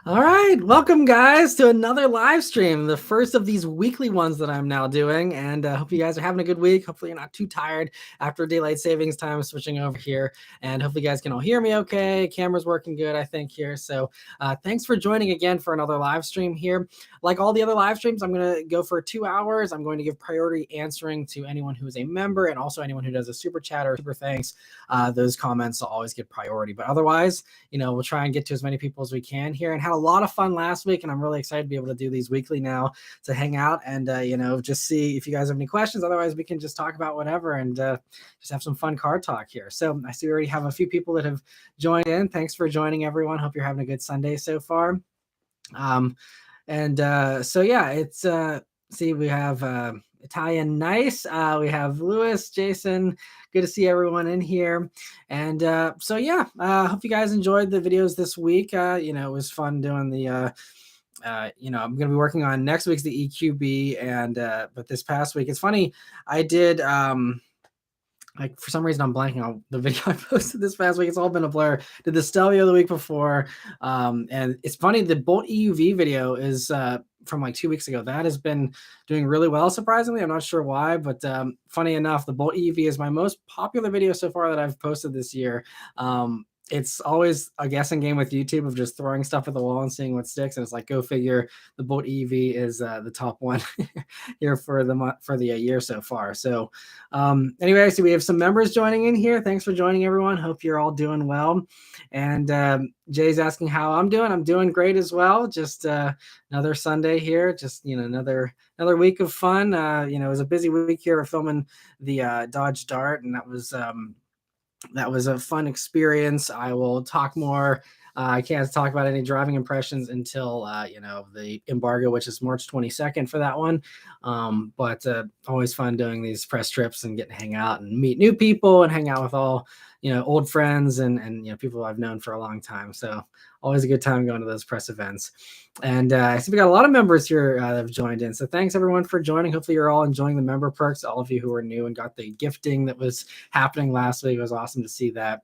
All right, welcome guys to another live stream, the first of these weekly ones that I'm now doing, and hope you guys are having a good week. Hopefully you're not too tired after daylight savings time switching over here, and hopefully you guys can all hear me okay. Camera's working good, I think, here. So thanks for joining again for another live stream here. Like all the other live streams, I'm going to go for 2 hours. I'm going to give priority answering to anyone who is a member and also anyone who does a super chat or super thanks. Those comments will always get priority, but otherwise, we'll try and get to as many people as we can here, and had a lot of fun last week, and I'm really excited to be able to do these weekly now to hang out and just see if you guys have any questions. Otherwise, we can just talk about whatever and just have some fun car talk here. So I see we already have a few people that have joined in. Thanks for joining, everyone. Hope you're having a good Sunday so far. So yeah, it's see, we have Italian Nice. We have Lewis, Jason. Good to see everyone in here. And so yeah, hope you guys enjoyed the videos this week. It was fun doing the I'm going to be working on next week's the EQB, and but this past week, it's funny, I did like for some reason I'm blanking on the video I posted this past week. It's all been a blur. Did the Stelvio the week before, and it's funny, the Bolt EUV video is from like 2 weeks ago. That has been doing really well, surprisingly. I'm not sure why, but funny enough, the Bolt EUV is my most popular video so far that I've posted this year. It's always a guessing game with YouTube of just throwing stuff at the wall and seeing what sticks. And it's like, go figure, the Bolt EV is the top one here for the year so far. So anyway, so we have some members joining in here. Thanks for joining, everyone. Hope you're all doing well. And Jay's asking how I'm doing. I'm doing great as well. Just another Sunday here. Just another week of fun. It was a busy week here. We're filming the Dodge Dart, and that was a fun experience. I will talk more. I can't talk about any driving impressions until the embargo, which is March 22nd for that one. But always fun doing these press trips and getting to hang out and meet new people and hang out with all old friends and people I've known for a long time. So always a good time going to those press events. And I see we got a lot of members here that have joined in. So thanks everyone for joining. Hopefully you're all enjoying the member perks. All of you who are new and got the gifting that was happening last week. It was awesome to see that.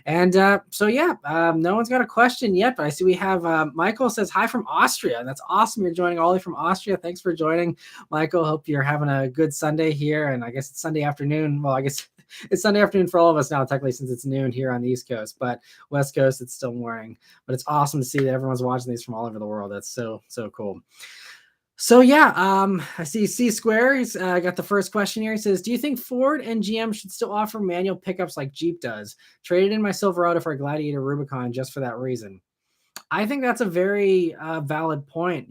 And so yeah, no one's got a question yet, but I see we have Michael says hi from Austria. That's awesome. You're joining all the way from Austria. Thanks for joining, Michael. Hope you're having a good Sunday here. And I guess it's Sunday afternoon. Well, I guess it's Sunday afternoon for all of us now, technically, since it's noon here on the East Coast, but West Coast, it's still morning. But it's awesome to see that everyone's watching these from all over the world. That's so cool. So yeah, I see C Square. He's got the first question here. He says, do you think Ford and GM should still offer manual pickups like Jeep does? Traded in my Silverado for a Gladiator Rubicon just for that reason. I think that's a very valid point.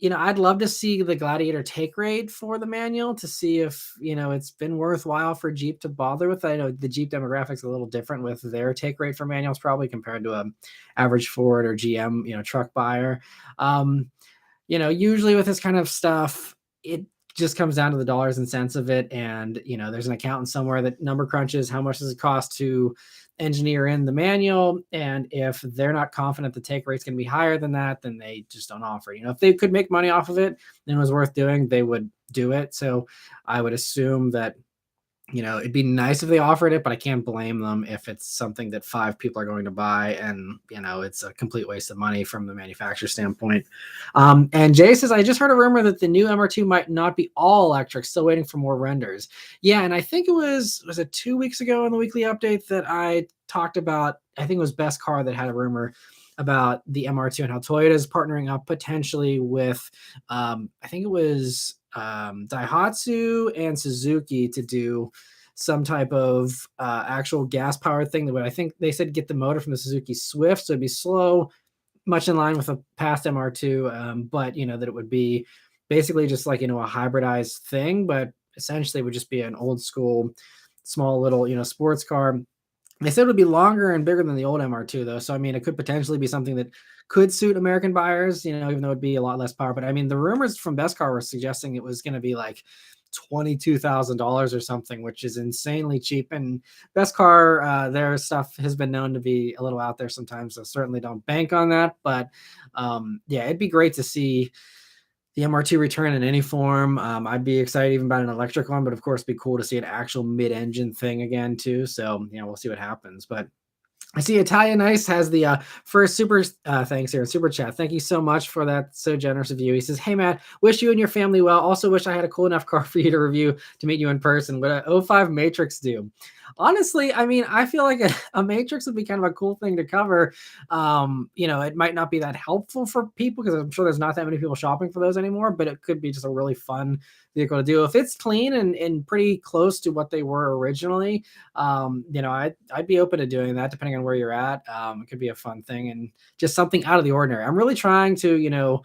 I'd love to see the Gladiator take rate for the manual to see if, it's been worthwhile for Jeep to bother with. I know the Jeep demographic's a little different with their take rate for manuals probably compared to a average Ford or GM, truck buyer. Usually with this kind of stuff, it just comes down to the dollars and cents of it. And, there's an accountant somewhere that number crunches how much does it cost to engineer in the manual. And if they're not confident the take rate's going to be higher than that, then they just don't offer. If they could make money off of it and it was worth doing, they would do it. So I would assume that, it'd be nice if they offered it, but I can't blame them if it's something that 5 people are going to buy and, it's a complete waste of money from the manufacturer standpoint. And Jay says, I just heard a rumor that the new MR2 might not be all electric, still waiting for more renders. Yeah, and I think it was it 2 weeks ago in the weekly update that I talked about, I think it was Best Car that had a rumor about the MR2 and how Toyota is partnering up potentially with, I think it was Daihatsu and Suzuki to do some type of actual gas powered thing that would, I think they said, get the motor from the Suzuki Swift. So it'd be slow, much in line with a past MR2, but that it would be basically just like, a hybridized thing, but essentially it would just be an old school, small little, sports car. They said it would be longer and bigger than the old MR2 though. So, it could potentially be something that could suit American buyers, even though it'd be a lot less power. But the rumors from Best Car were suggesting it was going to be like $22,000 or something, which is insanely cheap. And Best Car, their stuff has been known to be a little out there sometimes. So certainly don't bank on that. But yeah, it'd be great to see the MR2 return in any form. I'd be excited even about an electric one, but of course it'd be cool to see an actual mid-engine thing again too. So, we'll see what happens. But I see Italian Nice has the first super thanks here in super chat. Thank you so much for that. So generous of you. He says, "Hey Matt, wish you and your family well. Also wish I had a cool enough car for you to review to meet you in person. What a '05 Matrix do?" Honestly, I mean, I feel like a Matrix would be kind of a cool thing to cover. It might not be that helpful for people because I'm sure there's not that many people shopping for those anymore, but it could be just a really fun vehicle to do if it's clean and pretty close to what they were originally. I'd be open to doing that depending on where you're at. It could be a fun thing and just something out of the ordinary. I'm really trying to,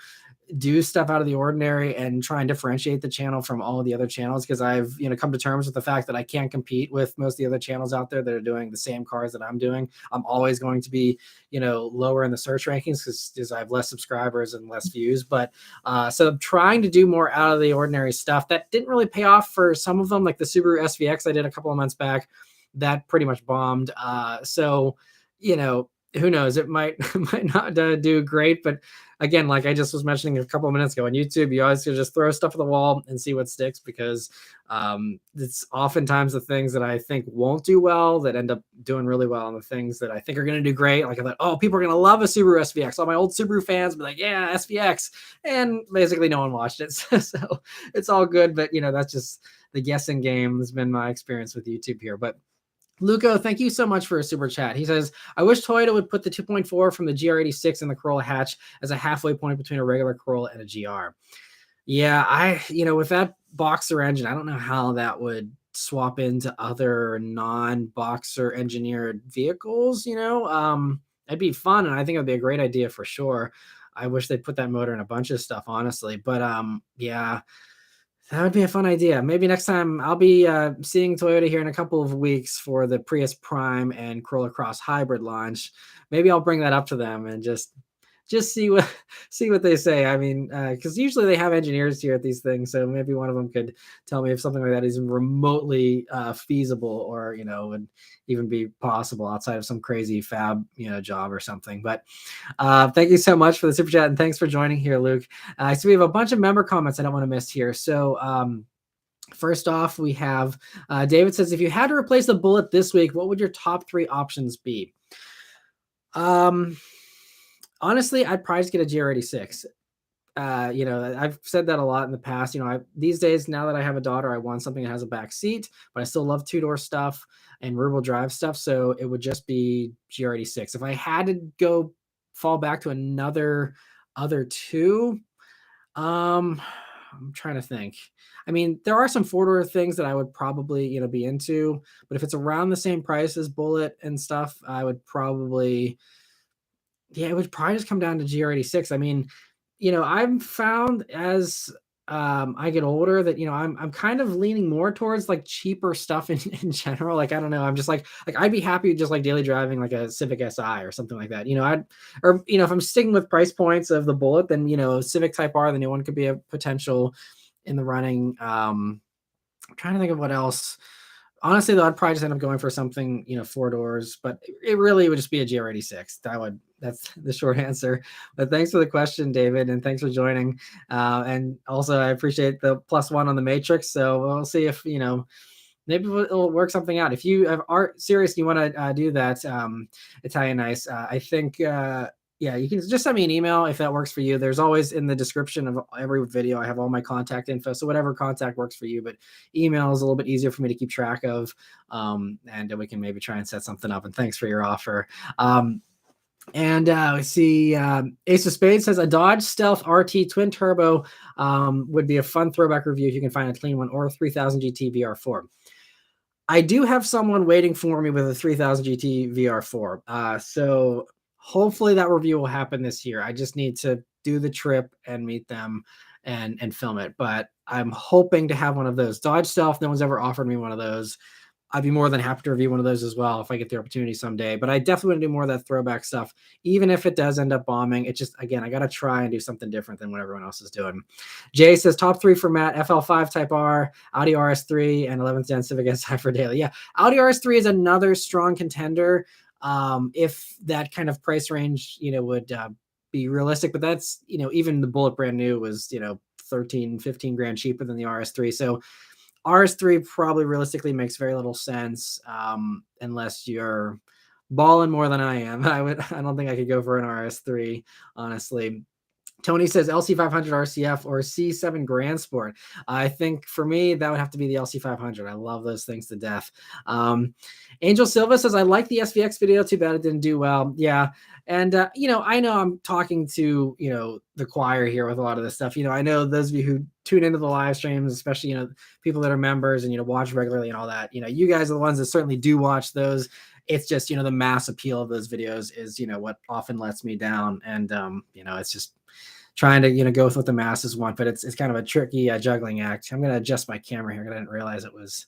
do stuff out of the ordinary and try and differentiate the channel from all the other channels because I've, come to terms with the fact that I can't compete with most of the other channels out there that are doing the same cars that I'm doing. I'm always going to be, lower in the search rankings because I have less subscribers and less views. But so I'm trying to do more out of the ordinary stuff that didn't really pay off for some of them, like the Subaru SVX I did a couple of months back. That pretty much bombed. Who knows? It might might not do great, but again, like I just was mentioning a couple of minutes ago on YouTube, you always just throw stuff at the wall and see what sticks because it's oftentimes the things that I think won't do well that end up doing really well, and the things that I think are going to do great. Like I thought, oh, people are going to love a Subaru SVX. All my old Subaru fans be like, yeah, SVX, and basically no one watched it, so it's all good. But that's just the guessing game. Has been my experience with YouTube here, but. Luco, thank you so much for a super chat. He says, I wish Toyota would put the 2.4 from the GR86 in the Corolla hatch as a halfway point between a regular Corolla and a GR. Yeah, with that boxer engine, I don't know how that would swap into other non-boxer engineered vehicles, it'd be fun. And I think it'd be a great idea for sure. I wish they'd put that motor in a bunch of stuff, honestly. But yeah, that would be a fun idea. Maybe next time I'll be seeing Toyota here in a couple of weeks for the Prius Prime and Corolla Cross hybrid launch. Maybe I'll bring that up to them and just see what see what they say. I mean, because usually they have engineers here at these things, so maybe one of them could tell me if something like that is remotely feasible, or would even be possible outside of some crazy fab job or something. But thank you so much for the super chat, and thanks for joining here, Luke. So we have a bunch of member comments I don't want to miss here. So first off, we have David says, if you had to replace the Bullet this week, what would your top 3 options be? Honestly, I'd probably just get a GR86. I've said that a lot in the past. These days, now that I have a daughter, I want something that has a back seat, but I still love 2-door stuff and rear-wheel drive stuff. So it would just be GR86. If I had to go fall back to other two, I'm trying to think. I mean, there are some 4-door things that I would probably, be into, but if it's around the same price as Bullet and stuff, I would probably, yeah, it would probably just come down to GR86. I mean, I've found as I get older that I'm kind of leaning more towards like cheaper stuff in general. Like I don't know, I'm just like I'd be happy just like daily driving like a Civic Si or something like that. If I'm sticking with price points of the Bullet, then Civic Type R, the new one, could be a potential in the running. I'm trying to think of what else. Honestly, though, I'd probably just end up going for something, 4 doors, but it really would just be a GR86. That's the short answer. But thanks for the question, David, and thanks for joining. And also, I appreciate the +1 on the Matrix. So we'll see if maybe it'll work something out. If you are serious, you want to do that, Italian Nice. I think. Yeah, you can just send me an email if that works for you. There's always in the description of every video, I have all my contact info. So whatever contact works for you, but email is a little bit easier for me to keep track of. And we can maybe try and set something up. And thanks for your offer. And we see Ace of Spades says a Dodge Stealth RT twin turbo would be a fun throwback review if you can find a clean one, or a 3000 GT VR4. I do have someone waiting for me with a 3000 GT VR4. So hopefully that review will happen this year. I just need to do the trip and meet them and film it. But I'm hoping to have one of those. Dodge Stealth, no one's ever offered me one of those. I'd be more than happy to review one of those as well if I get the opportunity someday. But I definitely want to do more of that throwback stuff, even if it does end up bombing. It just, again, I got to try and do something different than what everyone else is doing. Jay says top 3 for Matt: FL5 Type R, Audi RS3, and 11th Gen Civic Si for daily. Yeah, Audi RS3 is another strong contender. If that kind of price range, would be realistic. But that's, even the Bullet brand new was, 13, 15 grand cheaper than the RS3. So RS3 probably realistically makes very little sense unless you're balling more than I am. I don't think I could go for an RS3, honestly. Tony says LC500 RCF or C7 Grand Sport. I think for me, that would have to be the LC500. I love those things to death. Angel Silva says, I like the SVX video, too bad it didn't do well. Yeah. And, I know I'm talking to, the choir here with a lot of this stuff. I know those of you who tune into the live streams, especially, people that are members and, watch regularly and all that, you guys are the ones that certainly do watch those. It's just, the mass appeal of those videos is, what often lets me down. And, it's just trying to, go with what the masses want, but it's kind of a tricky juggling act. I'm going to adjust my camera here because I didn't realize it was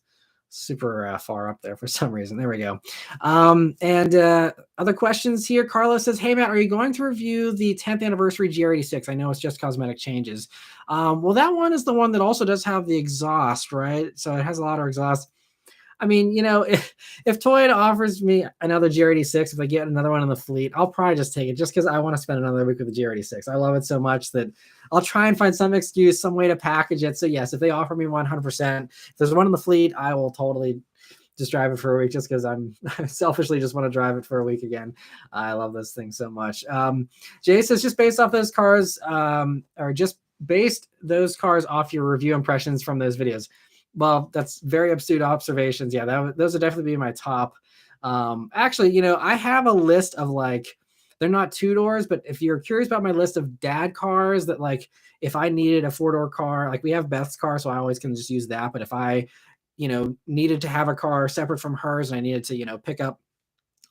super far up there for some reason. There we go. And other questions here. Carlos says, hey, Matt, are you going to review the 10th anniversary GR86? I know it's just cosmetic changes. Well, that one is the one that also does have the exhaust, right? So it has a lot of exhaust. I mean, if Toyota offers me another GR86, if I get another one in the fleet, I'll probably just take it just because I want to spend another week with the GR86. I love it so much that I'll try and find some excuse, some way to package it. So yes, if they offer me 100%, if there's one in the fleet, I will totally just drive it for a week just because I selfishly just want to drive it for a week again. I love those things so much. Jay says, just based off those cars, or just based those cars off your review impressions from those videos. Well, that's very astute observations. Yeah, those would definitely be my top. Actually, I have a list of they're not 2-doors, but if you're curious about my list of dad cars that if I needed a 4-door car, we have Beth's car, so I always can just use that. But if I, needed to have a car separate from hers and I needed to, pick up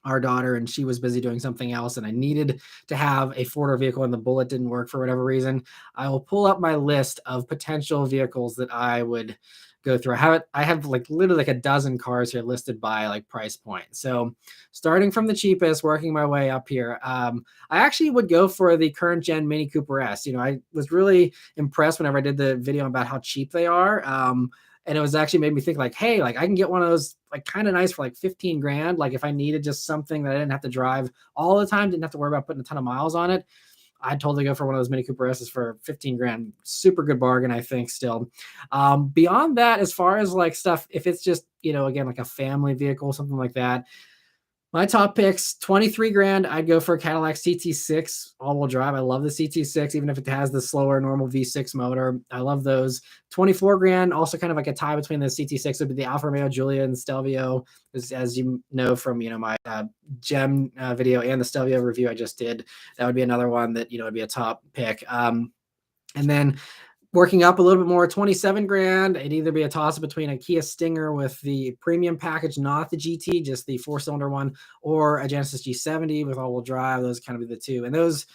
our daughter and she was busy doing something else and I needed to have a 4-door vehicle and the Bullet didn't work for whatever reason, I will pull up my list of potential vehicles that I would go through. I have literally a dozen cars here listed by price point. So starting from the cheapest, working my way up here. I actually would go for the current gen Mini Cooper S. I was really impressed whenever I did the video about how cheap they are. And it was actually made me think hey, I can get one of those kind of nice for 15 grand. If I needed just something that I didn't have to drive all the time, didn't have to worry about putting a ton of miles on it, I'd totally go for one of those Mini Cooper S's for 15 grand. Super good bargain, I think, still. Beyond that, as far as stuff, if it's just, again, a family vehicle, something like that, my top picks, 23 grand, I'd go for a Cadillac CT6 all-wheel drive. I love the CT6, even if it has the slower normal V6 motor. I love those. 24 grand, also kind of a tie between the CT6 would be the Alfa Romeo Giulia and Stelvio, as you know from my Gem video and the Stelvio review I just did. That would be another one that would be a top pick. And then working up a little bit more, 27 grand, it'd either be a toss between a Kia Stinger with the premium package, not the GT, just the 4-cylinder one, or a Genesis G70 with all-wheel drive. Those kind of be the two. And those,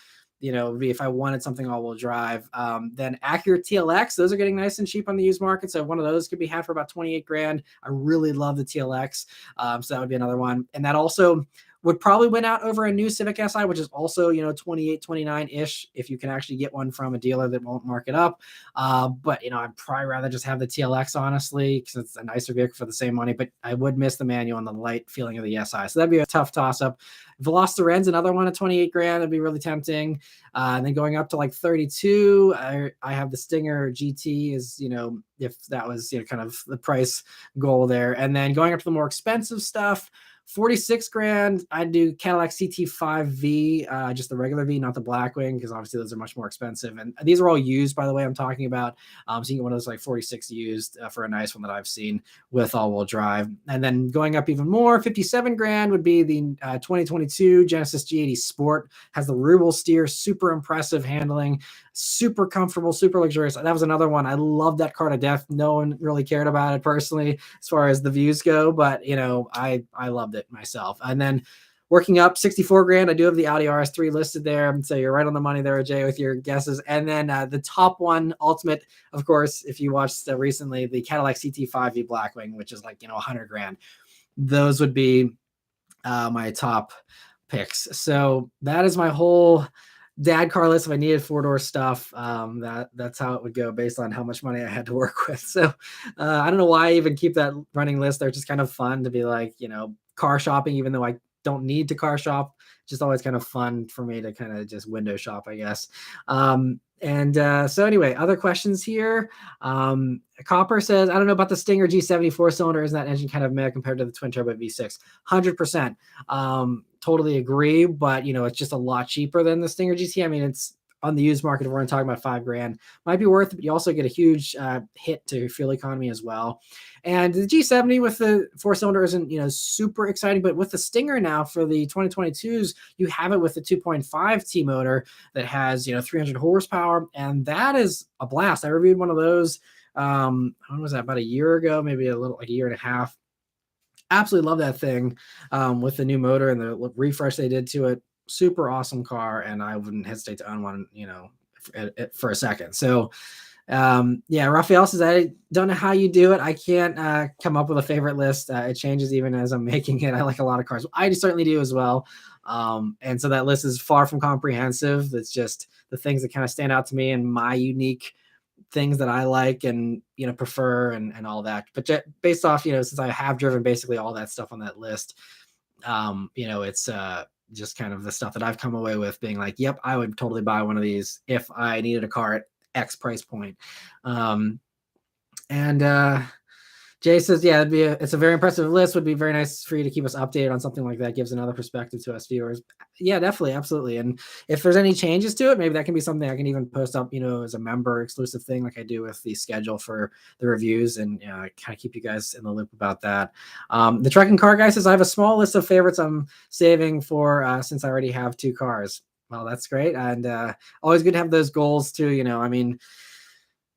would be if I wanted something all-wheel drive. Then Acura TLX, those are getting nice and cheap on the used market. So one of those could be had for about 28 grand. I really love the TLX. So that would be another one. And that also would probably win out over a new Civic Si, which is also, 28, 29-ish, if you can actually get one from a dealer that won't mark it up. But, I'd probably rather just have the TLX, honestly, because it's a nicer vehicle for the same money. But I would miss the manual and the light feeling of the Si. So that'd be a tough toss-up. Veloster-N's another one at 28 grand. That'd be really tempting. And then going up to 32, I have the Stinger GT is, if that was, kind of the price goal there. And then going up to the more expensive stuff, 46 grand, I'd do Cadillac CT5V, just the regular V, not the Blackwing, because obviously those are much more expensive. And these are all used, by the way, I'm talking about. So you can get one of those 46 used for a nice one that I've seen with all-wheel drive. And then going up even more, 57 grand would be the 2022 Genesis G80 Sport. Has the rear-wheel steer, super impressive handling, super comfortable, super luxurious. That was another one. I love that car to death. No one really cared about it personally as far as the views go, but I loved it myself. And then working up 64 grand, I do have the Audi RS3 listed there. So you're right on the money there, Jay, with your guesses. And then the top one, ultimate, of course, if you watched recently, the Cadillac CT5V Blackwing, which is 100 grand. Those would be my top picks. So that is my whole dad car list. If I needed 4-door stuff, that's how it would go based on how much money I had to work with. So I don't know why I even keep that running list. They're just kind of fun to be car shopping, even though I don't need to car shop. Just always kind of fun for me to kind of just window shop, I guess. So anyway, other questions here. Copper says, I don't know about the Stinger G70 4-cylinder. Isn't that engine kind of meh compared to the twin turbo V6? 100%. Totally agree, but it's just a lot cheaper than the Stinger GT. I mean, it's on the used market. If we're talking about $5,000, might be worth it, but you also get a huge hit to fuel economy as well. And the G70 with the 4-cylinder isn't super exciting, but with the Stinger now for the 2022s, you have it with the 2.5 T motor that has 300 horsepower, and that is a blast. I reviewed one of those. When was that? About a year ago, maybe like a year and a half. Absolutely love that thing with the new motor and the refresh they did to it. Super awesome car, and I wouldn't hesitate to own one, for a second. So, Raphael says, I don't know how you do it. I can't come up with a favorite list. It changes even as I'm making it. I like a lot of cars. I certainly do as well. And so that list is far from comprehensive. It's just the things that kind of stand out to me and my unique things that I like and prefer and all that. But based off since I have driven basically all that stuff on that list, it's just kind of the stuff that I've come away with being like, yep, I would totally buy one of these if I needed a car at X price point. Jay says, yeah, it's a very impressive list. Would be very nice for you to keep us updated on something like that. Gives another perspective to us viewers. Yeah, definitely. Absolutely. And if there's any changes to it, maybe that can be something I can even post up, as a member exclusive thing, like I do with the schedule for the reviews, and kind of keep you guys in the loop about that. The Trekking Car Guy says, I have a small list of favorites I'm saving for since I already have 2 cars. Well, that's great. And always good to have those goals too. I mean,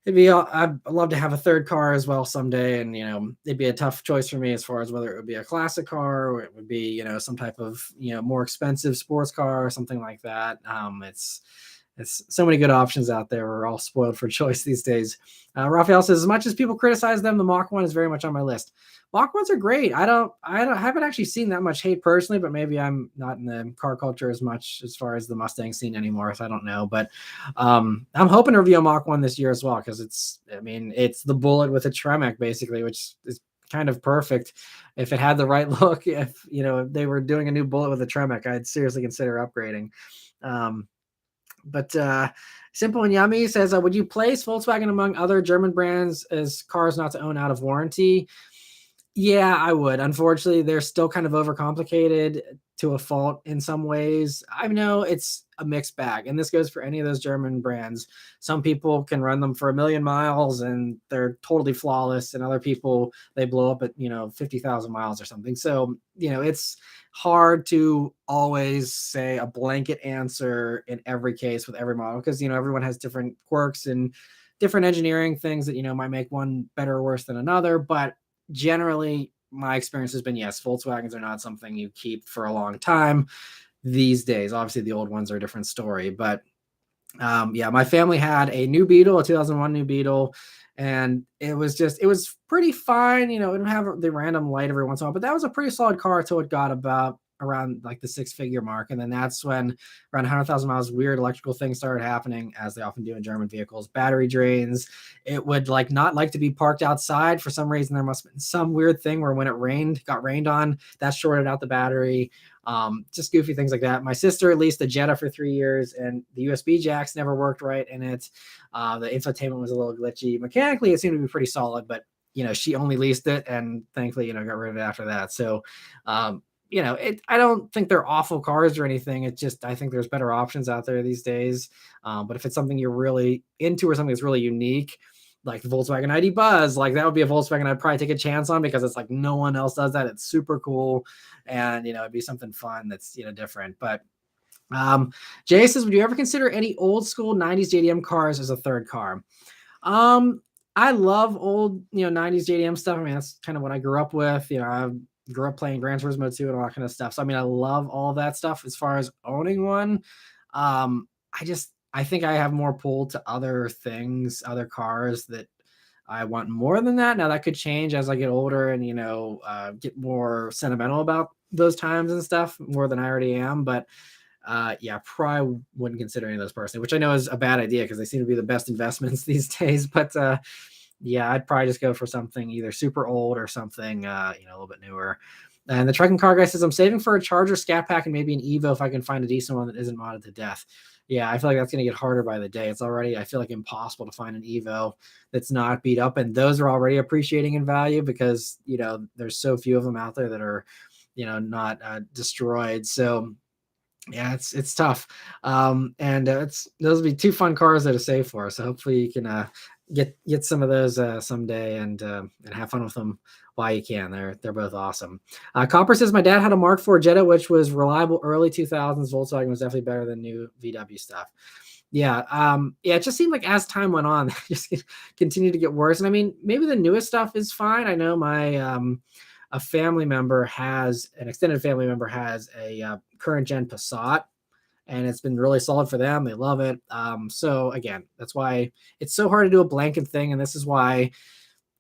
I'd love to have a 3rd car as well someday. And, it'd be a tough choice for me as far as whether it would be a classic car or it would be, some type of, more expensive sports car or something like that. It's so many good options out there. We're all spoiled for choice these days. Raphael says, as much as people criticize them, the Mach 1 is very much on my list. Mach 1s are great. I haven't actually seen that much hate personally, but maybe I'm not in the car culture as much as far as the Mustang scene anymore, so I don't know. But I'm hoping to review a Mach 1 this year as well, because it's the Bullet with a Tremec basically, which is kind of perfect. If it had the right look, if they were doing a new Bullet with a Tremec, I'd seriously consider upgrading. But Simple and Yummy says, would you place Volkswagen among other German brands as cars not to own out of warranty? Yeah, I would. Unfortunately, they're still kind of overcomplicated to a fault in some ways. I know it's a mixed bag, and this goes for any of those German brands. Some people can run them for 1,000,000 miles and they're totally flawless, and other people, they blow up at 50,000 miles or something. So it's hard to always say a blanket answer in every case with every model, because everyone has different quirks and different engineering things that might make one better or worse than another. But generally, my experience has been, yes, Volkswagens are not something you keep for a long time these days. Obviously, the old ones are a different story. But my family had a new Beetle, a 2001 new Beetle, and it was pretty fine. It would have the random light every once in a while, but that was a pretty solid car until it got around like the 6-figure mark. And then that's when around 100,000 miles, weird electrical things started happening, as they often do in German vehicles. Battery drains. It would not like to be parked outside for some reason. There must have been some weird thing where when it got rained on, that shorted out the battery. Just goofy things like that. My sister leased the Jetta for 3 years, and the USB jacks never worked right in it. The infotainment was a little glitchy. Mechanically, it seemed to be pretty solid, but she only leased it, and thankfully, got rid of it after that. So, I don't think they're awful cars or anything. It's just, I think there's better options out there these days. But if it's something you're really into or something that's really unique, like the Volkswagen ID Buzz, like that would be a Volkswagen I'd probably take a chance on, because it's like no one else does that. It's super cool. And, it'd be something fun that's, different. But Jay says, would you ever consider any old school 90s JDM cars as a 3rd car? I love old, 90s JDM stuff. I mean, that's kind of what I grew up with. I grew up playing Gran Turismo 2 and all that kind of stuff. So, I mean, I love all of that stuff. As far as owning one, I think I have more pull to other things, other cars that I want more than that. Now that could change as I get older and, get more sentimental about those times and stuff more than I already am. But probably wouldn't consider any of those personally, which I know is a bad idea because they seem to be the best investments these days. But I'd probably just go for something either super old or something, a little bit newer. And the Trucking Car Guy says, I'm saving for a Charger Scat Pack and maybe an Evo if I can find a decent one that isn't modded to death. Yeah, I feel like that's going to get harder by the day. It's already, I feel like, impossible to find an Evo that's not beat up. And those are already appreciating in value because, you know, there's so few of them out there that are, you know, not destroyed. So yeah, it's tough. And those will be two fun cars there to save for. So hopefully you can get some of those someday and have fun with them while you can. They're both awesome. Copper says my dad had a Mark IV Jetta, which was reliable early 2000s. Volkswagen was definitely better than new VW stuff. Yeah, it just seemed like as time went on, they just continued to get worse. And I mean, maybe the newest stuff is fine. I know my a family member has an extended family member has a current gen Passat, and it's been really solid for them. They love it. So again, that's why it's so hard to do a blanket thing. And this is why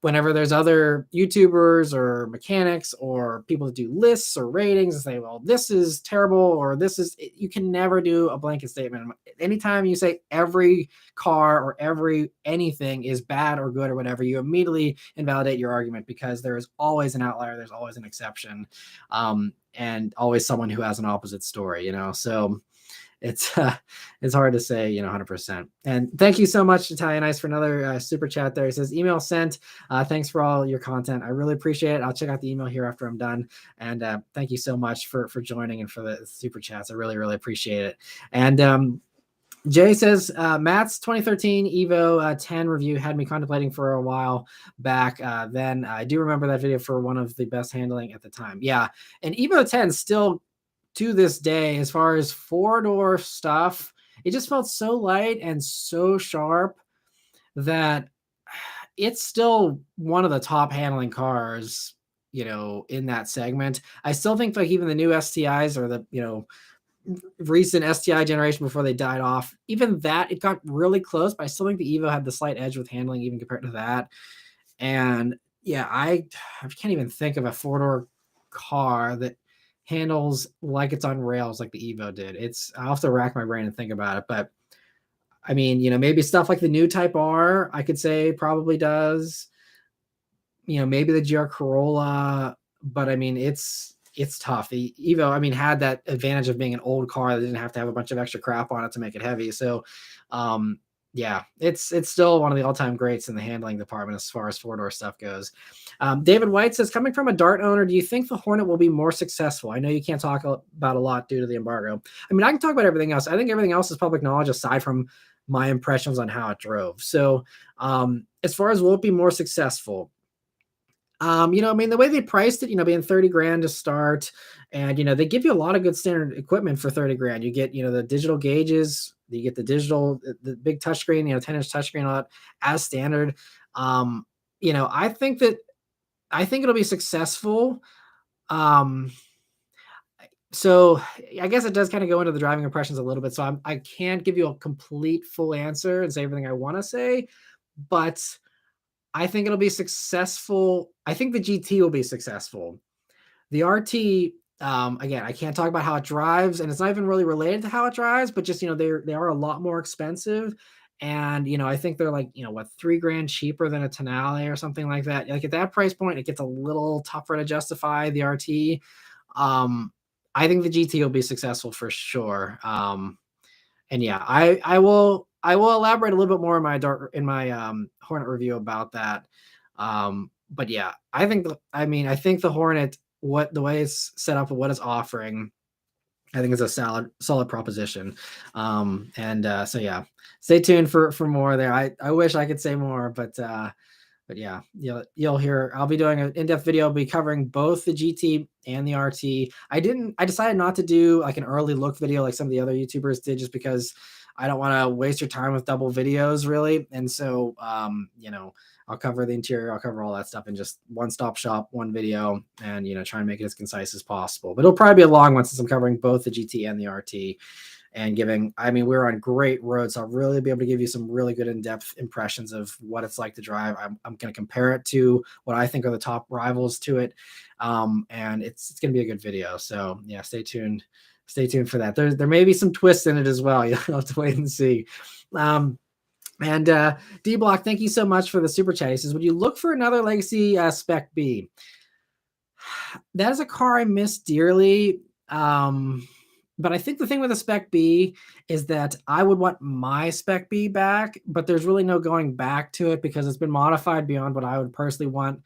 whenever there's other YouTubers or mechanics or people that do lists or ratings and say, well, this is terrible, or this is, you can never do a blanket statement. Anytime you say every car or every anything is bad or good or whatever, you immediately invalidate your argument because there is always an outlier. There's always an exception, and always someone who has an opposite story, you know? So it's hard to say, you know, 100%. And thank you so much, Italian Ice, for another super chat there. He says, email sent. Thanks for all your content. I really appreciate it. I'll check out the email here after I'm done. And thank you so much for joining and for the super chats. I really, really appreciate it. And Jay says, Matt's 2013 Evo 10 review had me contemplating for a while back. Then I do remember that video for one of the best handling at the time. Yeah. And Evo 10 still, to this day, as far as four-door stuff, it just felt so light and so sharp that it's still one of the top handling cars, you know, in that segment. I still think like even the new STIs or the, you know, recent STI generation before they died off, even that, it got really close, but I still think the Evo had the slight edge with handling even compared to that. And yeah, I can't even think of a four-door car that handles like it's on rails like the Evo did. I'll have to rack my brain and think about it. But I mean, you know, maybe stuff like the new Type R, I could say probably does. You know, maybe the GR Corolla, but I mean, it's tough. The Evo, I mean, had that advantage of being an old car that didn't have to have a bunch of extra crap on it to make it heavy. So, yeah, it's still one of the all-time greats in the handling department as far as four-door stuff goes. David White says, coming from a Dart owner, do you think the Hornet will be more successful? I know you can't talk about a lot due to the embargo. I mean, I can talk about everything else. I think everything else is public knowledge aside from my impressions on how it drove. So as far as will it be more successful, you know, I mean, the way they priced it, you know, being 30 grand to start, and, you know, they give you a lot of good standard equipment for 30 grand. You get, you know, the digital gauges, you get the digital, the big touchscreen, you know, 10-inch touchscreen, all that as standard. You know, I think it'll be successful. So I guess it does kind of go into the driving impressions a little bit. So I can't give you a complete full answer and say everything I want to say, but I think it'll be successful. I think the GT will be successful. The RT, again, I can't talk about how it drives, and it's not even really related to how it drives, but just, you know, they are a lot more expensive. And, you know, I think they're like, you know, what, 3 grand cheaper than a Tonale or something like that. Like at that price point, it gets a little tougher to justify the RT. I think the GT will be successful for sure. And yeah, I will elaborate a little bit more in my Hornet review about that. But yeah, I think the Hornet, the way it's set up and what it's offering, I think it's a solid proposition. So yeah, stay tuned for more there. I wish I could say more, but yeah, you'll hear. I'll be doing an in-depth video. I'll be covering both the GT and the RT. I decided not to do like an early look video like some of the other YouTubers did, just because I don't want to waste your time with double videos, really. And so, you know, I'll cover the interior, I'll cover all that stuff in just one-stop shop, one video, and, you know, try and make it as concise as possible. But it'll probably be a long one since I'm covering both the GT and the RT. And we're on great roads. So I'll really be able to give you some really good in-depth impressions of what it's like to drive. I'm going to compare it to what I think are the top rivals to it. And it's going to be a good video. So yeah, stay tuned for that. There may be some twists in it as well. You'll have to wait and see. And D Block, thank you so much for the super chat. He says, would you look for another legacy spec B? that is a car I miss dearly. But I think the thing with the Spec B is that I would want my Spec B back, but there's really no going back to it because it's been modified beyond what I would personally want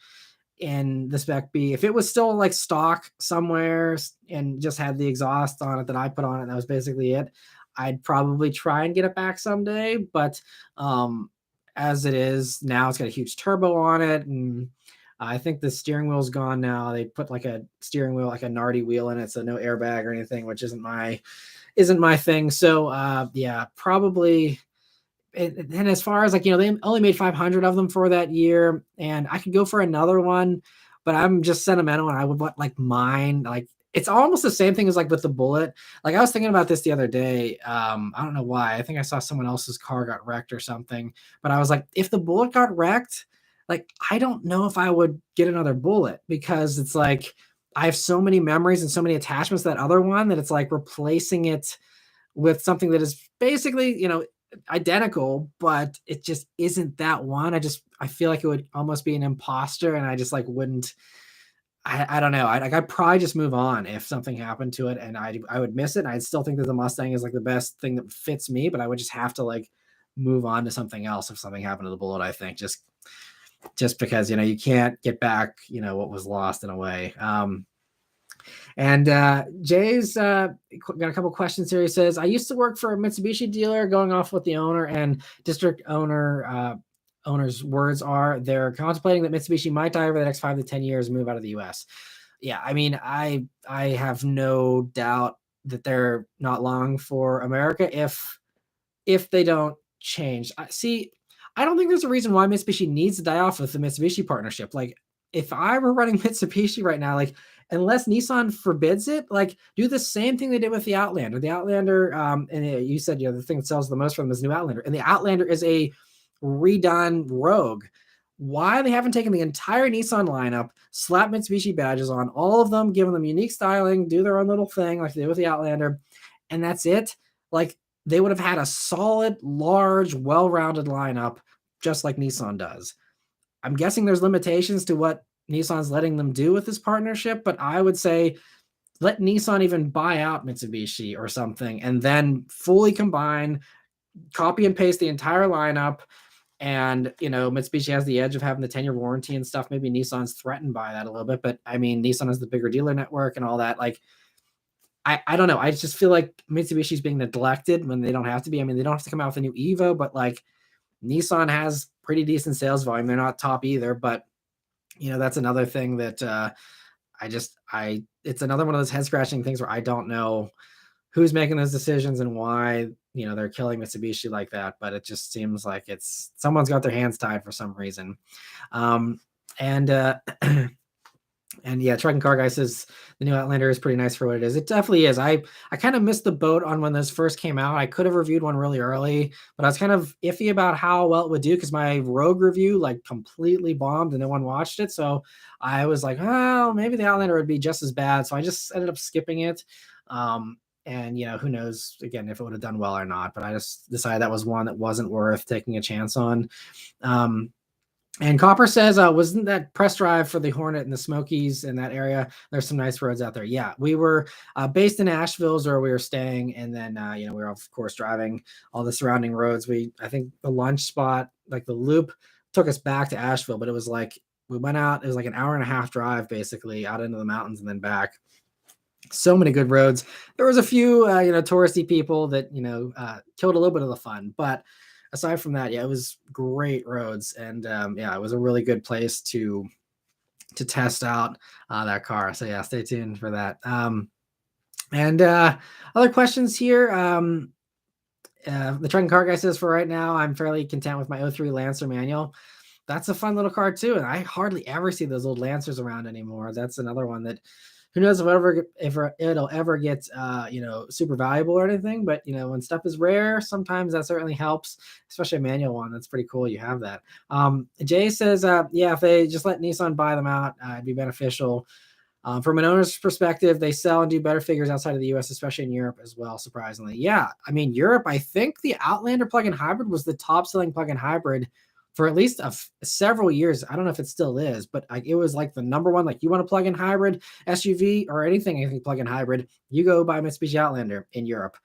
in the Spec B. If it was still like stock somewhere and just had the exhaust on it that I put on it, and that was basically it, I'd probably try and get it back someday. But as it is now, it's got a huge turbo on it, and I think the steering wheel's gone now. They put like a steering wheel, like a Nardi wheel in it, so no airbag or anything, which isn't my thing. So yeah, probably. And as far as like, they only made 500 of them for that year, and I could go for another one, but I'm just sentimental and I would want like mine. Like it's almost the same thing as like with the Bullet. Like I was thinking about this the other day. I don't know why. I think I saw someone else's car got wrecked or something, but I was like, if the Bullet got wrecked, like I don't know if I would get another Bullet because it's like I have so many memories and so many attachments to that other one that it's like replacing it with something that is basically, identical, but it just isn't that one. I feel like it would almost be an imposter, and I just like wouldn't. I don't know. I'd probably just move on if something happened to it, and I would miss it. And I'd still think that the Mustang is like the best thing that fits me, but I would just have to like move on to something else if something happened to the Bullet. I think just because you can't get back what was lost in a way. And Jay's got a couple questions here. He says, I used to work for a Mitsubishi dealer. Going off what the owner and district owner's words are, they're contemplating that Mitsubishi might die over the next 5 to 10 years and move out of the US. Yeah, I mean, I have no doubt that they're not long for America if they don't change. See, I don't think there's a reason why Mitsubishi needs to die off with the Mitsubishi partnership. Like, if I were running Mitsubishi right now, like, unless Nissan forbids it, like, do the same thing they did with the Outlander. The Outlander, and you said, the thing that sells the most from them is new Outlander. And the Outlander is a redone Rogue. Why they haven't taken the entire Nissan lineup, slap Mitsubishi badges on all of them, given them unique styling, do their own little thing like they did with the Outlander, and that's it? Like, they would have had a solid, large, well-rounded lineup, just like Nissan does. I'm guessing there's limitations to what Nissan's letting them do with this partnership, but I would say let Nissan even buy out Mitsubishi or something and then fully combine, copy and paste the entire lineup. And, Mitsubishi has the edge of having the 10-year warranty and stuff. Maybe Nissan's threatened by that a little bit, but I mean, Nissan has the bigger dealer network and all that. Like, I don't know. I just feel like Mitsubishi's being neglected when they don't have to be. I mean, they don't have to come out with a new Evo, but like Nissan has pretty decent sales volume. They're not top either, but that's another thing that it's another one of those head scratching things where I don't know who's making those decisions and why, they're killing Mitsubishi like that. But it just seems like someone's got their hands tied for some reason. And yeah, Truck and Car Guy says the new Outlander is pretty nice for what it is. It definitely is. I kind of missed the boat on when those first came out. I could have reviewed one really early, but I was kind of iffy about how well it would do because my Rogue review like completely bombed and no one watched it. So I was like, oh, maybe the Outlander would be just as bad. So I just ended up skipping it. And who knows again if it would have done well or not. But I just decided that was one that wasn't worth taking a chance on. And Copper says, wasn't that press drive for the Hornet in the Smokies in that area? There's some nice roads out there. Yeah, we were based in Asheville is where we were staying. And then, we were, of course, driving all the surrounding roads. I think the lunch spot, like the loop, took us back to Asheville. But it was like, we went out, it was like an hour and a half drive, basically, out into the mountains and then back. So many good roads. There was a few, touristy people that, killed a little bit of the fun. But aside from that, yeah, it was great roads, and yeah, it was a really good place to test out that car. So yeah, stay tuned for that. And other questions here. The Truck and Car Guy says, for right now, I'm fairly content with my 03 Lancer manual. That's a fun little car too, and I hardly ever see those old Lancers around anymore. That's another one that who knows if it'll ever get super valuable or anything, but when stuff is rare, sometimes that certainly helps, especially a manual one. That's pretty cool you have that. Jay says, yeah, if they just let Nissan buy them out, it'd be beneficial. From an owner's perspective, they sell and do better figures outside of the US, especially in Europe as well, surprisingly. Yeah, I mean, Europe, I think the Outlander plug-in hybrid was the top selling plug-in hybrid for at least several years. I don't know if it still is, but like it was like the number one. Like you want a plug-in hybrid SUV or anything plug-in hybrid, you go buy Mitsubishi Outlander in Europe.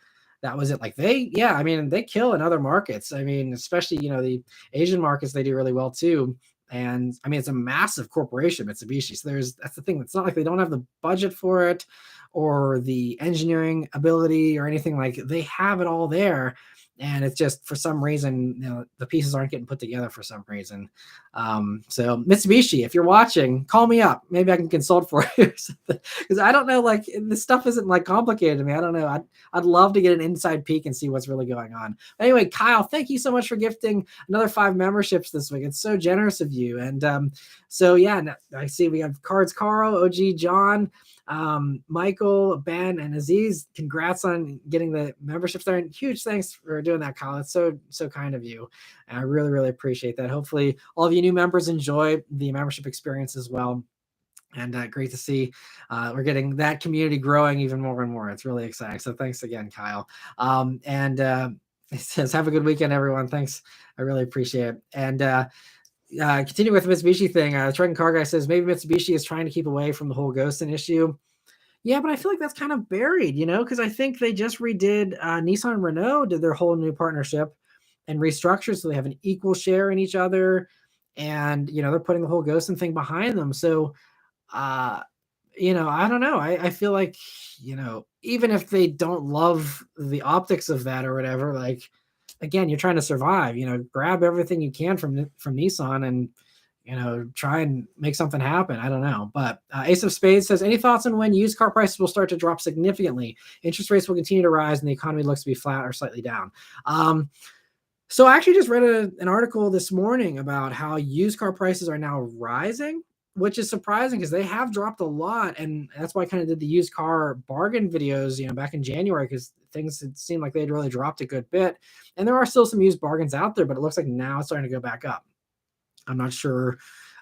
That was it. Like yeah, I mean, they kill in other markets. I mean, especially the Asian markets, they do really well too. And I mean, it's a massive corporation, Mitsubishi. So that's the thing. It's not like they don't have the budget for it or the engineering ability or anything. Like they have it all there, and it's just for some reason the pieces aren't getting put together for some reason. So Mitsubishi, if you're watching, call me up, maybe I can consult for you, because I don't know, like this stuff isn't like complicated to me. I don't know. I'd love to get an inside peek and see what's really going on. But anyway, Kyle, thank you so much for gifting another 5 memberships this week. It's so generous of you. And so yeah, I see we have Cards Carl, OG John, Michael, Ben, and Aziz. Congrats on getting the memberships there, and huge thanks for doing that, Kyle. It's so kind of you, and I really appreciate that. Hopefully all of you new members enjoy the membership experience as well, and great to see we're getting that community growing even more and more. It's really exciting. So thanks again, Kyle. And it says, have a good weekend, everyone. Thanks, I really appreciate it. And continue with the Mitsubishi thing. Truck and Car Guy says maybe Mitsubishi is trying to keep away from the whole ghosting issue. Yeah, but I feel like that's kind of buried, because I think they just redid Nissan and Renault did their whole new partnership and restructured so they have an equal share in each other, and they're putting the whole ghosting thing behind them. So I don't know. I feel like even if they don't love the optics of that or whatever, like again, you're trying to survive. Grab everything you can from Nissan and try and make something happen. I don't know. But Ace of Spades says, any thoughts on when used car prices will start to drop significantly? Interest rates will continue to rise and the economy looks to be flat or slightly down. So I actually just read an article this morning about how used car prices are now rising, which is surprising because they have dropped a lot. And that's why I kind of did the used car bargain videos, back in January, because things had seemed like they'd really dropped a good bit. And there are still some used bargains out there, but it looks like now it's starting to go back up. I'm not sure.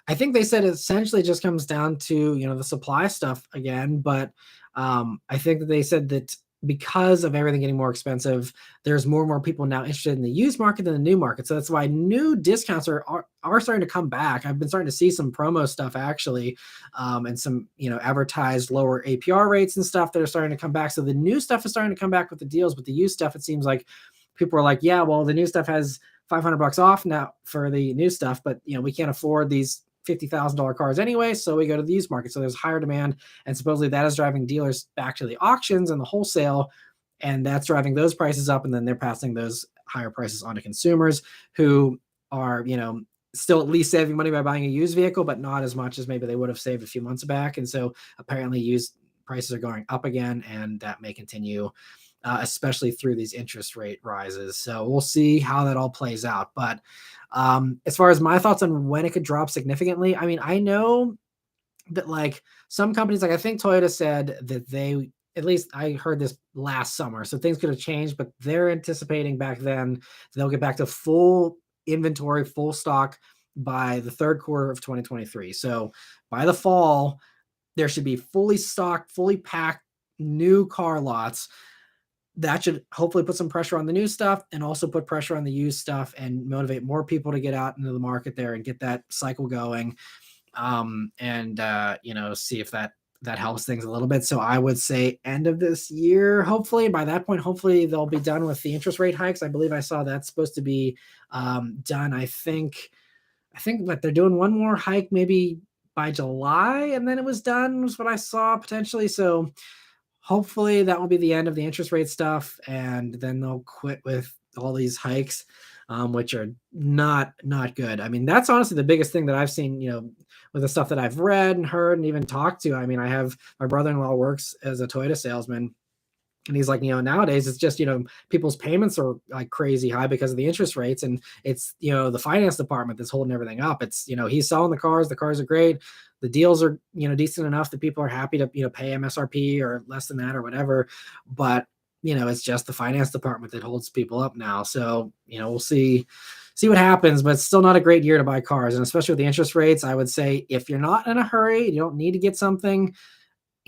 I think they said it essentially just comes down to, the supply stuff again. But I think that they said that because of everything getting more expensive, there's more and more people now interested in the used market than the new market. So that's why new discounts are starting to come back. I've been starting to see some promo stuff actually, and some, advertised lower APR rates and stuff that are starting to come back. So the new stuff is starting to come back with the deals, but the used stuff, it seems like people are like, yeah, well, the new stuff has $500 off now for the new stuff, but we can't afford these $50,000 cars anyway, so we go to the used market. So there's higher demand, and supposedly that is driving dealers back to the auctions and the wholesale, and that's driving those prices up, and then they're passing those higher prices on to consumers who are still at least saving money by buying a used vehicle, but not as much as maybe they would have saved a few months back. And so apparently used prices are going up again, and that may continue, especially through these interest rate rises. So we'll see how that all plays out. But as far as my thoughts on when it could drop significantly, I mean, I know that like some companies, like I think Toyota said that they, at least I heard this last summer, so things could have changed, but they're anticipating back then they'll get back to full inventory, full stock by the third quarter of 2023. So by the fall, there should be fully stocked, fully packed new car lots. That should hopefully put some pressure on the new stuff and also put pressure on the used stuff and motivate more people to get out into the market there and get that cycle going. See if that helps things a little bit. So I would say end of this year, hopefully. By that point, hopefully they'll be done with the interest rate hikes. I believe I saw that's supposed to be done. I think what they're doing one more hike maybe by July, and then it was done, was what I saw potentially. So hopefully that will be the end of the interest rate stuff, and then they'll quit with all these hikes, which are not good. I mean, that's honestly the biggest thing that I've seen, with the stuff that I've read and heard and even talked to. I mean, I have my brother-in-law works as a Toyota salesman, and he's like, nowadays it's just, people's payments are like crazy high because of the interest rates. And it's, the finance department that's holding everything up. It's, he's selling the cars are great. The deals are, decent enough that people are happy to, pay MSRP or less than that or whatever. But, it's just the finance department that holds people up now. So, we'll see what happens, but it's still not a great year to buy cars. And especially with the interest rates, I would say if you're not in a hurry, you don't need to get something,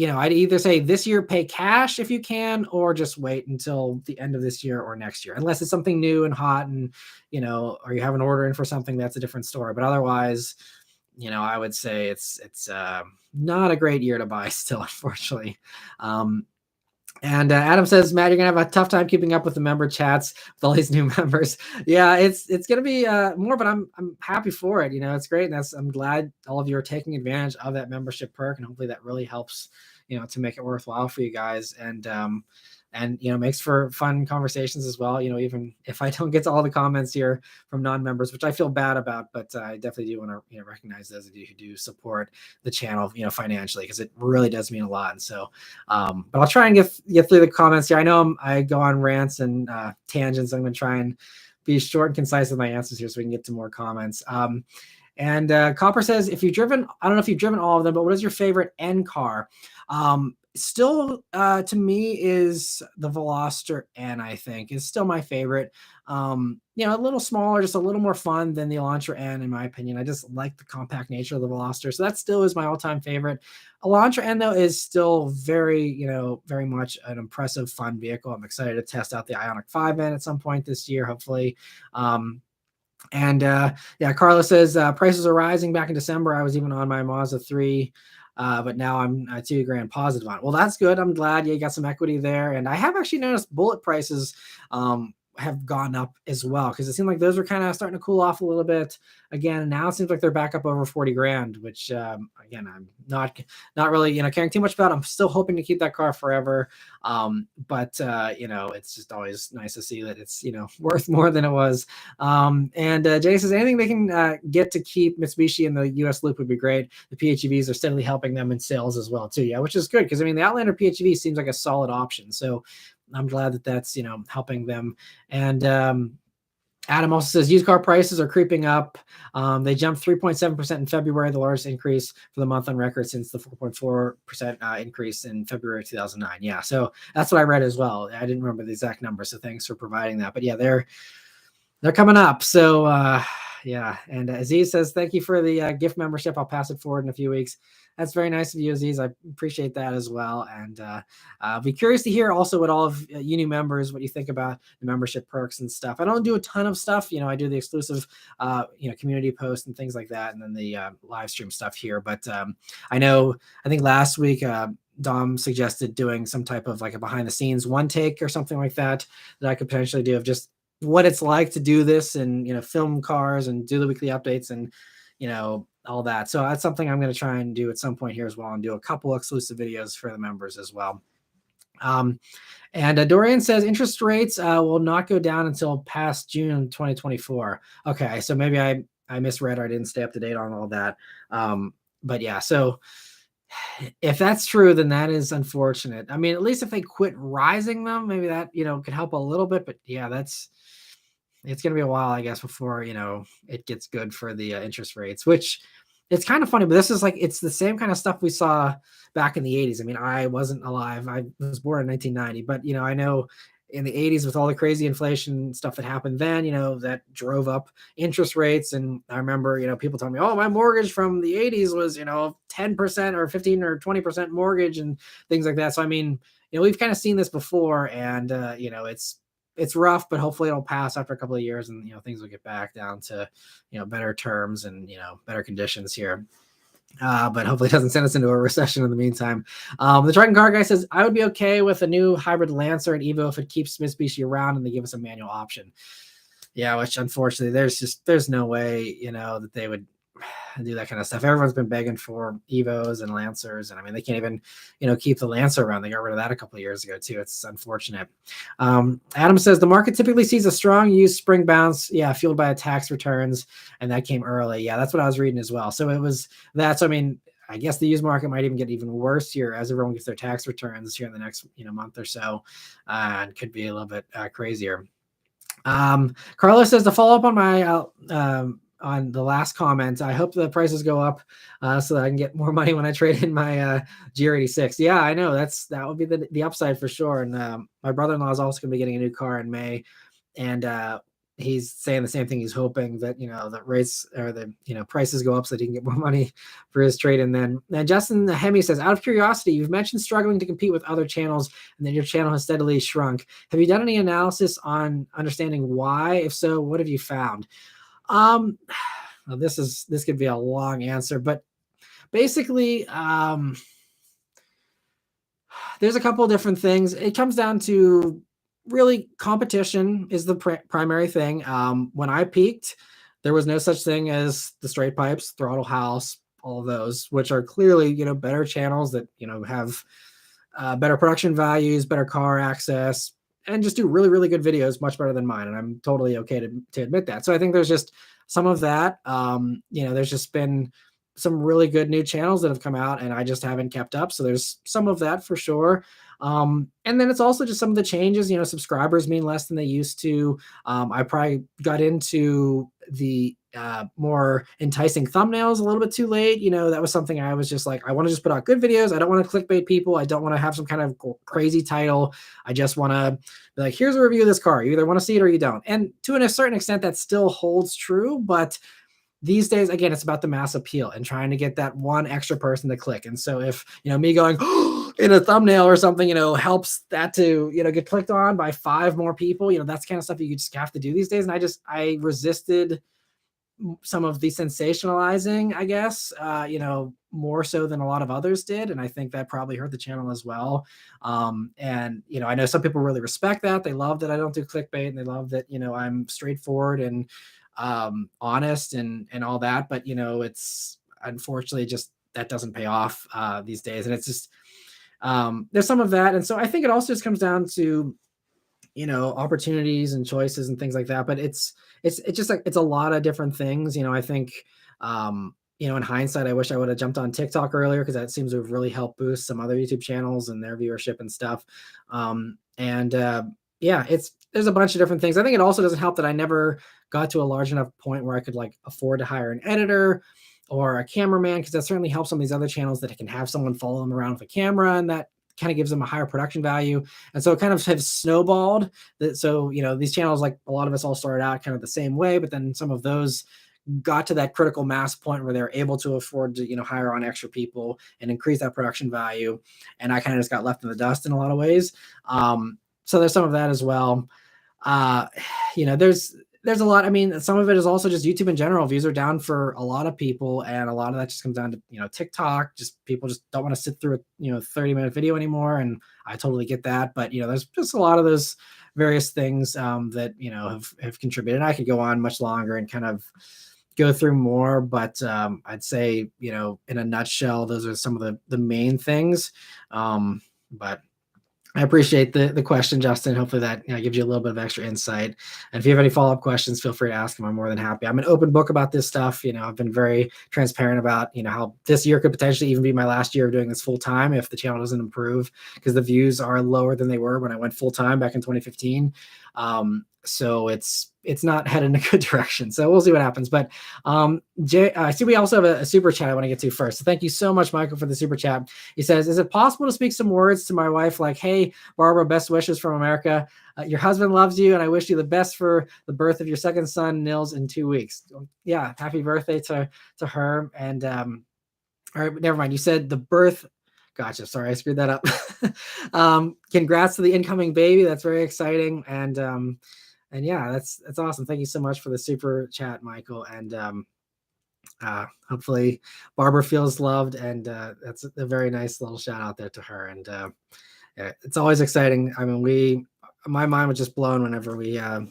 I'd either say this year pay cash if you can, or just wait until the end of this year or next year, unless it's something new and hot and, or you have an order in for something, that's a different story. But otherwise, I would say it's not a great year to buy still, unfortunately. And Adam says, Matt, you're gonna have a tough time keeping up with the member chats with all these new members. Yeah, it's gonna be more, but I'm happy for it. It's great, and I'm glad all of you are taking advantage of that membership perk, and hopefully that really helps, to make it worthwhile for you guys. And makes for fun conversations as well. Even if I don't get to all the comments here from non-members, which I feel bad about, but I definitely do want to recognize those of you who do support the channel financially, because it really does mean a lot. And so but I'll try and get through the comments here. I know I go on rants and tangents. I'm going to try and be short and concise with my answers here so we can get to more comments. And Copper says, if you've driven, I don't know if you've driven all of them, but what is your favorite N car? Still, to me, is the Veloster N, I think, is still my favorite. A little smaller, just a little more fun than the Elantra N, in my opinion. I just like the compact nature of the Veloster. So that still is my all-time favorite. Elantra N, though, is still very much an impressive, fun vehicle. I'm excited to test out the Ioniq 5N at some point this year, hopefully. Carlos says prices are rising. Back in December, I was even on my Mazda 3, but now I'm $2,000 positive on it. Well, that's good. I'm glad you got some equity there. And I have actually noticed Bullet prices have gone up as well, because it seemed like those were kind of starting to cool off a little bit again. Now it seems like they're back up over $40,000, which again, I'm not really caring too much about. I'm still hoping to keep that car forever, but it's just always nice to see that it's worth more than it was. And Jay says, anything they can get to keep Mitsubishi in the US loop would be great. The PHEVs are steadily helping them in sales as well too. Yeah, which is good, because I mean the Outlander PHEV seems like a solid option. So I'm glad that that's helping them. And Adam also says used car prices are creeping up. They jumped 3.7% in February, the largest increase for the month on record since the 4.4% increase in February 2009. Yeah, so that's what I read as well. I didn't remember the exact number, so thanks for providing that. But yeah, they're coming up. So yeah, and Aziz says, thank you for the gift membership. I'll pass it forward in a few weeks. That's very nice of you, Aziz. I appreciate that as well. And I'll be curious to hear also what all of you new members, what you think about the membership perks and stuff. I don't do a ton of stuff. I do the exclusive, community posts and things like that, and then the live stream stuff here. But I think last week, Dom suggested doing some type of like a behind the scenes one take or something like that I could potentially do, of just what it's like to do this and, film cars and do the weekly updates and, all that. So that's something I'm going to try and do at some point here as well, and do a couple exclusive videos for the members as well. And Dorian says interest rates will not go down until past June 2024. Okay, so maybe I misread, or I didn't stay up to date on all that. But yeah, so if that's true, then that is unfortunate. I mean, at least if they quit rising them, maybe that could help a little bit. But yeah, it's going to be a while, I guess, before it gets good for the interest rates, which it's kind of funny. But this is it's the same kind of stuff we saw back in the 80s. I mean, I wasn't alive. I was born in 1990, but I know in the 80s with all the crazy inflation stuff that happened then, that drove up interest rates. And I remember, people telling me, oh, my mortgage from the 80s was, 10% or 15 or 20% mortgage and things like that. So, I mean, we've kind of seen this before, and, it's rough, but hopefully it'll pass after a couple of years, and, things will get back down to, better terms and, better conditions here. But hopefully it doesn't send us into a recession in the meantime. The Triton Car Guy says, I would be okay with a new hybrid Lancer and Evo if it keeps Mitsubishi around and they give us a manual option. Yeah, which unfortunately there's no way, that they would do that kind of stuff. Everyone's been begging for Evos and Lancers, and I mean, they can't even, keep the Lancer around. They got rid of that a couple of years ago too. It's unfortunate. Adam says the market typically sees a strong used spring bounce, fueled by tax returns, and that came early. Yeah, that's what I was reading as well. So it was that. So I mean, I guess the used market might even get even worse here as everyone gets their tax returns here in the next month or so, and could be a little bit crazier. Carlos says, to follow up on my on the last comment, I hope the prices go up so that I can get more money when I trade in my GR86. Yeah, I know that would be the upside for sure. And my brother-in-law is also going to be getting a new car in May, and he's saying the same thing. He's hoping that, the rates or the, prices go up so that he can get more money for his trade. And then Justin Hemi says, out of curiosity, you've mentioned struggling to compete with other channels and then your channel has steadily shrunk. Have you done any analysis on understanding why? If so, what have you found? Well, this could be a long answer, but basically, there's a couple of different things. It comes down to really competition is the primary thing. When I peaked, there was no such thing as the straight pipes, throttle house, all of those, which are clearly, better channels that, have better production values, better car access, and just do really, really good videos, much better than mine. And I'm totally okay to admit that. So I think there's just some of that. There's just been some really good new channels that have come out and I just haven't kept up. So there's some of that for sure. And then it's also just some of the changes, subscribers mean less than they used to. I probably got into the more enticing thumbnails a little bit too late. That was something I was just like, I want to just put out good videos. I don't want to clickbait people. I don't want to have some kind of crazy title. I just want to be like, here's a review of this car. You either want to see it or you don't. And to a certain extent, that still holds true, but these days, again, it's about the mass appeal and trying to get that one extra person to click. And so if, me going in a thumbnail or something, helps that to, get clicked on by 5 more people, that's kind of stuff you just have to do these days. And I resisted some of the sensationalizing, I guess, more so than a lot of others did. And I think that probably hurt the channel as well. And, I know some people really respect that. They love that I don't do clickbait and they love that, I'm straightforward and honest and all that. But, it's unfortunately just that doesn't pay off these days. And it's just, there's some of that. And so I think it also just comes down to, opportunities and choices and things like that. But it's just like, it's a lot of different things. I think, in hindsight, I wish I would have jumped on TikTok earlier because that seems to have really helped boost some other YouTube channels and their viewership and stuff. Yeah, there's a bunch of different things. I think it also doesn't help that I never got to a large enough point where I could afford to hire an editor or a cameraman, because that certainly helps some of these other channels that can have someone follow them around with a camera, and that kind of gives them a higher production value. And so it kind of has snowballed that. So, these channels, like a lot of us all started out kind of the same way, but then some of those got to that critical mass point where they're able to afford to, hire on extra people and increase that production value. And I kind of just got left in the dust in a lot of ways. So there's some of that as well. There's a lot. I mean, some of it is also just YouTube in general. Views are down for a lot of people, and a lot of that just comes down to, TikTok. Just people just don't want to sit through a 30-minute video anymore, and I totally get that. But there's just a lot of those various things that have contributed. I could go on much longer and kind of go through more, but I'd say in a nutshell, those are some of the main things. But I appreciate the question, Justin. Hopefully that gives you a little bit of extra insight. And if you have any follow-up questions, feel free to ask them. I'm more than happy. I'm an open book about this stuff. I've been very transparent about how this year could potentially even be my last year of doing this full time if the channel doesn't improve, because the views are lower than they were when I went full time back in 2015. So it's not headed in a good direction. So we'll see what happens. But I see we also have a super chat I want to get to first. So thank you so much, Michael, for the super chat. He says, is it possible to speak some words to my wife like, hey, Barbara, best wishes from America. Your husband loves you, and I wish you the best for the birth of your second son, Nils, in 2 weeks. Yeah, happy birthday to her. And all right, never mind. You said the birth. Gotcha. Sorry, I screwed that up. Congrats to the incoming baby. That's very exciting. And yeah, that's awesome. Thank you so much for the super chat, Michael. And hopefully Barbara feels loved. And that's a very nice little shout out there to her. And yeah, it's always exciting. I mean, my mind was just blown whenever we had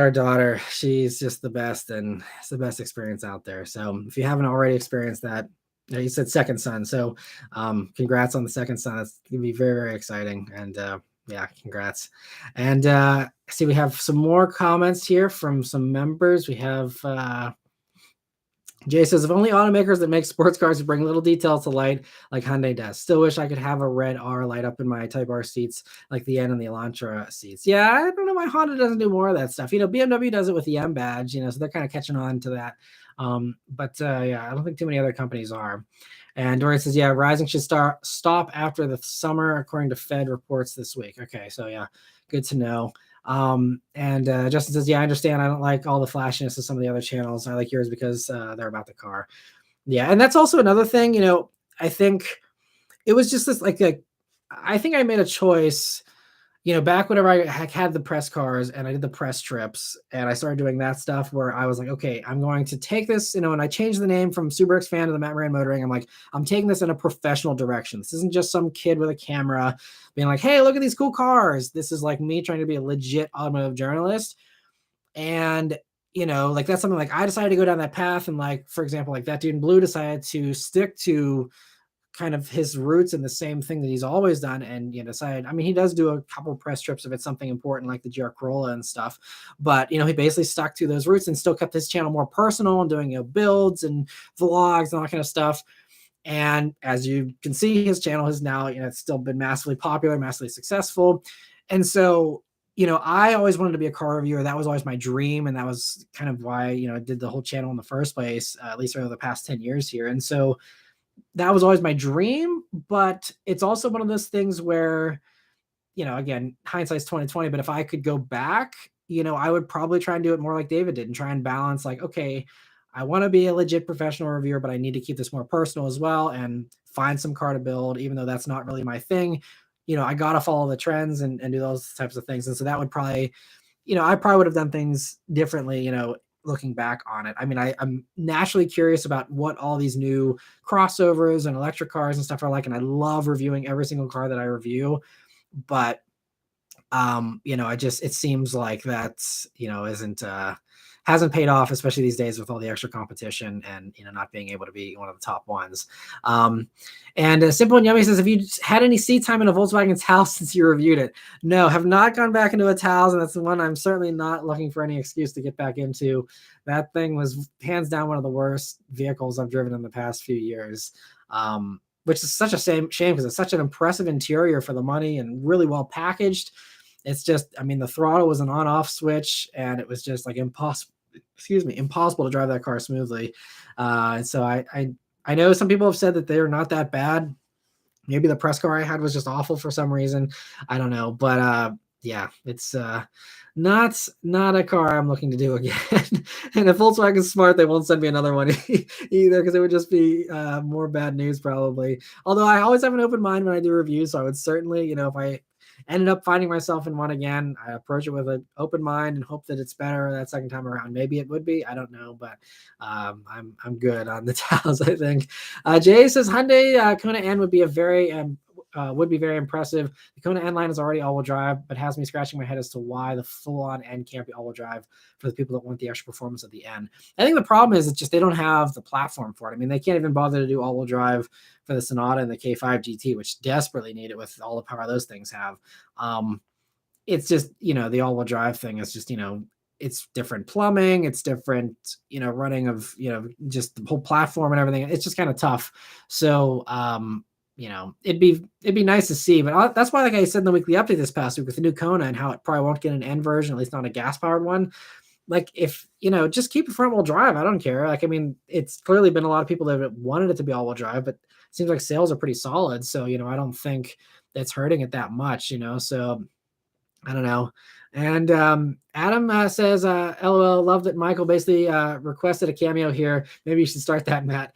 our daughter. She's just the best, and it's the best experience out there. So if you haven't already experienced that, you said second son. So congrats on the second son. That's going to be very, very exciting. And yeah, congrats. And see, we have some more comments here from some members. We have Jay says, if only automakers that make sports cars would bring little details to light like Hyundai does. Still wish I could have a red R light up in my Type R seats like the N and the Elantra seats. Yeah, I don't know why Honda doesn't do more of that stuff. BMW does it with the M badge, so they're kind of catching on to that. But yeah, I don't think too many other companies are. And Dorian says, yeah, Rising should stop after the summer, according to Fed reports this week. Okay, so yeah, good to know. And Justin says, yeah, I understand. I don't like all the flashiness of some of the other channels. I like yours because they're about the car. Yeah. And that's also another thing, I think it was just this I think I made a choice, back whenever I had the press cars and I did the press trips and I started doing that stuff where I was like, okay, I'm going to take this, and I changed the name from Subaru's fan to the Maran Motoring. I'm like, I'm taking this in a professional direction. This isn't just some kid with a camera being like, hey, look at these cool cars. This is like me trying to be a legit automotive journalist. And, like that's something like I decided to go down that path. And like, for example, like that dude in blue decided to stick to kind of his roots in the same thing that he's always done, and decided, I mean, he does do a couple press trips if it's something important like the GR Corolla and stuff, but he basically stuck to those roots and still kept his channel more personal and doing builds and vlogs and all that kind of stuff. And as you can see, his channel has now it's still been massively popular, massively successful. And so I always wanted to be a car reviewer. That was always my dream, and that was kind of why I did the whole channel in the first place, at least over the past 10 years here. And so that was always my dream, but it's also one of those things where, again, hindsight's 2020, but if I could go back, I would probably try and do it more like David did and try and balance like, okay, I want to be a legit professional reviewer, but I need to keep this more personal as well and find some car to build, even though that's not really my thing. I got to follow the trends and do those types of things. And so that would probably, I probably would have done things differently, looking back on it. I mean, I'm naturally curious about what all these new crossovers and electric cars and stuff are like, and I love reviewing every single car that I review. But it seems like that's isn't hasn't paid off, especially these days with all the extra competition and not being able to be one of the top ones. And Simple and Yummy says, have you had any seat time in a Volkswagen Taos since you reviewed it? No, have not gone back into a Taos, and that's the one I'm certainly not looking for any excuse to get back into. That thing was hands down one of the worst vehicles I've driven in the past few years. Which is such a shame because it's such an impressive interior for the money and really well packaged. It's just, I mean, the throttle was an on-off switch, and it was just like impossible to drive that car smoothly. And so I know some people have said that they're not that bad. Maybe the press car I had was just awful for some reason. I don't know, but yeah, it's not a car I'm looking to do again. And if Volkswagen's smart, they won't send me another one either, because it would just be more bad news probably. Although I always have an open mind when I do reviews, so I would certainly, if I ended up finding myself in one again, I approach it with an open mind and hope that it's better that second time around. Maybe it would be, I don't know, but I'm good on the Taos, I think. Jay says Hyundai Kona N would be very impressive. The Kona N line is already all-wheel drive, but has me scratching my head as to why the full-on N can't be all-wheel drive for the people that want the extra performance of the N. I think the problem is it's just they don't have the platform for it. I mean, they can't even bother to do all-wheel drive for the Sonata and the K5 GT, which desperately need it with all the power those things have. It's just, the all-wheel drive thing is just, it's different plumbing, it's different, running of, just the whole platform and everything. It's just kind of tough. So, it'd be nice to see, but that's why, like I said in the weekly update this past week with the new Kona and how it probably won't get an N version, at least not a gas powered one. Like if, just keep it front wheel drive. I don't care. Like, I mean, it's clearly been a lot of people that wanted it to be all wheel drive, but it seems like sales are pretty solid. So, I don't think that's hurting it that much, so I don't know. And Adam says, LOL, love that Michael basically requested a cameo here. Maybe you should start that, Matt.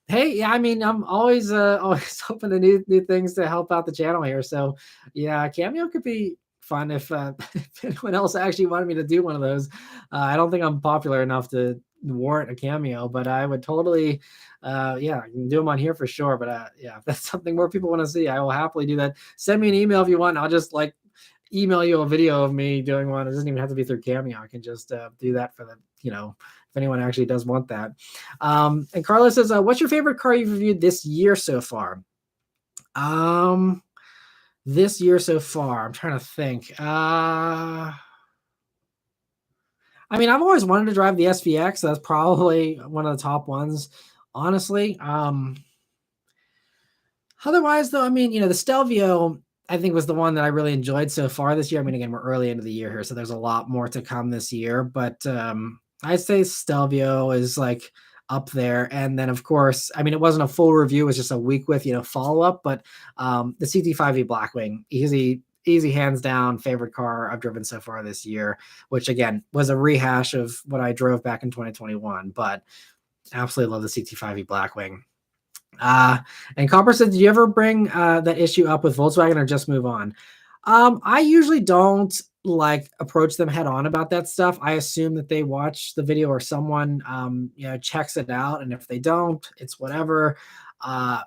Hey, yeah, I mean, I'm always open to new things to help out the channel here. So yeah, cameo could be fun if anyone else actually wanted me to do one of those. I don't think I'm popular enough to warrant a cameo, but I would totally, yeah, I can do them on here for sure. But yeah, if that's something more people want to see, I will happily do that. Send me an email if you want. I'll just email you a video of me doing one. It doesn't even have to be through Cameo. I can just do that for the, if anyone actually does want that. And Carlos says, what's your favorite car you've reviewed this year so far? This year so far, I'm trying to think. I mean, I've always wanted to drive the SVX. So that's probably one of the top ones, honestly. Otherwise, though, I mean, the Stelvio, I think, was the one that I really enjoyed so far this year. I mean, again, we're early into the year here, so there's a lot more to come this year. But I'd say Stelvio is up there. And then, of course, I mean, it wasn't a full review. It was just a week with, follow-up. But the CT5e Blackwing, easy, easy, hands down favorite car I've driven so far this year, which again was a rehash of what I drove back in 2021, but absolutely love the CT5e Blackwing. And Copper said, did you ever bring that issue up with Volkswagen or just move on? I usually don't like approach them head on about that stuff. I assume that they watch the video or someone, checks it out. And if they don't, it's whatever. Uh,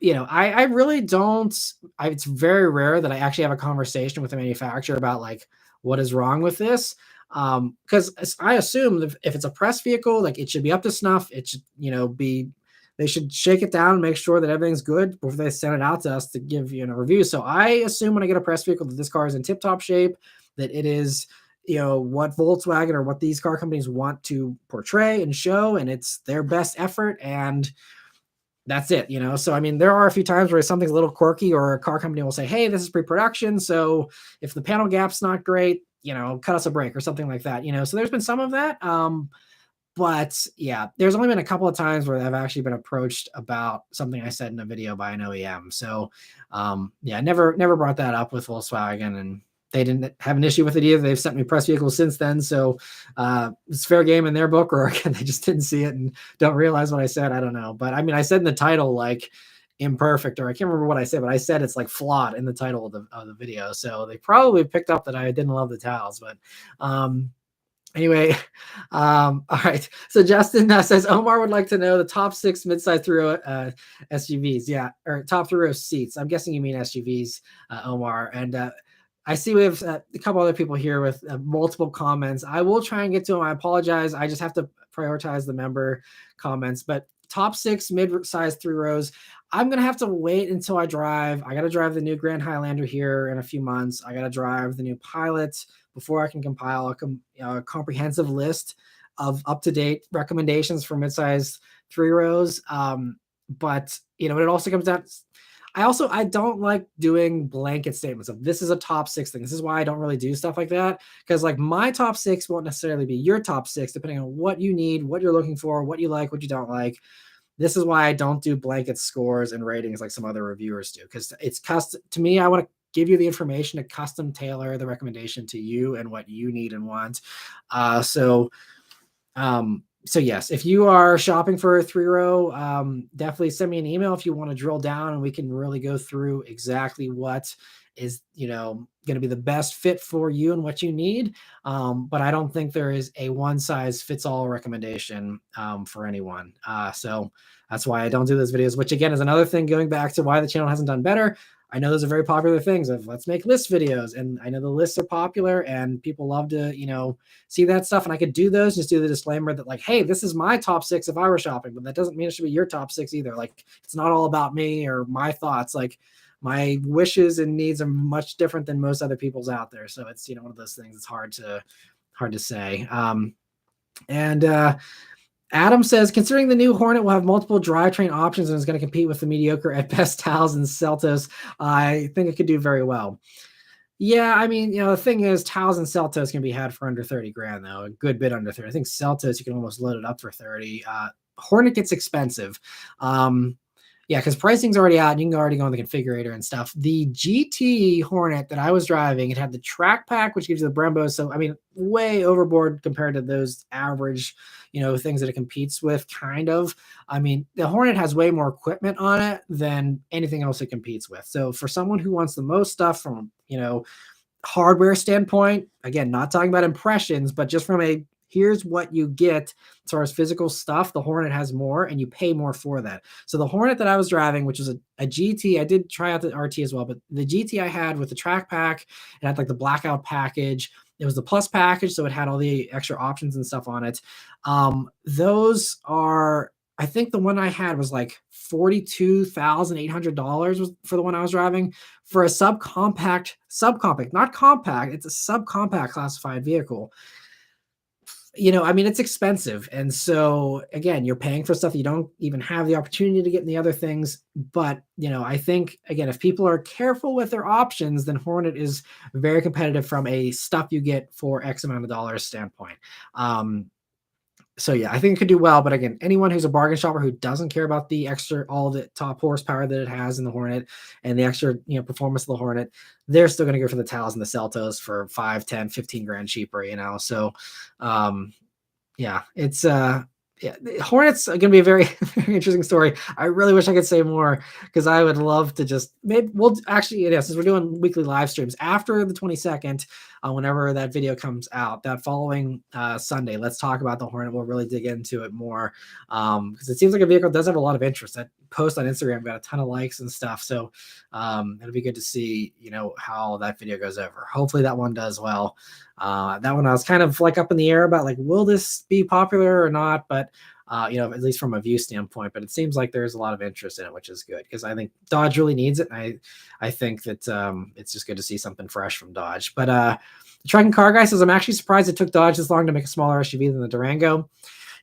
I really don't. It's very rare that I actually have a conversation with the manufacturer about like what is wrong with this. Because I assume that if it's a press vehicle, like it should be up to snuff. It should, be they should shake it down and make sure that everything's good before they send it out to us to give a review. So I assume when I get a press vehicle that this car is in tip-top shape, that it is, what Volkswagen or what these car companies want to portray and show, and it's their best effort, and that's it. So I mean, there are a few times where something's a little quirky, or a car company will say, hey, this is pre-production, so if the panel gap's not great, cut us a break or something like that. So there's been some of that. But yeah, there's only been a couple of times where I've actually been approached about something I said in a video by an OEM. So yeah, never brought that up with Volkswagen, and they didn't have an issue with it either. They've sent me press vehicles since then. So it's fair game in their book, or again, they just didn't see it and don't realize what I said. I don't know. But I mean, I said in the title, like imperfect, or I can't remember what I said, but I said it's like flawed in the title of the video. So they probably picked up that I didn't love the towels, but anyway, all right. So Justin says Omar would like to know the top 6 midsize three-row SUVs. Yeah, or top three-row seats. I'm guessing you mean SUVs, Omar. And I see we have a couple other people here with multiple comments. I will try and get to them. I apologize. I just have to prioritize the member comments. But top 6 mid-size 3 rows. I'm going to have to wait until I drive. I got to drive the new Grand Highlander here in a few months. I got to drive the new Pilot before I can compile a comprehensive list of up-to-date recommendations for mid-size 3 rows. But it also comes down. I don't like doing blanket statements of this is a top 6 thing. This is why I don't really do stuff like that, because like my top 6 won't necessarily be your top 6, depending on what you need, what you're looking for, what you like, what you don't like. This is why I don't do blanket scores and ratings like some other reviewers do, because it's custom to me. I want to give you the information to custom tailor the recommendation to you and what you need and want. So yes, if you are shopping for a 3-row, definitely send me an email if you want to drill down, and we can really go through exactly what is, going to be the best fit for you and what you need. But I don't think there is a one size fits all recommendation for anyone. So that's why I don't do those videos, which again is another thing going back to why the channel hasn't done better. I know those are very popular things of let's make list videos, and I know the lists are popular and people love to, see that stuff. And I could do those, just do the disclaimer that like, hey, this is my top 6 if I were shopping, but that doesn't mean it should be your top 6 either. Like it's not all about me or my thoughts. Like my wishes and needs are much different than most other people's out there. So it's, one of those things. It's hard to say. And Adam says, considering the new Hornet will have multiple drivetrain options and is going to compete with the mediocre at best Taos and Seltos, I think it could do very well. Yeah, I mean, the thing is, Taos and Seltos can be had for under 30 grand, though, a good bit under 30. I think Seltos, you can almost load it up for 30. Hornet gets expensive. Yeah, because pricing's already out, and you can already go on the configurator and stuff. The GT Hornet that I was driving, it had the track pack, which gives you the Brembo. So, I mean, way overboard compared to those average, things that it competes with, kind of. I mean, the Hornet has way more equipment on it than anything else it competes with. So for someone who wants the most stuff from, hardware standpoint, again, not talking about impressions, but just from a here's what you get as far as physical stuff, the Hornet has more, and you pay more for that. So the Hornet that I was driving, which was a GT, I did try out the RT as well, but the GT I had with the track pack, it had like the blackout package. It was the plus package, so it had all the extra options and stuff on it. Those are, I think the one I had was like $42,800 was for the one I was driving for a subcompact, not compact. It's a subcompact classified vehicle. I mean, it's expensive. And so again, you're paying for stuff you don't even have the opportunity to get in the other things. But, I think, again, if people are careful with their options, then Hornet is very competitive from a stuff you get for X amount of dollars standpoint. So yeah, I think it could do well. But again, anyone who's a bargain shopper who doesn't care about the extra, all the top horsepower that it has in the Hornet and the extra, performance of the Hornet, they're still going to go for the Taos and the Celtos for 5, 10, 15 grand cheaper, So, um, yeah, it's yeah, the Hornets are gonna be a very, very interesting story. I really wish I could say more because I would love to just maybe we'll actually, yeah, since we're doing weekly live streams after the 22nd, whenever that video comes out, that following Sunday, let's talk about the Hornet. We'll really dig into it more because it seems like a vehicle does have a lot of interest. That post on Instagram got a ton of likes and stuff. So it'll be good to see, how that video goes over. Hopefully that one does well. That one I was kind of like up in the air about like, will this be popular or not? But at least from a view standpoint, but it seems like there's a lot of interest in it, which is good because I think Dodge really needs it. And I think that it's just good to see something fresh from Dodge. But the Truck and Car Guy says, I'm actually surprised it took Dodge this long to make a smaller SUV than the Durango.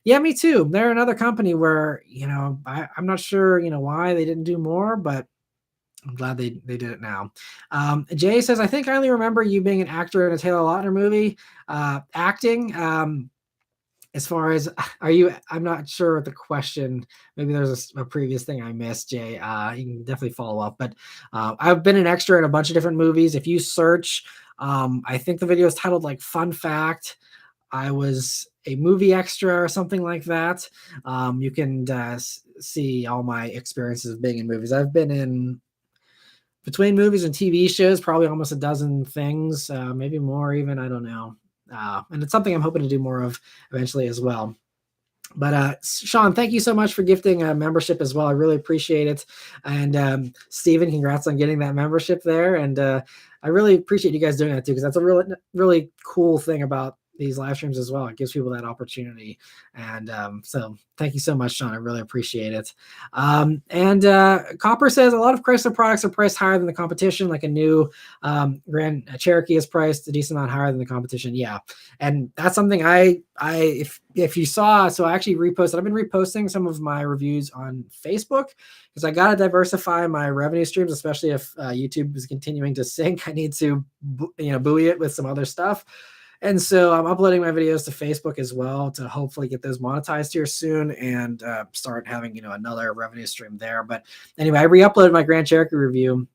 Yeah, me too. They're another company where, I'm not sure, why they didn't do more, but I'm glad they did it now. Jay says, I think I only remember you being an actor in a Taylor Lautner movie. Acting, as far as, I'm not sure what the question, maybe there's a previous thing I missed, Jay. You can definitely follow up, but I've been an extra in a bunch of different movies. If you search, I think the video is titled like Fun Fact, I was a movie extra or something like that. You can see all my experiences of being in movies. I've been in between movies and TV shows, probably almost a dozen things, maybe more even, I don't know. And it's something I'm hoping to do more of eventually as well. But Sean, thank you so much for gifting a membership as well. I really appreciate it. And Steven, congrats on getting that membership there. And I really appreciate you guys doing that too, because that's a really, really cool thing about these live streams as well. It gives people that opportunity. And so thank you so much, Sean. I really appreciate it. And Copper says a lot of Chrysler products are priced higher than the competition, like a new Grand Cherokee is priced a decent amount higher than the competition. Yeah. And that's something if you saw, so I actually reposted, I've been reposting some of my reviews on Facebook because I got to diversify my revenue streams, especially if YouTube is continuing to sink. I need to, buoy it with some other stuff. And so I'm uploading my videos to Facebook as well to hopefully get those monetized here soon and start having, another revenue stream there. But anyway, I re-uploaded my Grand Cherokee review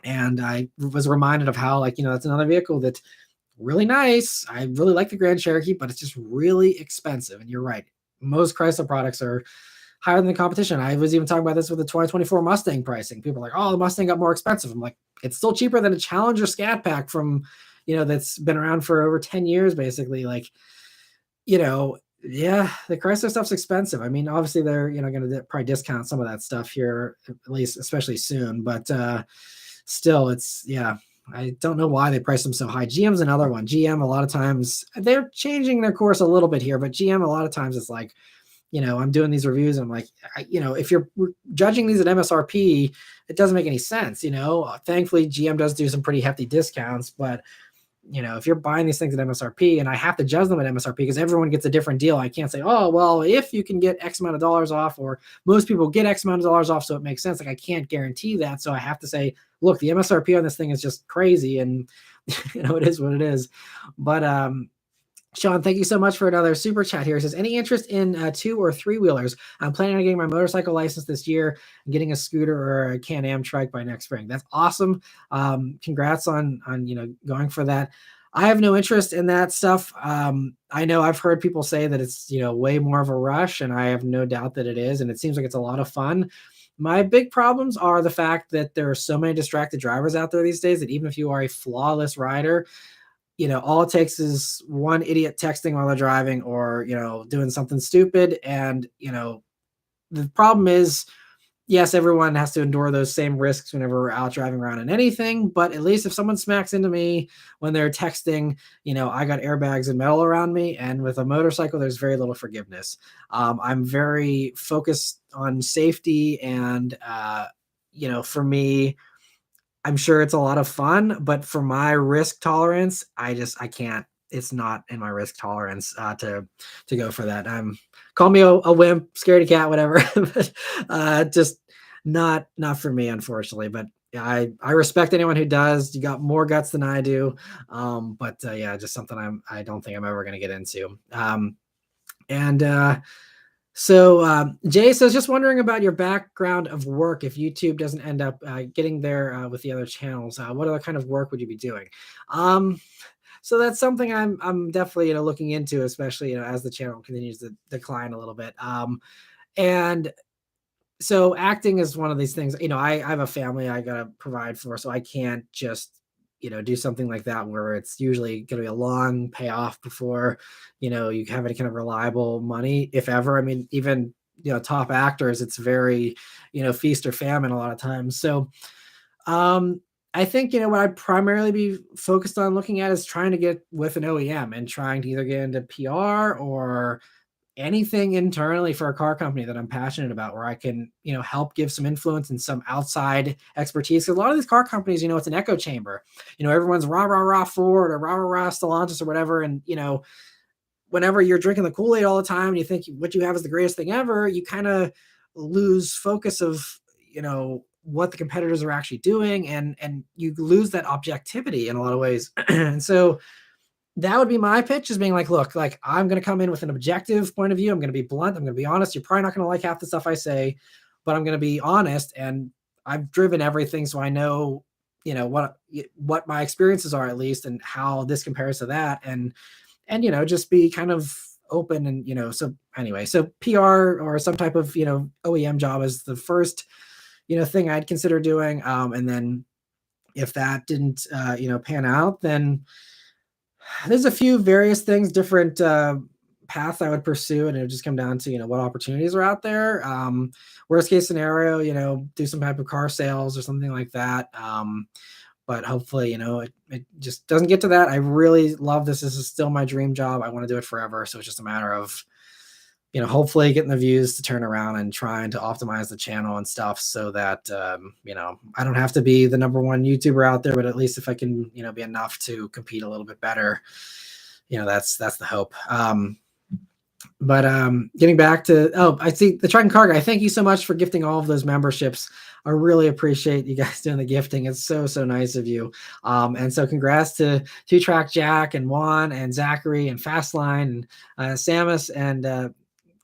and I was reminded of how, that's another vehicle that's really nice. I really like the Grand Cherokee, but it's just really expensive. And you're right. Most Chrysler products are higher than the competition. I was even talking about this with the 2024 Mustang pricing. People are like, oh, the Mustang got more expensive. I'm like, it's still cheaper than a Challenger Scat Pack from, that's been around for over 10 years, basically. Like, yeah, the Chrysler stuff's expensive. I mean, obviously they're, going to probably discount some of that stuff here, at least, especially soon. But still, it's, yeah, I don't know why they price them so high. GM's another one. GM, a lot of times, they're changing their course a little bit here, but GM, a lot of times it's like, I'm doing these reviews and I'm like, if you're judging these at MSRP, it doesn't make any sense. Thankfully, GM does do some pretty hefty discounts, but if you're buying these things at MSRP and I have to judge them at MSRP because everyone gets a different deal, I can't say, oh, well, if you can get X amount of dollars off, or most people get X amount of dollars off, so it makes sense. Like, I can't guarantee that. So I have to say, look, the MSRP on this thing is just crazy. And, it is what it is. But, Sean, thank you so much for another super chat here. It says, any interest in 2 or 3 wheelers? I'm planning on getting my motorcycle license this year and getting a scooter or a Can-Am trike by next spring. That's awesome. Congrats on going for that. I have no interest in that stuff. I know I've heard people say that it's, way more of a rush, and I have no doubt that it is. And it seems like it's a lot of fun. My big problems are the fact that there are so many distracted drivers out there these days that even if you are a flawless rider, all it takes is one idiot texting while they're driving or, doing something stupid. And, the problem is, yes, everyone has to endure those same risks whenever we're out driving around in anything. But at least if someone smacks into me when they're texting, I got airbags and metal around me. And with a motorcycle, there's very little forgiveness. I'm very focused on safety. And, for me, I'm sure it's a lot of fun, but for my risk tolerance, I can't. It's not in my risk tolerance to go for that. Call me a wimp, scaredy cat, whatever, but just not for me, unfortunately. But yeah, I respect anyone who does. You got more guts than I do, but yeah, just something I don't think I'm ever going to get into. And Jay says, just wondering about your background of work. If YouTube doesn't end up getting there with the other channels, what other kind of work would you be doing? So that's something I'm definitely looking into, especially as the channel continues to decline a little bit. And so acting is one of these things. I have a family I gotta provide for, so I can't just do something like that where it's usually going to be a long payoff before you have any kind of reliable money, if ever. I mean, even top actors, it's very feast or famine a lot of times. So um I think what I'd primarily be focused on looking at is trying to get with an OEM and trying to either get into PR or anything internally for a car company that I'm passionate about, where I can, help give some influence and some outside expertise. 'Cause a lot of these car companies, it's an echo chamber. Everyone's rah rah rah Ford or rah rah rah Stellantis or whatever, and whenever you're drinking the Kool-Aid all the time and you think what you have is the greatest thing ever, you kind of lose focus of what the competitors are actually doing, and you lose that objectivity in a lot of ways. And so that would be my pitch, is being like, look, like, I'm going to come in with an objective point of view. I'm going to be blunt. I'm going to be honest. You're probably not going to like half the stuff I say, but I'm going to be honest. And I've driven everything. So I know, what my experiences are, at least, and how this compares to that. And, just be kind of open. And, so anyway, so PR or some type of, OEM job is the first, thing I'd consider doing. And then if that didn't, pan out, then there's a few various things, different paths I would pursue, and it would just come down to what opportunities are out there. Worst case scenario, do some type of car sales or something like that. But hopefully, it just doesn't get to that. I really love this. This is still my dream job. I want to do it forever. So it's just a matter of hopefully getting the views to turn around and trying to optimize the channel and stuff, so that, I don't have to be the number one YouTuber out there, but at least if I can, be enough to compete a little bit better, that's the hope. But getting back to, I see the Truck and Car Guy. Thank you so much for gifting all of those memberships. I really appreciate you guys doing the gifting. It's so nice of you. And so congrats to Two Track Jack and Juan and Zachary and Fastline and Samus, and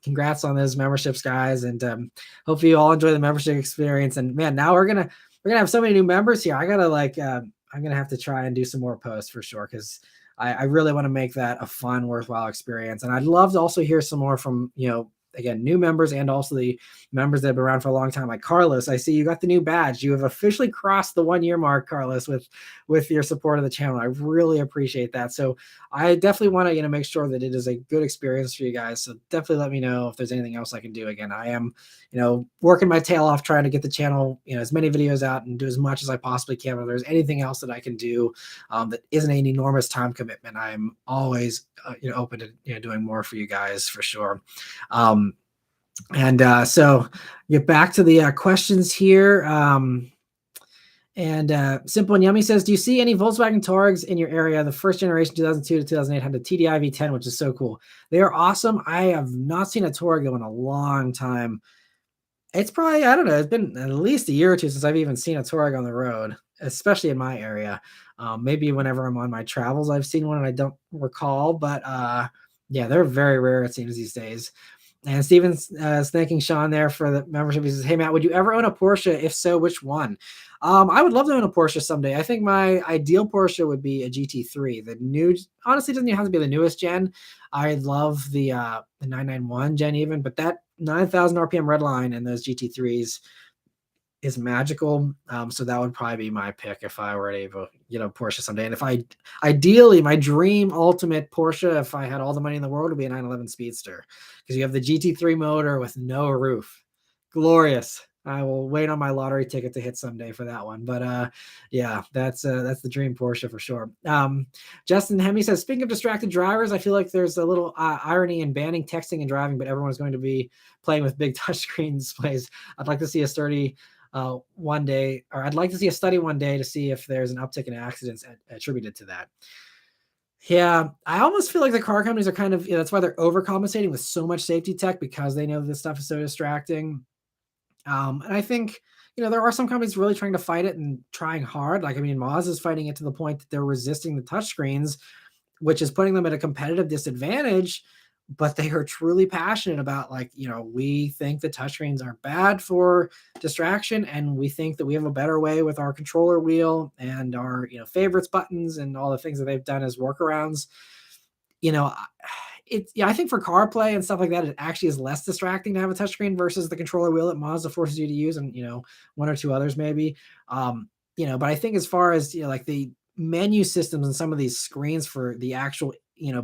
congrats on those memberships, guys. And hopefully you all enjoy the membership experience. And man, now we're gonna have so many new members here. I gotta I'm gonna have to try and do some more posts for sure, because I really want to make that a fun, worthwhile experience. And I'd love to also hear some more from, again, new members, and also the members that have been around for a long time, like Carlos. I see you got the new badge. You have officially crossed the 1 year mark, Carlos, with your support of the channel. I really appreciate that. So I definitely want to, make sure that it is a good experience for you guys. So definitely let me know if there's anything else I can do. Again, I am, working my tail off trying to get the channel, as many videos out and do as much as I possibly can. If there's anything else that I can do that isn't an enormous time commitment, I'm always, open to, doing more for you guys for sure. So get back to the questions here. Simple and Yummy says, do you see any Volkswagen Touaregs in your area? The first generation 2002 to 2008 had the TDI V10, which is so cool. They are awesome. I have not seen a Touareg in a long time. It's probably, I don't know, it's been at least a year or two since I've even seen a Touareg on the road, especially in my area. Maybe whenever I'm on my travels, I've seen one and I don't recall, but yeah, they're very rare, it seems, these days. And Steven's is thanking Sean there for the membership. He says, hey, Matt, would you ever own a Porsche? If so, which one? I would love to own a Porsche someday. I think my ideal Porsche would be a GT3. The new, honestly, doesn't even have to be the newest gen. I love the 991 gen even, but that 9,000 RPM Redline and those GT3s is magical. So that would probably be my pick if I were to, Porsche someday. And if ideally, my dream ultimate Porsche, if I had all the money in the world, would be a 911 Speedster, because you have the GT3 motor with no roof. Glorious. I will wait on my lottery ticket to hit someday for that one. But yeah, that's the dream Porsche for sure. Justin Hemi says, speaking of distracted drivers, I feel like there's a little irony in banning texting and driving, but everyone's going to be playing with big touchscreen displays. I'd like to see a study one day to see if there's an uptick in accidents attributed to that. Yeah, I almost feel like the car companies are kind of, that's why they're overcompensating with so much safety tech, because they know this stuff is so distracting. And I think, there are some companies really trying to fight it and trying hard. Like, I mean, Moz is fighting it to the point that they're resisting the touchscreens, which is putting them at a competitive disadvantage, but they are truly passionate about, like, we think the touchscreens are bad for distraction, and we think that we have a better way with our controller wheel and our, favorites buttons and all the things that they've done as workarounds. You know, I think for CarPlay and stuff like that, it actually is less distracting to have a touchscreen versus the controller wheel that Mazda forces you to use, and one or two others maybe. But I think as far as like the menu systems and some of these screens for the actual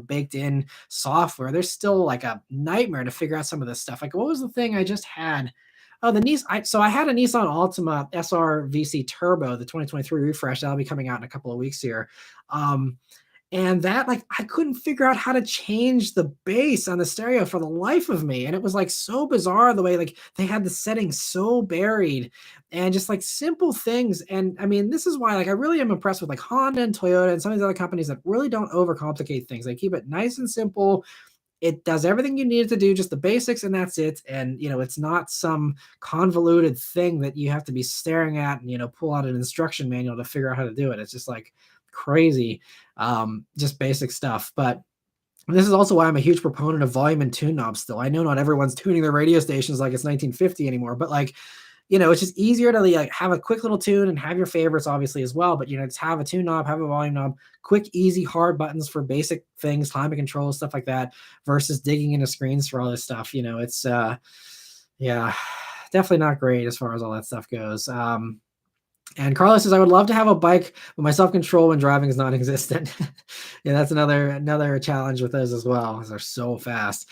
baked in software, there's still like a nightmare to figure out some of this stuff. Like, what was the thing I just had? Oh, the Nissan. So I had a Nissan Altima SR VC Turbo, the 2023 refresh that'll be coming out in a couple of weeks here. And that, like, I couldn't figure out how to change the bass on the stereo for the life of me. And it was like so bizarre the way, like, they had the settings so buried and just like simple things. And I mean, this is why, like, I really am impressed with like Honda and Toyota and some of these other companies that really don't overcomplicate things. They keep it nice and simple. It does everything you need it to do, just the basics, and that's it. And it's not some convoluted thing that you have to be staring at and pull out an instruction manual to figure out how to do it. It's just like crazy, just basic stuff. But this is also why I'm a huge proponent of volume and tune knobs still. I know not everyone's tuning their radio stations like it's 1950 anymore, but like, it's just easier to like have a quick little tune and have your favorites obviously as well. But just have a tune knob, have a volume knob, quick, easy, hard buttons for basic things, climate control, stuff like that, versus digging into screens for all this stuff. It's yeah, definitely not great as far as all that stuff goes. And Carlos says, I would love to have a bike, but my self-control when driving is non-existent. Yeah, that's another challenge with those as well, because they're so fast.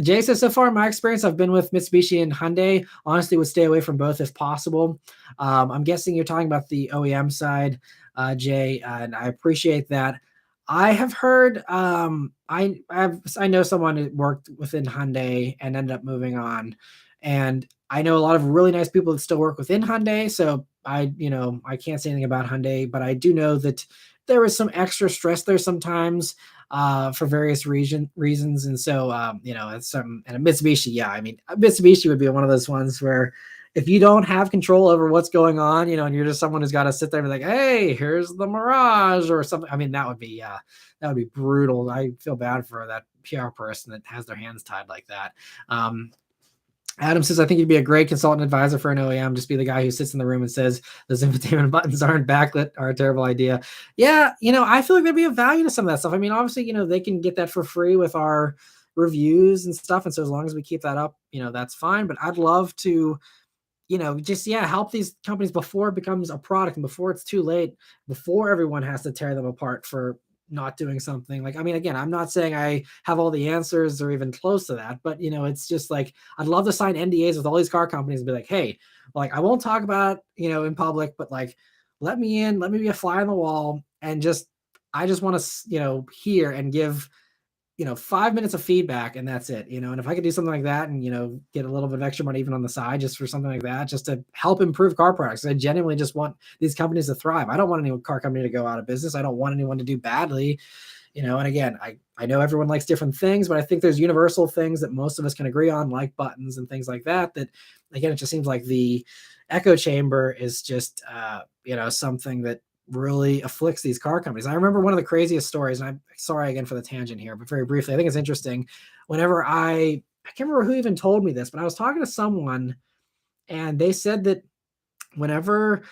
Jay says, so far in my experience, I've been with Mitsubishi and Hyundai. Honestly, would stay away from both if possible. I'm guessing you're talking about the OEM side, Jay, and I appreciate that. I have heard, I know someone who worked within Hyundai and ended up moving on, and I know a lot of really nice people that still work within Hyundai. So I can't say anything about Hyundai, but I do know that there is some extra stress there sometimes for various reasons. And so, it's some, and a Mitsubishi. Yeah. I mean, a Mitsubishi would be one of those ones where if you don't have control over what's going on, and you're just someone who's got to sit there and be like, hey, here's the Mirage or something. I mean, that would be brutal. I feel bad for that PR person that has their hands tied like that. Adam says, I think you'd be a great consultant advisor for an OEM. Just be the guy who sits in the room and says, those infotainment buttons aren't backlit, are a terrible idea. Yeah, I feel like there'd be a value to some of that stuff. I mean, obviously, they can get that for free with our reviews and stuff. And so as long as we keep that up, that's fine. But I'd love to, help these companies before it becomes a product and before it's too late, before everyone has to tear them apart for not doing something. Like, I mean, again, I'm not saying I have all the answers or even close to that, but it's just like, I'd love to sign NDAs with all these car companies and be like, hey, like, I won't talk about it, in public, but like, let me in, let me be a fly on the wall. And I just want to, hear and give, 5 minutes of feedback, and that's it, and if I could do something like that and, get a little bit of extra money even on the side, just for something like that, just to help improve car products. I genuinely just want these companies to thrive. I don't want any car company to go out of business. I don't want anyone to do badly, and again, I know everyone likes different things, but I think there's universal things that most of us can agree on, like buttons and things like that, again, it just seems like the echo chamber is just, something that really afflicts these car companies. I remember one of the craziest stories, and I'm sorry again for the tangent here, but very briefly, I think it's interesting. Whenever I can't remember who even told me this, but I was talking to someone and they said that whenever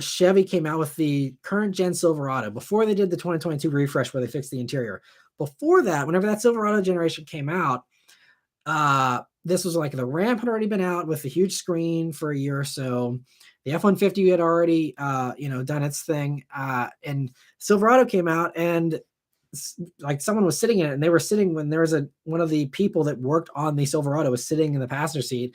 Chevy came out with the current gen Silverado, before they did the 2022 refresh where they fixed the interior, before that, whenever that Silverado generation came out, this was like the ramp had already been out with a huge screen for a year or so. The F-150 had already, done its thing. And Silverado came out, and like someone was sitting in it, and they were sitting when there was one of the people that worked on the Silverado was sitting in the passenger seat.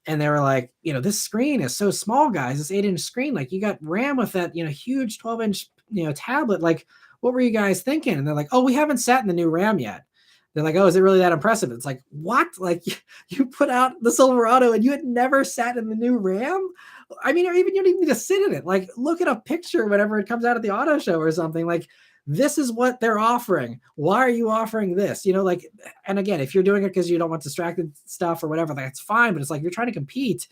And they were like, this screen is so small, guys, this 8-inch screen. Like, you got RAM with that, huge 12-inch, tablet. Like, what were you guys thinking? And they're like, oh, we haven't sat in the new RAM yet. They're like, oh, is it really that impressive? It's like, what? Like, you put out the Silverado and you had never sat in the new RAM? I mean, or even you don't even need to sit in it. Like, look at a picture whenever it comes out at the auto show or something. Like, this is what they're offering. Why are you offering this? And again, if you're doing it because you don't want distracted stuff or whatever, that's fine. But it's like, you're trying to compete.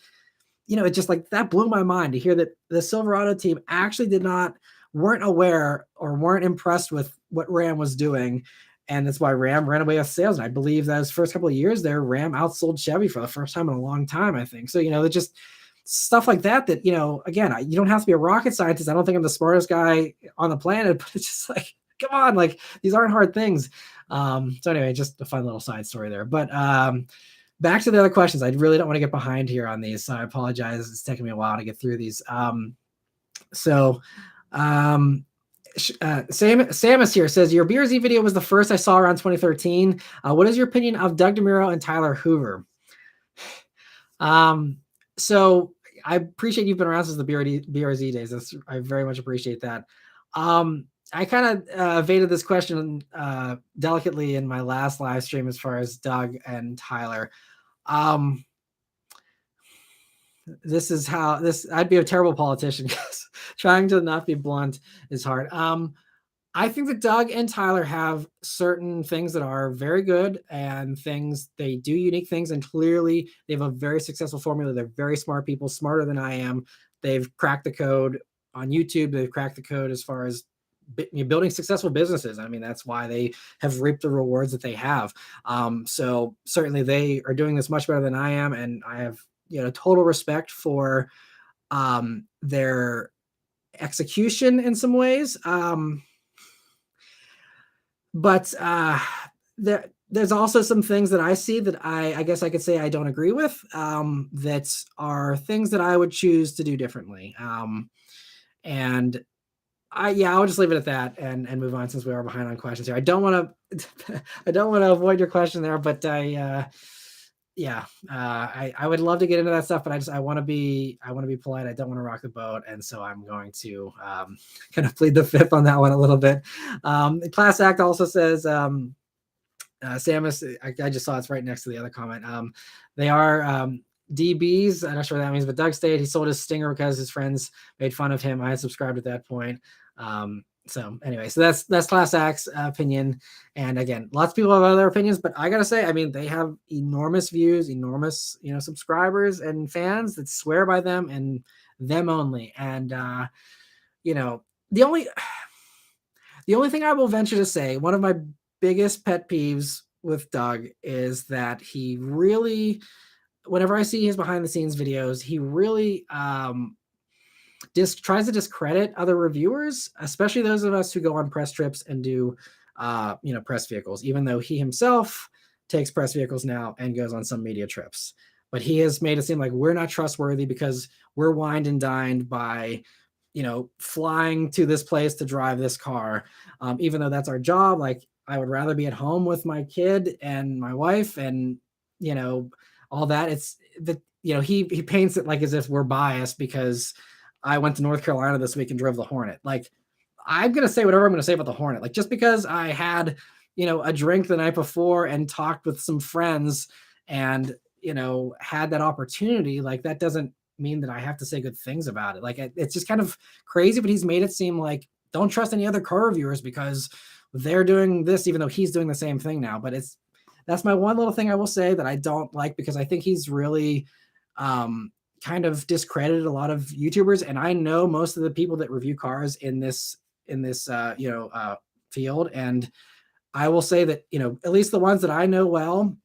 It just like, that blew my mind to hear that the Silverado team actually weren't aware or weren't impressed with what RAM was doing. And that's why Ram ran away with sales. And I believe that his first couple of years there, Ram outsold Chevy for the first time in a long time, I think. So, it's just stuff like that, again, you don't have to be a rocket scientist. I don't think I'm the smartest guy on the planet, but it's just like, come on, like these aren't hard things. So anyway, just a fun little side story there. But back to the other questions. I really don't want to get behind here on these, so I apologize. It's taking me a while to get through these. Samus here says, your BRZ video was the first I saw around 2013. What is your opinion of Doug DeMuro and Tyler Hoover? So I appreciate you've been around since the BRZ days. I very much appreciate that. I kind of evaded this question delicately in my last live stream as far as Doug and Tyler. I'd be a terrible politician because trying to not be blunt is hard. I think that Doug and Tyler have certain things that are very good and they do unique things. And clearly they have a very successful formula. They're very smart people, smarter than I am. They've cracked the code on YouTube. They've cracked the code as far as building successful businesses. I mean, that's why they have reaped the rewards that they have. So certainly they are doing this much better than I am. And I have, total respect for their execution in some ways. But there's also some things that I see that I guess I could say I don't agree with, that are things that I would choose to do differently. And I'll just leave it at that and move on since we are behind on questions here. I don't want to avoid your question there, but I would love to get into that stuff, but I want to be polite. I don't want to rock the boat. And so I'm going to kind of plead the fifth on that one a little bit. Class Act also says, Samus, I just saw it's right next to the other comment. They are DBs. I'm not sure what that means, but Doug stated he sold his Stinger because his friends made fun of him. I had subscribed at that point. So anyway, so that's Class Act's opinion. And again, lots of people have other opinions, but I gotta say, I mean, they have enormous views, enormous, subscribers and fans that swear by them and them only. And the only thing I will venture to say, one of my biggest pet peeves with Doug is that he really, whenever I see his behind the scenes videos, he really tries to discredit other reviewers, especially those of us who go on press trips and do press vehicles, even though he himself takes press vehicles now and goes on some media trips. But he has made it seem like we're not trustworthy because we're wined and dined by flying to this place to drive this car, even though that's our job. Like, I would rather be at home with my kid and my wife and all that. It's that he paints it like as if we're biased because I went to North Carolina this week and drove the Hornet. Like, I'm going to say whatever I'm going to say about the Hornet. Like, just because I had, a drink the night before and talked with some friends and, had that opportunity, like, that doesn't mean that I have to say good things about it. Like, it's just kind of crazy, but he's made it seem like don't trust any other car reviewers because they're doing this, even though he's doing the same thing now. But that's my one little thing I will say that I don't like, because I think he's really, kind of discredited a lot of YouTubers. And I know most of the people that review cars in this field. And I will say that, at least the ones that I know well,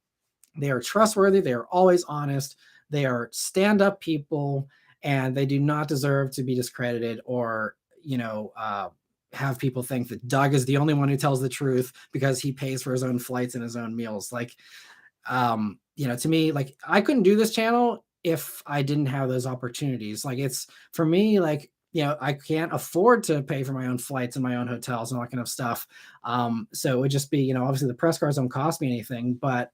they are trustworthy. They are always honest. They are stand-up people, and they do not deserve to be discredited or, have people think that Doug is the only one who tells the truth because he pays for his own flights and his own meals. Like, to me, like, I couldn't do this channel if I didn't have those opportunities. Like, it's for me, like, I can't afford to pay for my own flights and my own hotels and all that kind of stuff. So it would just be, obviously the press cars don't cost me anything, but,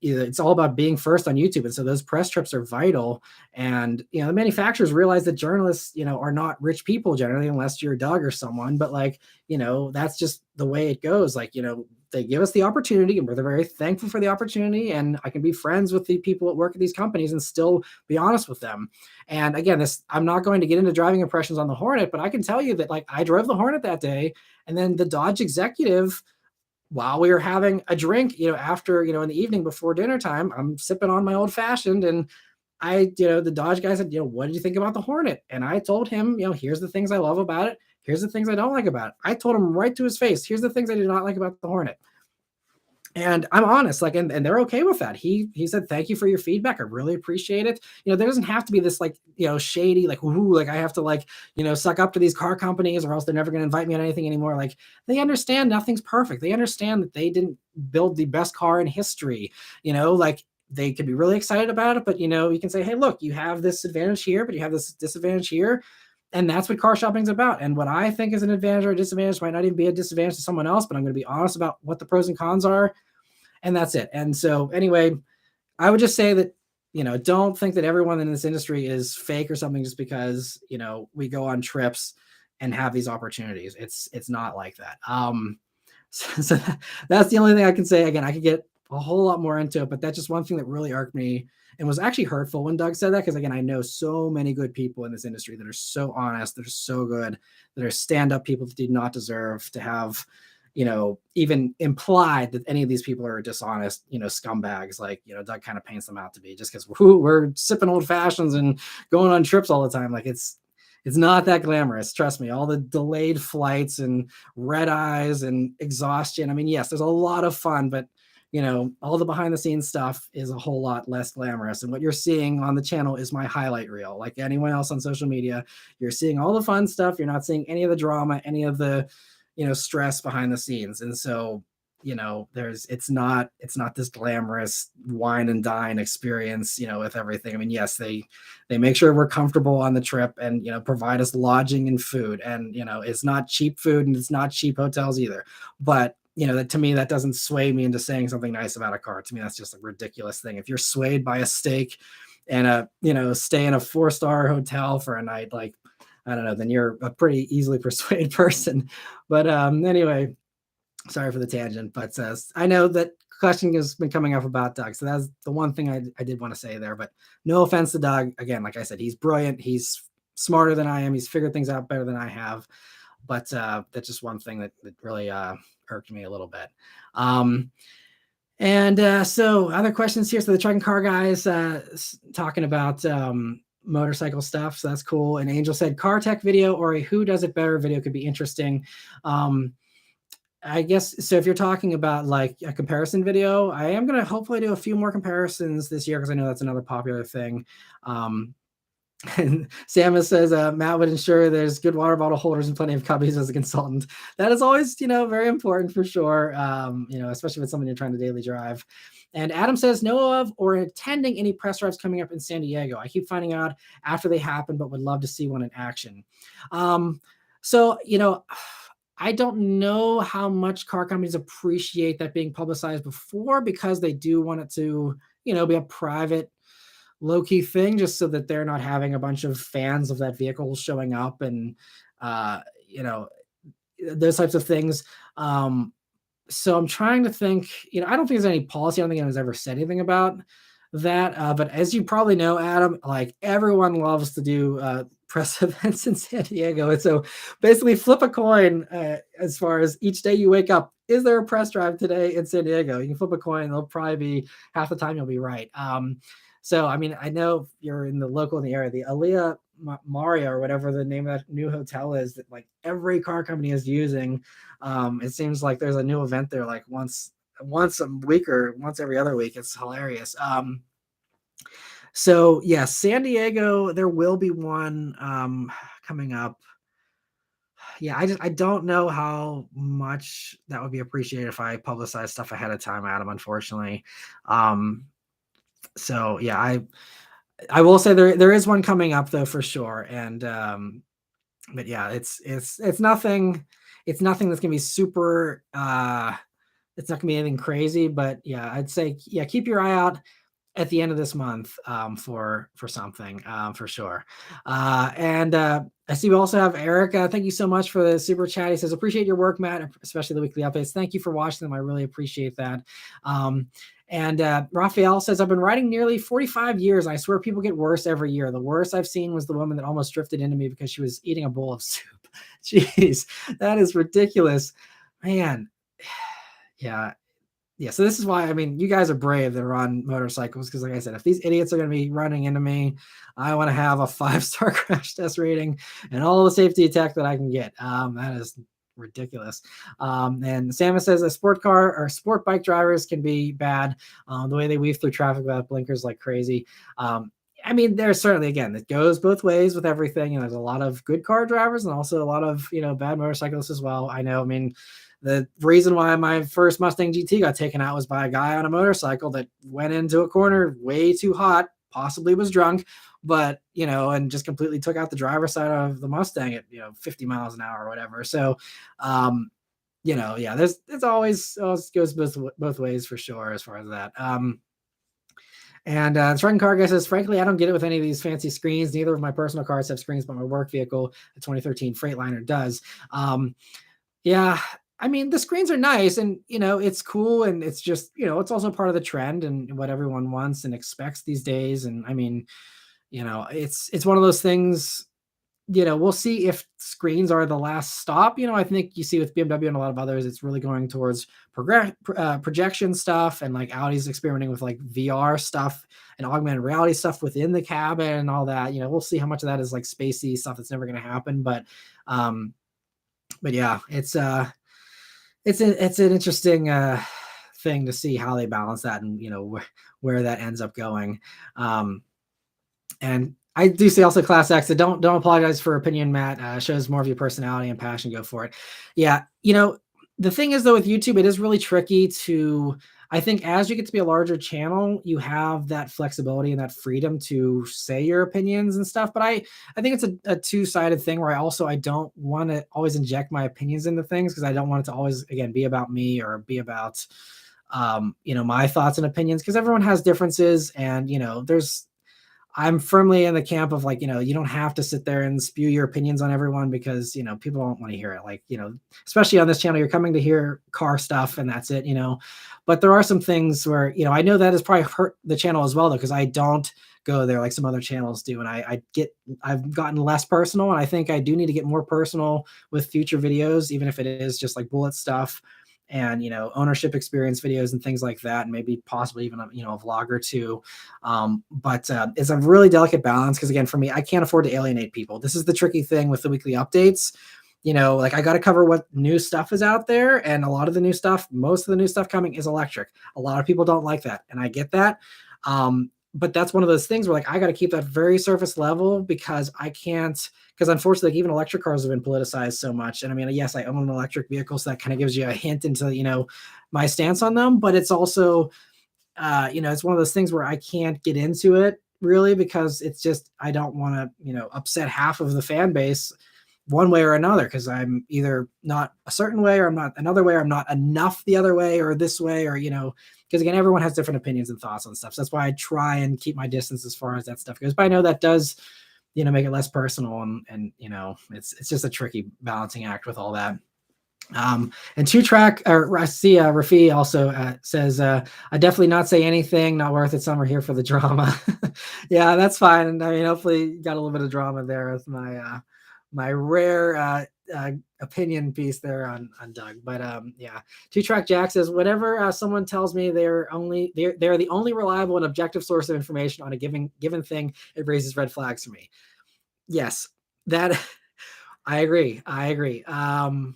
it's all about being first on YouTube. And so those press trips are vital. And, the manufacturers realize that journalists, are not rich people generally, unless you're Doug or someone, but like, that's just the way it goes. Like, they give us the opportunity and we're very thankful for the opportunity. And I can be friends with the people that work at these companies and still be honest with them. And again, I'm not going to get into driving impressions on the Hornet, but I can tell you that, like, I drove the Hornet that day, and then the Dodge executive, while we were having a drink, after, in the evening before dinner time, I'm sipping on my old fashioned, and the Dodge guy said, what did you think about the Hornet? And I told him, here's the things I love about it. Here's the things I don't like about it. I told him right to his face, here's the things I do not like about the Hornet. And I'm honest, like, and they're okay with that. He said, thank you for your feedback. I really appreciate it. There doesn't have to be this, like, shady, like, ooh, like I have to, like, suck up to these car companies or else they're never going to invite me on anything anymore. Like, they understand nothing's perfect. They understand that they didn't build the best car in history. Like, they could be really excited about it, but you can say, hey, look, you have this advantage here, but you have this disadvantage here. And that's what car shopping is about. And what I think is an advantage or a disadvantage might not even be a disadvantage to someone else, but I'm going to be honest about what the pros and cons are. And that's it. And so anyway, I would just say that, don't think that everyone in this industry is fake or something just because, we go on trips and have these opportunities. It's not like that. So that's the only thing I can say. Again, I could get a whole lot more into it, but that's just one thing that really irked me and was actually hurtful when Doug said that. Cause again, I know so many good people in this industry that are so honest, that are so good, that are stand-up people that do not deserve to have, even implied that any of these people are dishonest, scumbags, like, Doug kind of paints them out to be, just because we're sipping old fashions and going on trips all the time. Like, it's not that glamorous. Trust me, all the delayed flights and red eyes and exhaustion. I mean, yes, there's a lot of fun, but all the behind the scenes stuff is a whole lot less glamorous. And what you're seeing on the channel is my highlight reel. Like anyone else on social media, you're seeing all the fun stuff. You're not seeing any of the drama, any of the, stress behind the scenes. And so, it's not this glamorous wine and dine experience, with everything. I mean, yes, they make sure we're comfortable on the trip and, provide us lodging and food. And, it's not cheap food and it's not cheap hotels either. But that, to me, that doesn't sway me into saying something nice about a car. To me, that's just a ridiculous thing. If you're swayed by a steak and stay in a 4-star hotel for a night, like, I don't know, then you're a pretty easily persuaded person. But anyway, sorry for the tangent, but I know that question has been coming up about Doug. So that's the one thing I did want to say there, but no offense to Doug. Again, like I said, he's brilliant. He's smarter than I am. He's figured things out better than I have. But that's just one thing that really irked me a little bit. So other questions here. So the truck and car guys talking about motorcycle stuff. So that's cool. And Angel said car tech video or a who does it better video could be interesting. I guess, so if you're talking about like a comparison video, I am going to hopefully do a few more comparisons this year, because I know that's another popular thing. And Samus says, Matt would ensure there's good water bottle holders and plenty of cubbies as a consultant. That is always, very important for sure. Especially with someone you're trying to daily drive. And Adam says, know of or attending any press drives coming up in San Diego. I keep finding out after they happen, but would love to see one in action. I don't know how much car companies appreciate that being publicized before, because they do want it to, be a private, low-key thing, just so that they're not having a bunch of fans of that vehicle showing up and, those types of things. So I'm trying to think, I don't think there's any policy. I don't think anyone's ever said anything about that. But as you probably know, Adam, like everyone loves to do press events in San Diego. And so basically flip a coin as far as each day you wake up. Is there a press drive today in San Diego? You can flip a coin. They'll probably be half the time you'll be right. So, I mean, I know you're in the area, the Alea Maria or whatever the name of that new hotel is that like every car company is using. It seems like there's a new event there like once a week or once every other week. It's hilarious. So yeah, San Diego, there will be one coming up. Yeah, I don't know how much that would be appreciated if I publicize stuff ahead of time, Adam, unfortunately. So yeah, I will say there is one coming up though for sure. And but yeah, it's nothing that's gonna be super it's not gonna be anything crazy, but yeah, I'd say yeah, keep your eye out at the end of this month for something for sure. I see we also have Eric. Thank you so much for the super chat. He says, appreciate your work, Matt, especially the weekly updates. Thank you for watching them. I really appreciate that. Raphael says, I've been riding nearly 45 years. I swear people get worse every year. The worst I've seen was the woman that almost drifted into me because she was eating a bowl of soup. Jeez, that is ridiculous. Man, yeah. yeah, so this is why, I mean, you guys are brave that are on motorcycles, because like I said, if these idiots are going to be running into me, I want to have a 5-star crash test rating and all the safety tech that I can get. That is ridiculous. And Samus says a sport car or sport bike drivers can be bad. The way they weave through traffic without blinkers like crazy. I mean, there's certainly, again, it goes both ways with everything. There's a lot of good car drivers and also a lot of, bad motorcyclists as well. I know, I mean, the reason why my first Mustang GT got taken out was by a guy on a motorcycle that went into a corner way too hot, possibly was drunk, but, and just completely took out the driver's side of the Mustang at, 50 miles an hour or whatever. So, yeah, it's always goes both ways for sure as far as that. And Striking Car Guy says, frankly, I don't get it with any of these fancy screens. Neither of my personal cars have screens, but my work vehicle, the 2013 Freightliner, does. Yeah, I mean, the screens are nice and, it's cool. And it's just, it's also part of the trend and what everyone wants and expects these days. And I mean, it's one of those things, we'll see if screens are the last stop. I think you see with BMW and a lot of others, it's really going towards projection stuff, and like Audi's experimenting with like VR stuff and augmented reality stuff within the cabin and all that. We'll see how much of that is like spacey stuff that's never going to happen. But yeah, it's an interesting thing to see how they balance that and where that ends up going. And I do see also Class X. So don't apologize for opinion, Matt. Shows more of your personality and passion. Go for it. Yeah, the thing is though with YouTube, it is really tricky to. I think as you get to be a larger channel, you have that flexibility and that freedom to say your opinions and stuff. But I think it's a two-sided thing where I don't want to always inject my opinions into things, because I don't want it to always, again, be about me or be about, my thoughts and opinions, because everyone has differences. And, I'm firmly in the camp of like, you don't have to sit there and spew your opinions on everyone, because, people don't want to hear it. Like, especially on this channel, you're coming to hear car stuff and that's it, but there are some things where, I know that has probably hurt the channel as well, though, because I don't go there like some other channels do. And I've gotten less personal, and I think I do need to get more personal with future videos, even if it is just like bullet stuff and ownership experience videos and things like that, and maybe possibly even a vlog or two. But it's a really delicate balance, because again, for me, I can't afford to alienate people. This is the tricky thing with the weekly updates. Like I got to cover what new stuff is out there, and a lot of the new stuff, most of the new stuff coming is electric. A lot of people don't like that, and I get that. But that's one of those things where like I got to keep that very surface level, because I can't, because unfortunately, like, even electric cars have been politicized so much. And I mean, yes, I own an electric vehicle, so that kind of gives you a hint into my stance on them. But it's also it's one of those things where I can't get into it really, because it's just, I don't want to upset half of the fan base one way or another, because I'm either not a certain way, or I'm not another way, or I'm not enough the other way, or this way, or because again, everyone has different opinions and thoughts on stuff. So that's why I try and keep my distance as far as that stuff goes. But I know that does make it less personal, and it's just a tricky balancing act with all that. And Two Track, or I see Rafi also says, I definitely not say anything, not worth it. Some are here for the drama. Yeah, that's fine. And I mean, hopefully you got a little bit of drama there with my rare opinion piece there on Doug. But yeah, Two Track Jack says, whenever someone tells me they're the only reliable and objective source of information on a given thing, it raises red flags for me. Yes, that I agree. And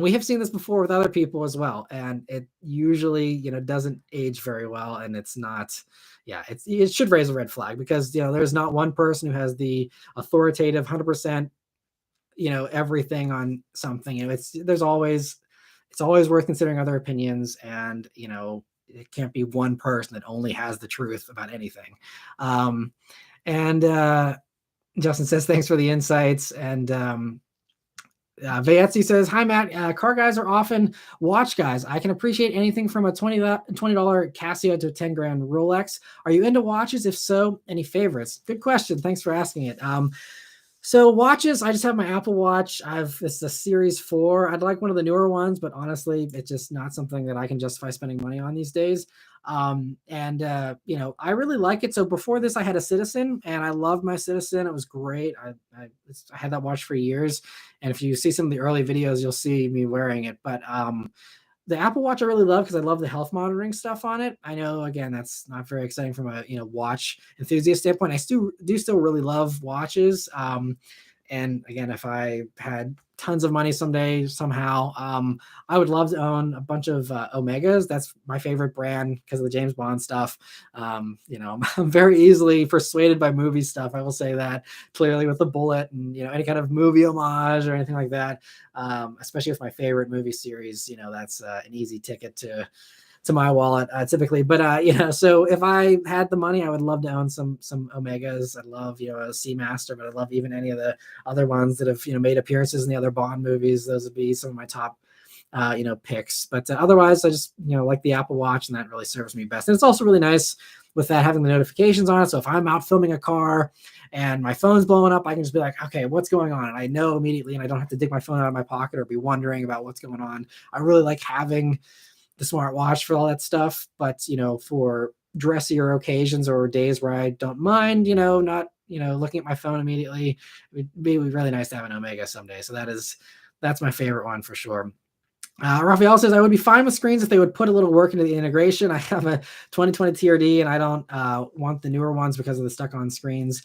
we have seen this before with other people as well. And it usually, doesn't age very well. And it's not, it should raise a red flag, because, there's not one person who has the authoritative 100%, everything on something. It's always worth considering other opinions, and, it can't be one person that only has the truth about anything. And Justin says, thanks for the insights. And Vaetsy says, hi, Matt. Car guys are often watch guys. I can appreciate anything from a $20 Casio to a 10 grand Rolex. Are you into watches? If so, any favorites? Good question. Thanks for asking it. So watches, I just have my Apple Watch. It's a Series 4. I'd like one of the newer ones, but honestly, it's just not something that I can justify spending money on these days. I really like it. So before this, I had a Citizen, and I loved my Citizen. It was great. I had that watch for years. And if you see some of the early videos, you'll see me wearing it. But the Apple Watch I really love because I love the health monitoring stuff on it. I know, again, that's not very exciting from a watch enthusiast standpoint. I still really love watches. And again, if I had tons of money someday, somehow, I would love to own a bunch of Omegas. That's my favorite brand because of the James Bond stuff. I'm very easily persuaded by movie stuff. I will say that clearly with the bullet and, any kind of movie homage or anything like that. Especially with my favorite movie series, that's an easy ticket to my wallet typically. But so if I had the money, I would love to own some Omegas. I'd love a Seamaster, but I'd love even any of the other ones that have made appearances in the other Bond movies. Those would be some of my top picks. But otherwise, I just like the Apple Watch, and that really serves me best. And it's also really nice with that having the notifications on it. So if I'm out filming a car and my phone's blowing up, I can just be like, okay, what's going on? And I know immediately, and I don't have to dig my phone out of my pocket or be wondering about what's going on. I really like having the smartwatch for all that stuff, but for dressier occasions or days where I don't mind, not looking at my phone immediately, it'd be really nice to have an Omega someday. So that's my favorite one for sure. Raphael says, I would be fine with screens if they would put a little work into the integration. I have a 2020 TRD and I don't want the newer ones because of the stuck on screens.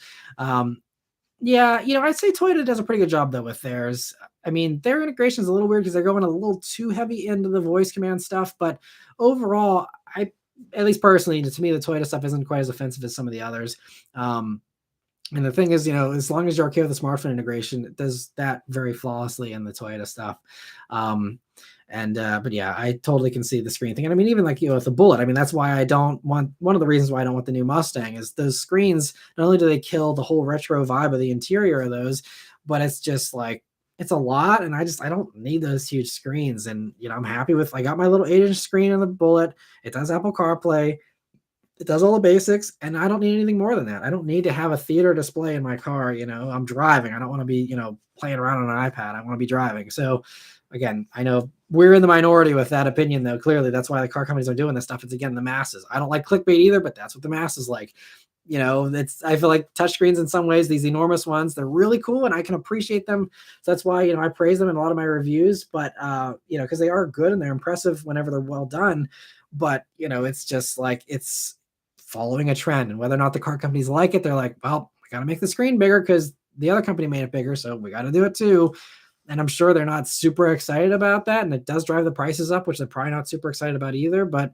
Yeah, I'd say Toyota does a pretty good job though with theirs. I mean, their integration is a little weird because they're going a little too heavy into the voice command stuff. But overall, at least personally, to me, the Toyota stuff isn't quite as offensive as some of the others. And the thing is, as long as you're okay with the smartphone integration, it does that very flawlessly in the Toyota stuff. But yeah, I totally can see the screen thing. And I mean, even like, with the Bullet, I mean, that's why I don't want, one of the reasons why I don't want the new Mustang is those screens, not only do they kill the whole retro vibe of the interior of those, but it's just like, it's a lot. And I don't need those huge screens. And, I'm happy with, I got my little 8-inch screen in the Bullet. It does Apple CarPlay. It does all the basics, and I don't need anything more than that. I don't need to have a theater display in my car. I'm driving. I don't want to be, playing around on an iPad. I want to be driving. So again, I know we're in the minority with that opinion, though. Clearly, that's why the car companies are doing this stuff. It's, again, the masses. I don't like clickbait either, but that's what the masses like. I feel like touchscreens in some ways, these enormous ones, they're really cool and I can appreciate them. So that's why, I praise them in a lot of my reviews, but, because they are good and they're impressive whenever they're well done. But, it's just like, it's following a trend, and whether or not the car companies like it, they're like, well, we got to make the screen bigger because the other company made it bigger. So we got to do it too. And I'm sure they're not super excited about that. And it does drive the prices up, which they're probably not super excited about either. But,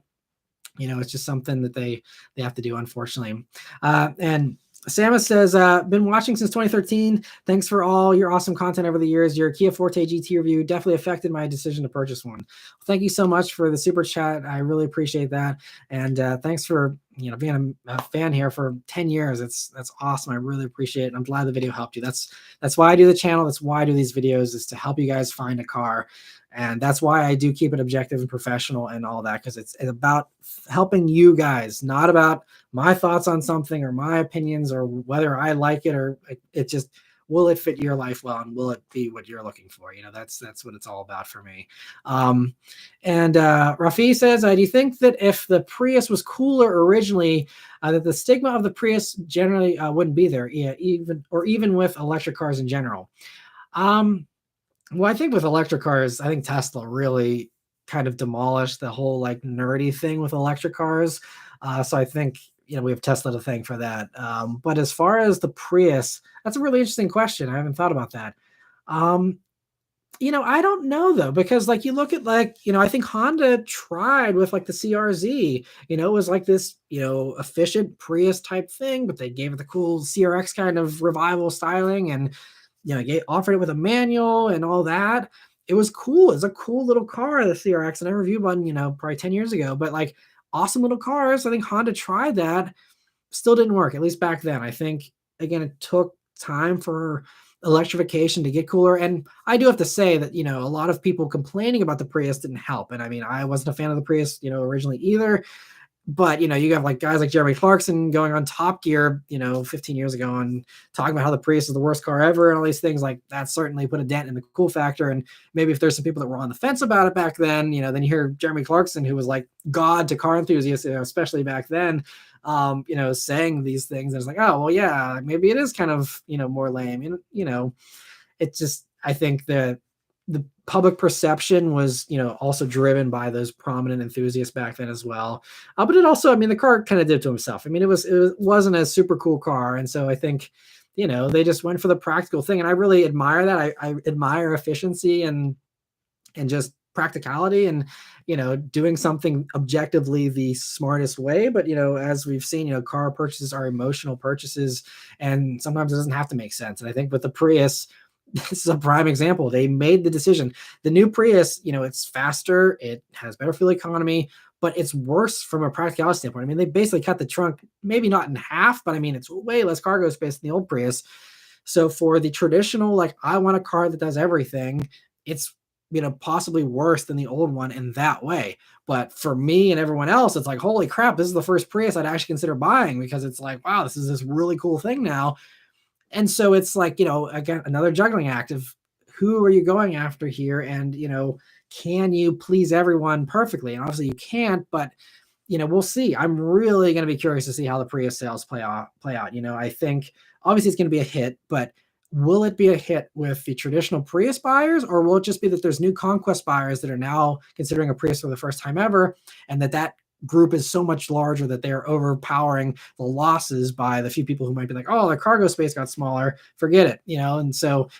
it's just something that they have to do, unfortunately. And Samus says, been watching since 2013. Thanks for all your awesome content over the years. Your Kia Forte GT review definitely affected my decision to purchase one. Thank you so much for the super chat. I really appreciate that. And thanks for being a fan here for 10 years. That's awesome. I really appreciate it. And I'm glad the video helped you. That's why I do the channel. That's why I do these videos, is to help you guys find a car. And that's why I do keep it objective and professional and all that, because it's about helping you guys, not about my thoughts on something or my opinions or whether I like it, or it just, will it fit your life well, and will it be what you're looking for? That's what it's all about for me. And Rafi says, do you think that if the Prius was cooler originally, that the stigma of the Prius generally wouldn't be there, even with electric cars in general? Well, I think with electric cars, I think Tesla really kind of demolished the whole like nerdy thing with electric cars. So I think, we have Tesla to thank for that. But as far as the Prius, that's a really interesting question. I haven't thought about that. I don't know though, because like you look at I think Honda tried with like the CRZ, it was like this, efficient Prius type thing, but they gave it the cool CRX kind of revival styling, and offered it with a manual and all that. It was cool. It's a cool little car, the CRX, and I reviewed one, probably 10 years ago, but like awesome little cars. I think Honda tried that, still didn't work, at least back then. I think, again, it took time for electrification to get cooler. And I do have to say that, a lot of people complaining about the Prius didn't help. And I mean, I wasn't a fan of the Prius, originally either. But, you have like guys like Jeremy Clarkson going on Top Gear, 15 years ago and talking about how the Prius is the worst car ever and all these things. Like that certainly put a dent in the cool factor. And maybe if there's some people that were on the fence about it back then, then you hear Jeremy Clarkson, who was like God to car enthusiasts, especially back then, saying these things. And it's like, oh, well, yeah, maybe it is kind of, more lame. And, it's just, I think that the public perception was, also driven by those prominent enthusiasts back then as well. But it also, I mean, the car kind of did it to himself. I mean, it wasn't a super cool car, and so I think, they just went for the practical thing, and I really admire that. I admire efficiency and just practicality, and doing something objectively the smartest way. But as we've seen, car purchases are emotional purchases, and sometimes it doesn't have to make sense. And I think with the Prius, this is a prime example. They made the decision. The new Prius, it's faster, it has better fuel economy, but it's worse from a practicality standpoint. I mean, they basically cut the trunk, maybe not in half, but I mean, it's way less cargo space than the old Prius. So for the traditional, like, I want a car that does everything, it's, possibly worse than the old one in that way. But for me and everyone else, it's like, holy crap, this is the first Prius I'd actually consider buying, because it's like, wow, this is this really cool thing now. And so it's like, again, another juggling act of who are you going after here? And, can you please everyone perfectly? And obviously you can't, but, we'll see. I'm really going to be curious to see how the Prius sales play out. I think obviously it's going to be a hit, but will it be a hit with the traditional Prius buyers, or will it just be that there's new conquest buyers that are now considering a Prius for the first time ever, and that group is so much larger that they're overpowering the losses by the few people who might be like, oh, their cargo space got smaller, forget it, and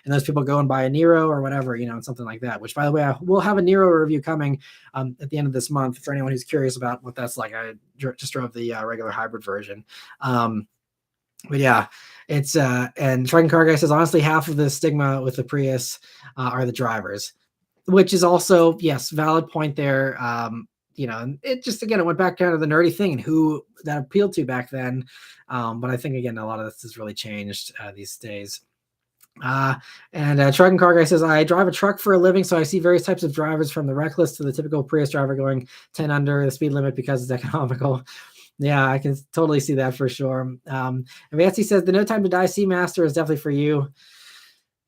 those people go and buy a Nero or whatever, and something like that, which, by the way, we'll have a Nero review coming at the end of this month for anyone who's curious about what that's like. I just drove the regular hybrid version. But yeah, it's and Trucking Car Guy says, honestly, half of the stigma with the Prius are the drivers, which is also, yes, valid point there. And it just, again, it went back down to the nerdy thing and who that appealed to back then. But I think, again, a lot of this has really changed these days. And Trucking Car Guy says, I drive a truck for a living, so I see various types of drivers, from the reckless to the typical Prius driver going 10 under the speed limit because it's economical. Yeah, I can totally see that for sure. And Nancy says, the No Time to Die Seamaster is definitely for you.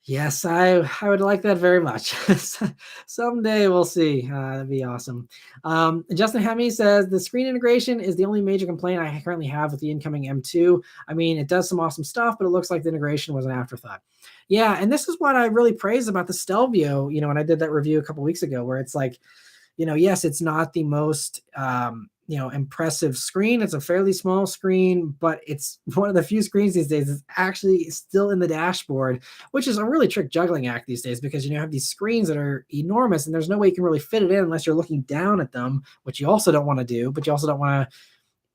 Yes, I would like that very much. Someday we'll see. That'd be awesome. Justin Hemme says, the screen integration is the only major complaint I currently have with the incoming M2. I mean, it does some awesome stuff, but it looks like the integration was an afterthought. Yeah, and this is what I really praise about the Stelvio, when I did that review a couple weeks ago, where it's like, yes, it's not the most impressive screen. It's a fairly small screen, but it's one of the few screens these days that's actually still in the dashboard, which is a really trick juggling act these days, because you have these screens that are enormous and there's no way you can really fit it in unless you're looking down at them, which you also don't want to do, but you also don't want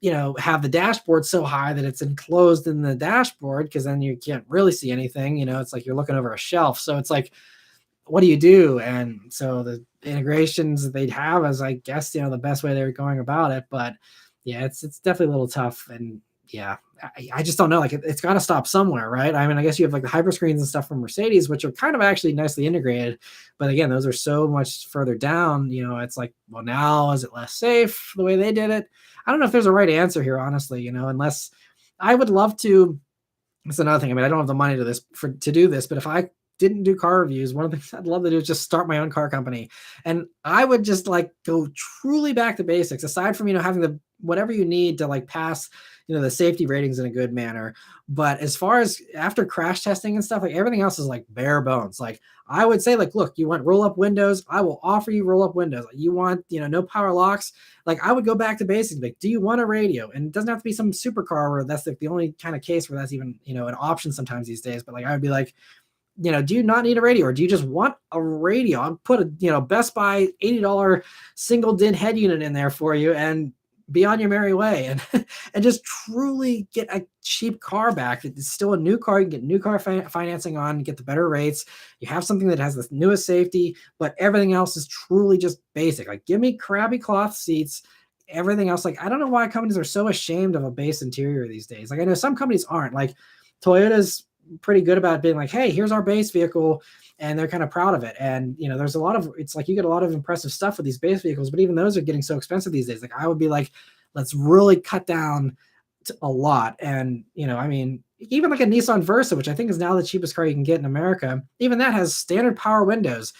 to have the dashboard so high that it's enclosed in the dashboard, because then you can't really see anything. It's like you're looking over a shelf. So it's like, what do you do? And so the integrations that they'd have is, I guess, the best way they're going about it. But yeah, it's definitely a little tough. And yeah, I just don't know. Like, it's got to stop somewhere, right? I mean, I guess you have like the hyper screens and stuff from Mercedes, which are kind of actually nicely integrated. But again, those are so much further down. It's like, well, now is it less safe the way they did it? I don't know if there's a right answer here, honestly, unless I would love to. That's another thing. I mean, I don't have the money to do this, but if I didn't do car reviews, one of the things I'd love to do is just start my own car company. And I would just like go truly back to basics, aside from, having the whatever you need to like pass, the safety ratings in a good manner. But as far as after crash testing and stuff, like everything else is like bare bones. Like I would say, like, look, you want roll up windows, I will offer you roll up windows. You want, no power locks. Like I would go back to basics. Like, do you want a radio? And it doesn't have to be some supercar where that's like the only kind of case where that's even, an option sometimes these days. But like, I would be like, do you not need a radio, or do you just want a radio? I'll put a, Best Buy $80 single DIN head unit in there for you and be on your merry way, and and just truly get a cheap car back. It's still a new car. You can get new car financing on, get the better rates. You have something that has the newest safety, but everything else is truly just basic. Like, give me crabby cloth seats. Everything else, like, I don't know why companies are so ashamed of a base interior these days. Like, I know some companies aren't. Like Toyota's pretty good about being like, hey, here's our base vehicle, and they're kind of proud of it. And there's a lot of, it's like you get a lot of impressive stuff with these base vehicles, but even those are getting so expensive these days. Like I would be like, let's really cut down to a lot. And I mean, even like a Nissan Versa, which I think is now the cheapest car you can get in America, even that has standard power windows.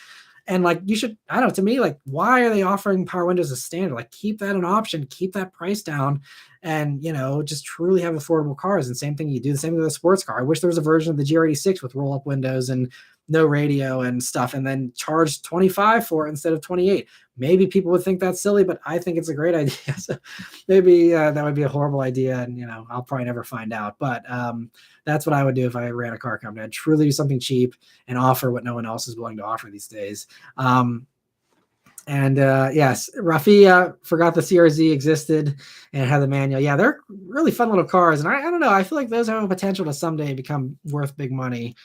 And like, you should, I don't know, to me, like, why are they offering power windows as standard? Like, keep that an option, keep that price down, and, just truly have affordable cars. And same thing, you do the same with a sports car. I wish there was a version of the GR86 with roll-up windows and, no radio and stuff, and then charge 25 for it instead of 28. Maybe people would think that's silly, but I think it's a great idea. So maybe that would be a horrible idea, and I'll probably never find out. But that's what I would do if I ran a car company. I'd truly do something cheap and offer what no one else is willing to offer these days. And yes, Rafi forgot the CRZ existed and had the manual. Yeah, they're really fun little cars. And I don't know. I feel like those have a potential to someday become worth big money.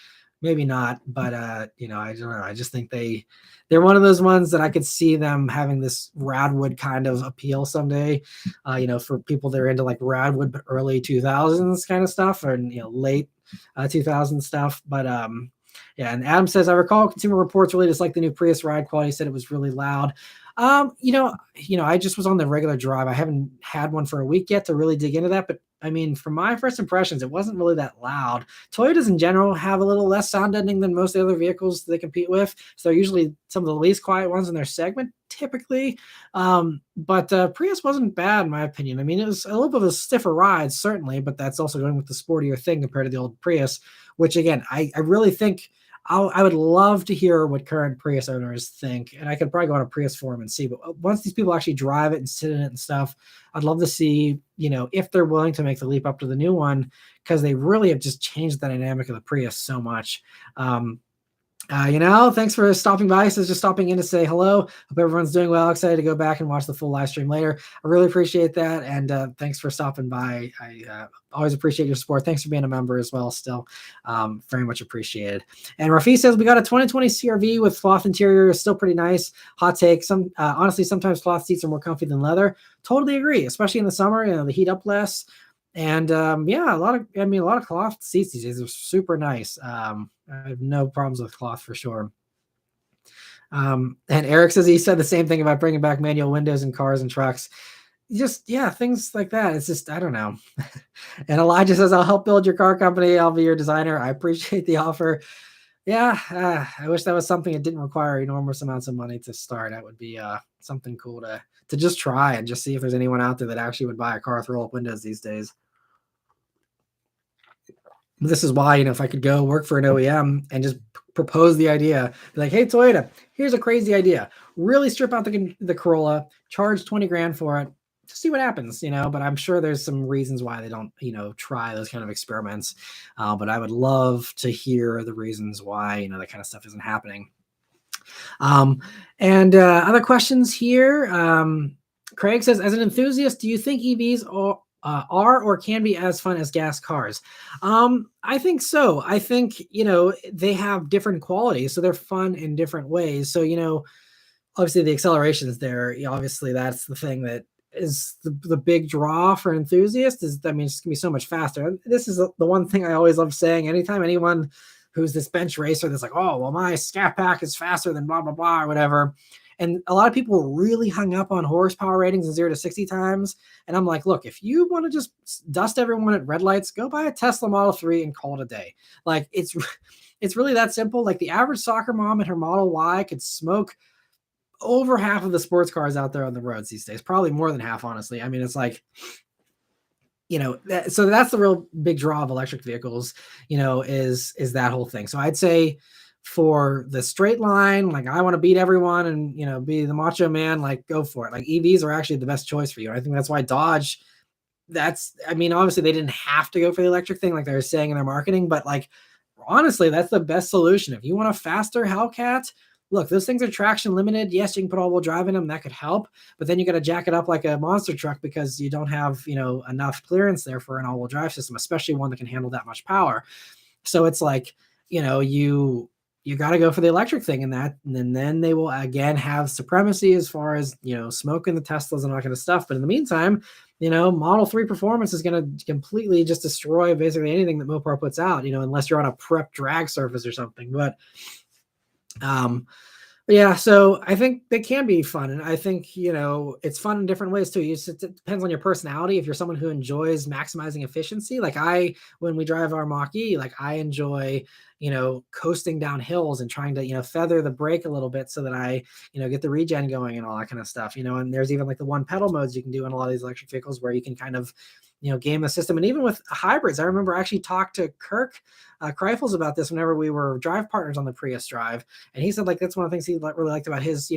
Maybe not, but I don't know. I just think they're one of those ones that I could see them having this Radwood kind of appeal someday. For people that are into like Radwood, but early 2000s kind of stuff, or late 2000s stuff. But yeah, and Adam says, I recall Consumer Reports really disliked the new Prius ride quality. Said it was really loud. I just was on the regular drive. I haven't had one for a week yet to really dig into that. But I mean, from my first impressions, it wasn't really that loud. Toyotas in general have a little less sound deadening than most of the other vehicles they compete with. So they're usually some of the least quiet ones in their segment, typically. But Prius wasn't bad, in my opinion. I mean, it was a little bit of a stiffer ride, certainly, but that's also going with the sportier thing compared to the old Prius, which, again, I really think I would love to hear what current Prius owners think, and I could probably go on a Prius forum and see. But once these people actually drive it and sit in it and stuff, I'd love to see, if they're willing to make the leap up to the new one, because they really have just changed the dynamic of the Prius so much. Thanks for stopping by. So just stopping in to say hello. Hope everyone's doing well. Excited to go back and watch the full live stream later. I really appreciate that. And thanks for stopping by. I always appreciate your support. Thanks for being a member as well. Still very much appreciated. And Rafi says, we got a 2020 CRV with cloth interior. It's still pretty nice. Hot take. Honestly, sometimes cloth seats are more comfy than leather. Totally agree, especially in the summer, the heat up less. And a lot of cloth seats these days are super nice. I have no problems with cloth for sure. And Eric says he said the same thing about bringing back manual windows in cars and trucks. Things like that. It's just, I don't know. And Elijah says, I'll help build your car company. I'll be your designer. I appreciate the offer. Yeah, I wish that was something that didn't require enormous amounts of money to start. That would be something cool to just try and just see if there's anyone out there that actually would buy a car with roll-up windows these days. This is why, if I could go work for an OEM and just propose the idea, be like, hey, Toyota, here's a crazy idea. Really strip out the Corolla, charge 20 grand for it, to see what happens, but I'm sure there's some reasons why they don't, try those kind of experiments. But I would love to hear the reasons why, that kind of stuff isn't happening. And other questions here. Craig says, as an enthusiast, do you think EVs are or can be as fun as gas cars? I think so. I think, they have different qualities, so they're fun in different ways. So, obviously the acceleration is there. Obviously that's the thing that is the big draw for enthusiasts is, it's going to be so much faster. And this is the one thing I always love saying. Anytime anyone who's this bench racer that's like, oh, well, my scat pack is faster than blah, blah, blah, or whatever. And a lot of people are really hung up on horsepower ratings and 0 to 60 times. And I'm like, look, if you want to just dust everyone at red lights, go buy a Tesla Model 3 and call it a day. Like, it's really that simple. Like, the average soccer mom in her Model Y could smoke over half of the sports cars out there on the roads these days. Probably more than half, honestly. I mean, it's like, so that's the real big draw of electric vehicles, is that whole thing. So I'd say, for the straight line, like, I want to beat everyone and, be the macho man, like, go for it. Like, EVs are actually the best choice for you. I think that's why Dodge, obviously they didn't have to go for the electric thing, like they were saying in their marketing, but like, honestly, that's the best solution. If you want a faster Hellcat, look, those things are traction limited. Yes, you can put all-wheel drive in them. That could help, but then you got to jack it up like a monster truck because you don't have, enough clearance there for an all-wheel drive system, especially one that can handle that much power. So it's like, you got to go for the electric thing and then they will again have supremacy as far as, smoking the Teslas and all that kind of stuff. But in the meantime, Model 3 performance is going to completely just destroy basically anything that Mopar puts out, unless you're on a prep drag surface or something. But yeah, so I think they can be fun. And I think, it's fun in different ways too. It depends on your personality. If you're someone who enjoys maximizing efficiency, like when we drive our Mach-E, like I enjoy, coasting down hills and trying to, feather the brake a little bit so that I, get the regen going and all that kind of stuff, and there's even like the one pedal modes you can do in a lot of these electric vehicles where you can kind of, game the system. And even with hybrids, I remember I actually talked to Kirk Kreifels about this whenever we were drive partners on the Prius drive, and he said like that's one of the things he really liked about his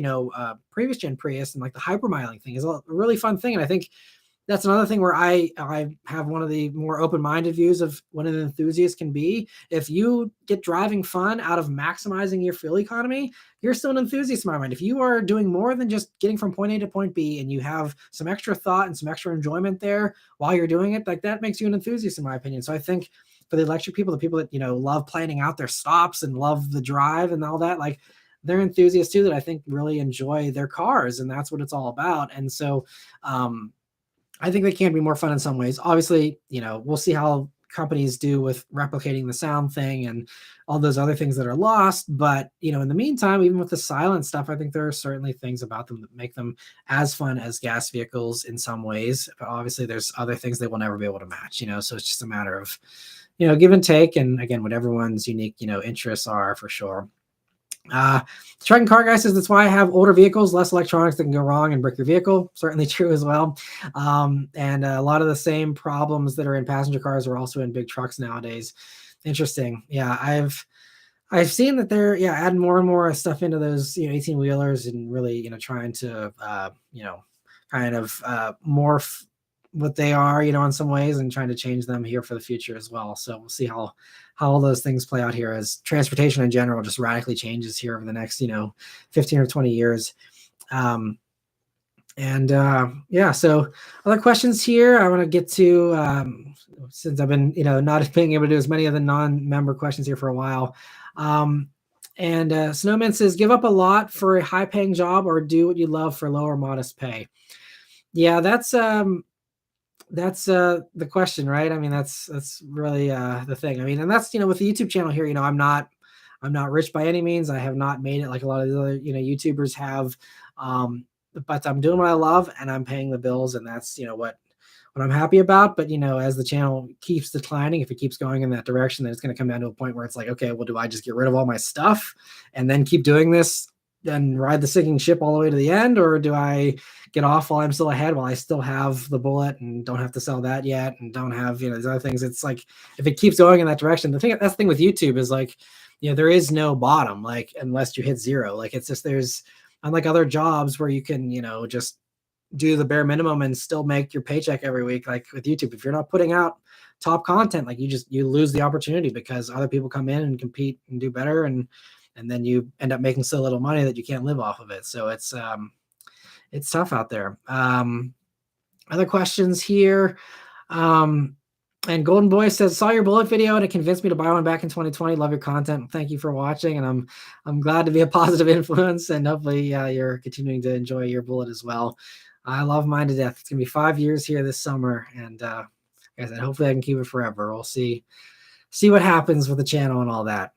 previous gen Prius, and like the hypermiling thing is a really fun thing. And I think that's another thing where I have one of the more open-minded views of what an enthusiast can be. If you get driving fun out of maximizing your fuel economy, you're still an enthusiast in my mind. If you are doing more than just getting from point A to point B, and you have some extra thought and some extra enjoyment there while you're doing it, like that makes you an enthusiast in my opinion. So I think for the electric people, the people that love planning out their stops and love the drive and all that, like they're enthusiasts too, that I think really enjoy their cars, and that's what it's all about. And so I think they can be more fun in some ways. Obviously, we'll see how companies do with replicating the sound thing and all those other things that are lost. But, in the meantime, even with the silent stuff, I think there are certainly things about them that make them as fun as gas vehicles in some ways. But obviously, there's other things they will never be able to match, so it's just a matter of, give and take. And again, what everyone's unique, interests are for sure. Truck and Car Guy says that's why I have older vehicles, less electronics that can go wrong and break your vehicle. Certainly true as well. And a lot of the same problems that are in passenger cars are also in big trucks nowadays. Interesting. Yeah, I've seen that they're adding more and more stuff into those 18 wheelers, and really trying to kind of morph what they are in some ways, and trying to change them here for the future as well. So we'll see how all those things play out here as transportation in general just radically changes here over the next 15 or 20 years. So other questions here I want to get to, since I've been not being able to do as many of the non-member questions here for a while. Snowman says, give up a lot for a high-paying job or do what you love for lower modest pay. Yeah, that's the question, right? I mean, that's really the thing. I mean, and that's with the YouTube channel here, I'm not rich by any means. I have not made it like a lot of the other YouTubers have, but I'm doing what I love and I'm paying the bills, and that's what I'm happy about. But as the channel keeps declining, if it keeps going in that direction, then it's going to come down to a point where it's like, okay, well, do I just get rid of all my stuff and then keep doing this and ride the sinking ship all the way to the end, or do I get off while I'm still ahead, while I still have the bullet and don't have to sell that yet, and don't have these other things? It's like, if it keeps going in that direction, that's the thing with YouTube is like, there is no bottom, like, unless you hit zero. Like, it's just, there's, unlike other jobs where you can just do the bare minimum and still make your paycheck every week, like with YouTube, if you're not putting out top content, like you lose the opportunity because other people come in and compete and do better, and then you end up making so little money that you can't live off of it. So it's tough out there. Other questions here. And Golden Boy says, saw your bullet video and it convinced me to buy one back in 2020. Love your content. Thank you for watching. And I'm glad to be a positive influence, and hopefully you're continuing to enjoy your bullet as well. I love mine to death. It's going to be 5 years here this summer. And like I said, hopefully I can keep it forever. We'll see what happens with the channel and all that.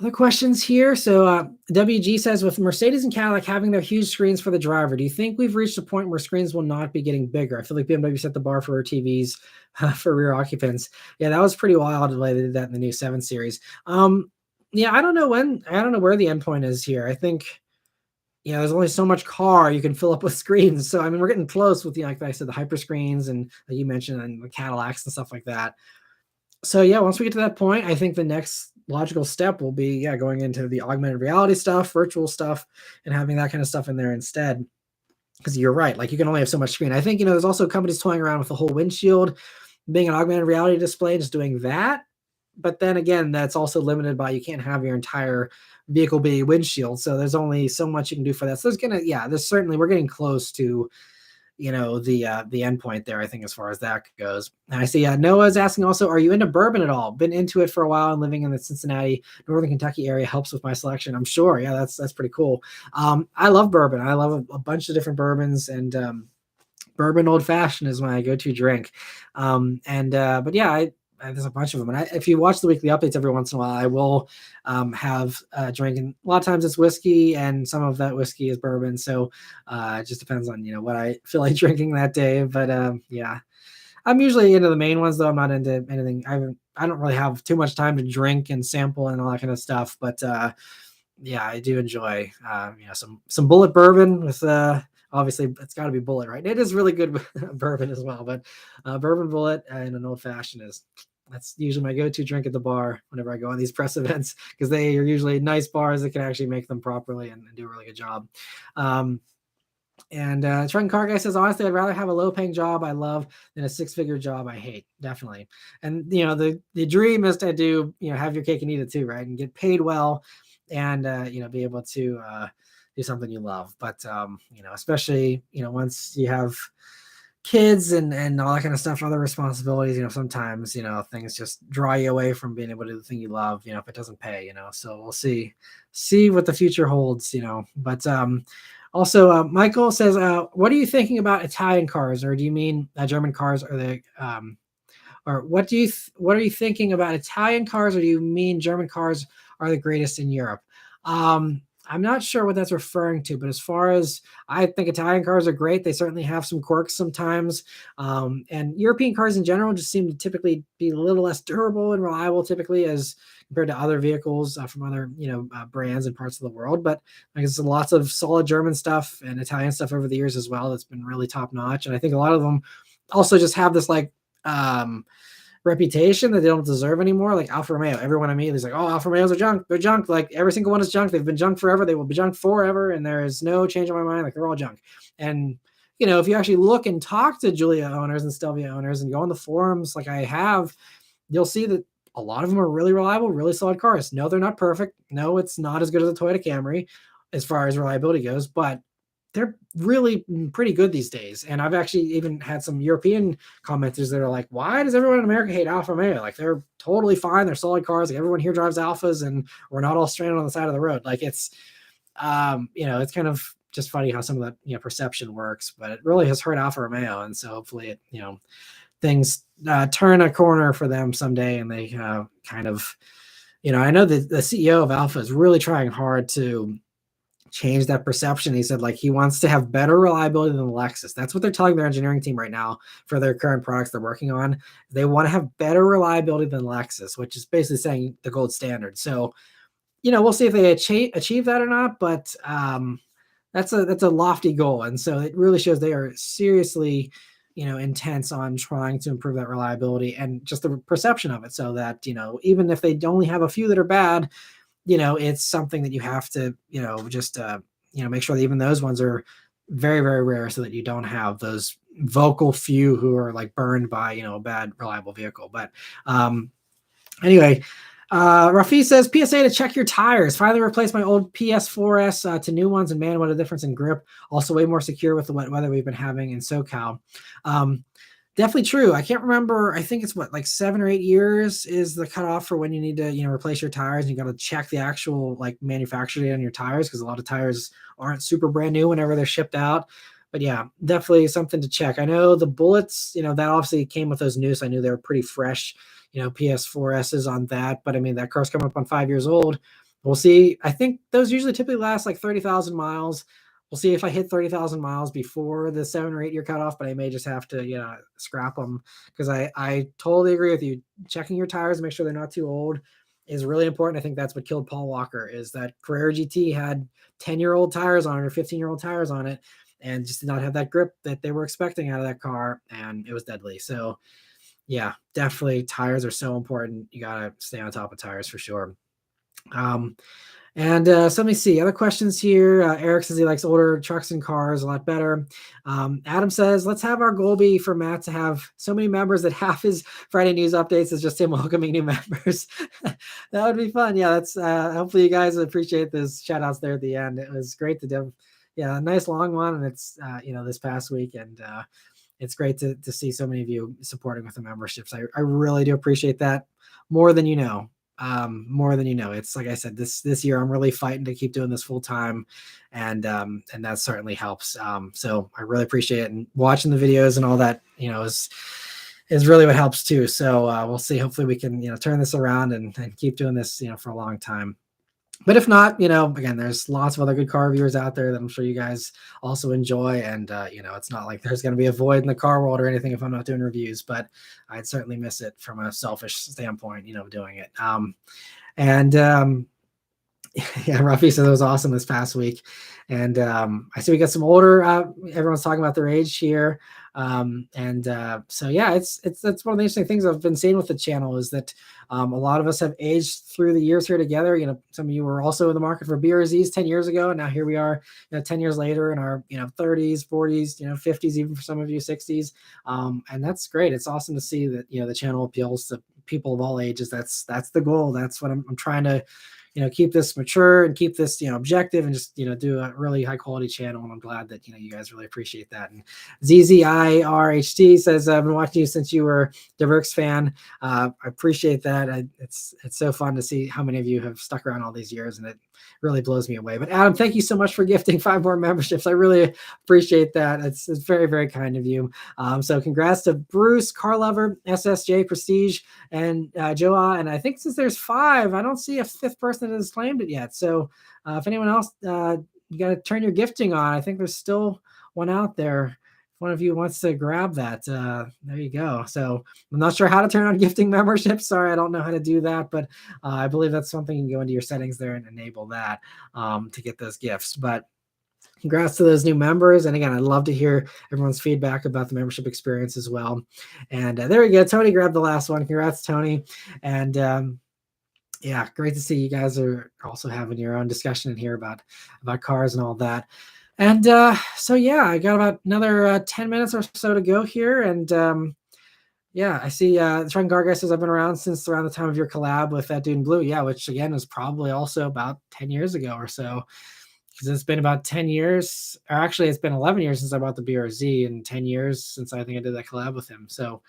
Other questions here. So WG says, with Mercedes and Cadillac having their huge screens for the driver, do you think we've reached a point where screens will not be getting bigger? I feel like BMW set the bar for TVs for rear occupants. Yeah, that was pretty wild the way they did that in the new 7 Series. Yeah, I don't know where the endpoint is here. I think, there's only so much car you can fill up with screens. So, I mean, we're getting close with, like I said, the hyper screens and like you mentioned, and the Cadillacs and stuff like that. So yeah, once we get to that point, I think the next logical step will be, going into the augmented reality stuff, virtual stuff, and having that kind of stuff in there instead. Because you're right, like you can only have so much screen. I think, there's also companies toying around with the whole windshield being an augmented reality display, just doing that. But then again, that's also limited by, you can't have your entire vehicle be windshield. So there's only so much you can do for that. So we're getting close to, the end point there, I think, as far as that goes. And I see Noah's asking also, are you into bourbon at all? Been into it for a while, and living in the Cincinnati, Northern Kentucky area helps with my selection, I'm sure. Yeah, that's pretty cool. I love bourbon. I love a bunch of different bourbons, and bourbon old fashioned is my go-to drink. But yeah, there's a bunch of them. And if you watch the weekly updates every once in a while, I will have a drink. And a lot of times it's whiskey, and some of that whiskey is bourbon. So it just depends on, what I feel like drinking that day. But yeah, I'm usually into the main ones, though. I'm not into anything. I don't really have too much time to drink and sample and all that kind of stuff. But yeah, I do enjoy, some bullet bourbon with obviously it's got to be Bullet, right? It is really good bourbon as well, but bourbon Bullet and an old fashioned that's usually my go-to drink at the bar whenever I go on these press events, because they are usually nice bars that can actually make them properly and do a really good job. And Truck and Car Guy says, honestly, I'd rather have a low-paying job I love than a six-figure job I hate. Definitely. And the dream is to do have your cake and eat it too, right? And get paid well, and be able to do something you love. But especially once you have kids and all that kind of stuff, other responsibilities, sometimes things just draw you away from being able to do the thing you love, if it doesn't pay, so we'll see what the future holds, but also Michael says, what are you thinking about Italian cars, or do you mean German cars, or the or what are you thinking about Italian cars, or do you mean German cars are the greatest in Europe? I'm not sure what that's referring to, but as far as I think Italian cars are great. They certainly have some quirks sometimes. And European cars in general just seem to typically be a little less durable and reliable typically as compared to other vehicles from other, brands and parts of the world. But like there's lots of solid German stuff and Italian stuff over the years as well. That's been really top notch. And I think a lot of them also just have this reputation that they don't deserve anymore. Like Alfa Romeo, everyone immediately is like, oh, Alfa Romeos are junk. They're junk. Like every single one is junk. They've been junk forever. They will be junk forever. And there is no change in my mind. Like they're all junk. And, if you actually look and talk to Giulia owners and Stelvia owners and go on the forums like I have, you'll see that a lot of them are really reliable, really solid cars. No, they're not perfect. No, it's not as good as a Toyota Camry as far as reliability goes, but they're really pretty good these days. And I've actually even had some European commenters that are like, why does everyone in America hate Alfa Romeo? Like they're totally fine. They're solid cars. Like everyone here drives Alfas and we're not all stranded on the side of the road. Like it's, it's kind of just funny how some of that, perception works, but it really has hurt Alfa Romeo. And so hopefully it, things turn a corner for them someday. And they kind of, I know that the CEO of Alfa is really trying hard to change that perception. He said he wants to have better reliability than Lexus. That's what they're telling their engineering team right now for their current products they're working on. They want to have better reliability than Lexus, which is basically saying the gold standard. So, we'll see if they achieve that or not, but that's a lofty goal. And so it really shows they are seriously, intense on trying to improve that reliability and just the perception of it, so that, even if they only have a few that are bad, it's something that you have to, just, make sure that even those ones are very, very rare, so that you don't have those vocal few who are burned by, a bad reliable vehicle. But anyway, Rafi says, PSA to check your tires. Finally replaced my old PS4S to new ones, and man, what a difference in grip. Also way more secure with the wet weather we've been having in SoCal. Definitely true. I can't remember. I think it's 7 or 8 years is the cutoff for when you need to, replace your tires. And you got to check the actual manufacturer date on your tires, because a lot of tires aren't super brand new whenever they're shipped out. But yeah, definitely something to check. I know the Bullets, that obviously came with those news. I knew they were pretty fresh, PS4Ss on that. But I mean, that car's coming up on 5 years old. We'll see. I think those usually typically last 30,000 miles. We'll see if I hit 30,000 miles before the 7 or 8 year cutoff, but I may just have to, scrap them, because I totally agree with you. Checking your tires, make sure they're not too old, is really important. I think that's what killed Paul Walker, is that Carrera GT had 10-year-old tires on it or 15-year-old tires on it, and just did not have that grip that they were expecting out of that car, and it was deadly. So yeah, definitely tires are so important. You got to stay on top of tires for sure. And so let me see other questions here. Eric says he likes older trucks and cars a lot better. Adam says, let's have our goal be for Matt to have so many members that half his Friday news updates is just him welcoming new members. That would be fun. Yeah, that's hopefully you guys appreciate those shout outs there at the end. It was great to do. Yeah, a nice long one. And it's, this past week. And it's great to see so many of you supporting with the memberships. I really do appreciate that more than you know. It's like I said, this year I'm really fighting to keep doing this full time, and that certainly helps. So I really appreciate it, and watching the videos and all that, is really what helps too. So we'll see. Hopefully we can, turn this around and keep doing this, for a long time. But if not, again, there's lots of other good car reviewers out there that I'm sure you guys also enjoy. And, it's not like there's going to be a void in the car world or anything if I'm not doing reviews, but I'd certainly miss it from a selfish standpoint, doing it. Yeah, Ruffy said it was awesome this past week, and I see we got some older. Everyone's talking about their age here, and so yeah, it's that's one of the interesting things I've been seeing with the channel is that a lot of us have aged through the years here together. You know, some of you were also in the market for BRZs 10 years ago, and now here we are, 10 years later in our 30s, 40s, 50s, even for some of you 60s, and that's great. It's awesome to see that the channel appeals to people of all ages. That's the goal. That's what I'm trying to keep this mature and keep this, objective and just, do a really high quality channel. And I'm glad that, you guys really appreciate that. And ZZIRHT says, I've been watching you since you were Diverk's fan. I appreciate that. It's so fun to see how many of you have stuck around all these years, and it really blows me away. But Adam, thank you so much for gifting 5 more memberships. I really appreciate that. It's very, very kind of you. So congrats to Bruce, Car Lover, SSJ Prestige, and Joa. And I think since there's 5, I don't see a 5th person that has claimed it yet. So if anyone else, you got to turn your gifting on. I think there's still one out there. If one of you wants to grab that, there you go. So I'm not sure how to turn on gifting membership. Sorry, I don't know how to do that, but I believe that's something you can go into your settings there and enable that to get those gifts. But congrats to those new members. And again, I'd love to hear everyone's feedback about the membership experience as well. And there we go. Tony grabbed the last one. Congrats, Tony. And yeah, great to see you guys are also having your own discussion in here about cars and all that. And so yeah, I got about another 10 minutes or so to go here. And yeah, I see Truck Car Guy says I've been around since around the time of your collab with that dude in blue. Yeah, which again is probably also about 10 years ago or so. Because it's been about 10 years, or actually it's been 11 years since I bought the BRZ, and 10 years since I think I did that collab with him. So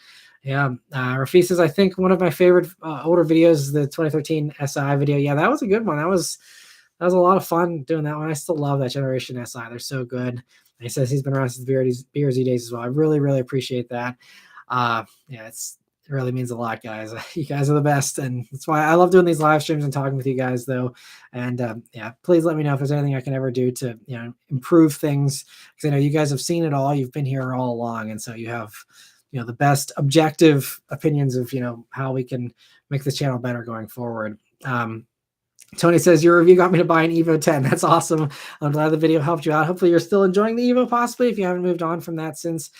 yeah, Rafi says, I think one of my favorite older videos is the 2013 SI video. Yeah, that was a good one. That was a lot of fun doing that one. I still love that generation SI. They're so good. And he says he's been around since the BRZ days as well. I really, really appreciate that. Yeah, it really means a lot, guys. You guys are the best, and that's why I love doing these live streams and talking with you guys, though. And yeah, please let me know if there's anything I can ever do to improve things, because I know you guys have seen it all. You've been here all along, and so you have the best objective opinions of how we can make this channel better going forward. Tony says your review got me to buy an Evo 10. That's awesome. I'm glad the video helped you out. Hopefully you're still enjoying the Evo, possibly, if you haven't moved on from that since.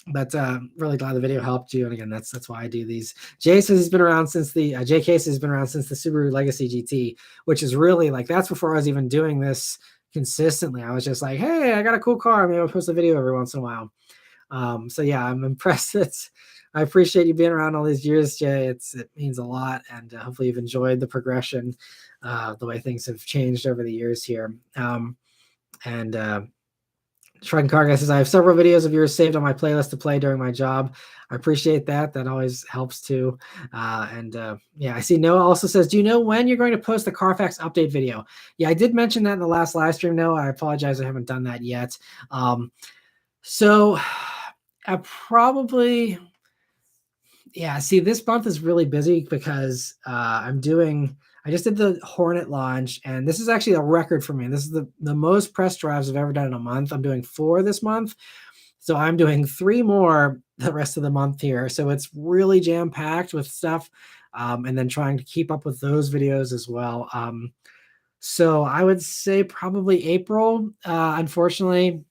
But really glad the video helped you. And again, that's why I do these. Jay says he's been around since the JK says he's been around since the Subaru Legacy GT, which is really like, that's before I was even doing this consistently. I was just like, hey, I got a cool car. Maybe I'll post a video every once in a while. So yeah, I'm impressed. I appreciate you being around all these years, Jay. It means a lot, and hopefully you've enjoyed the progression, the way things have changed over the years here. Truck Car Guy says, I have several videos of yours saved on my playlist to play during my job. I appreciate that. That always helps too. Yeah, I see Noah also says, do you know when you're going to post the Carfax update video? Yeah, I did mention that in the last live stream, Noah. I apologize, I haven't done that yet. So I probably, yeah, see, this month is really busy because I just did the Hornet launch, and this is actually a record for me. This is the most press drives I've ever done in a month. I'm doing 4 this month. So I'm doing 3 more the rest of the month here. So it's really jam-packed with stuff, and then trying to keep up with those videos as well. So I would say probably April. Unfortunately,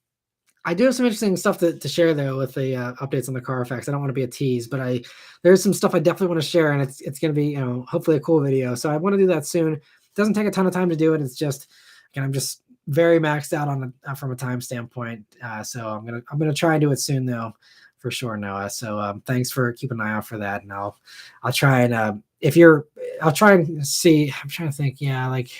I do have some interesting stuff to share though with the updates on the Carfax. I don't want to be a tease, but there's some stuff I definitely want to share, and it's going to be hopefully a cool video. So I want to do that soon. It doesn't take a ton of time to do it. It's just again, I'm just very maxed out on from a time standpoint. So I'm gonna try and do it soon though, for sure, Noah. So thanks for keeping an eye out for that, and I'll try and I'll try and see. I'm trying to think. Yeah, like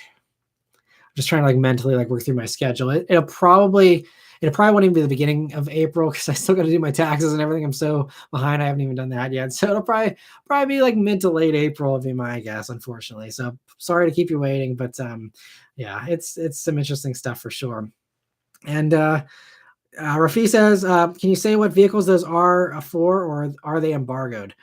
I'm just trying to like mentally like work through my schedule. It'll probably won't even be the beginning of April because I still got to do my taxes and everything. I'm so behind. I haven't even done that yet. So it'll probably be like mid to late April would be my guess, unfortunately. So sorry to keep you waiting, but yeah, it's some interesting stuff for sure. And Rafi says, can you say what vehicles those are for, or are they embargoed?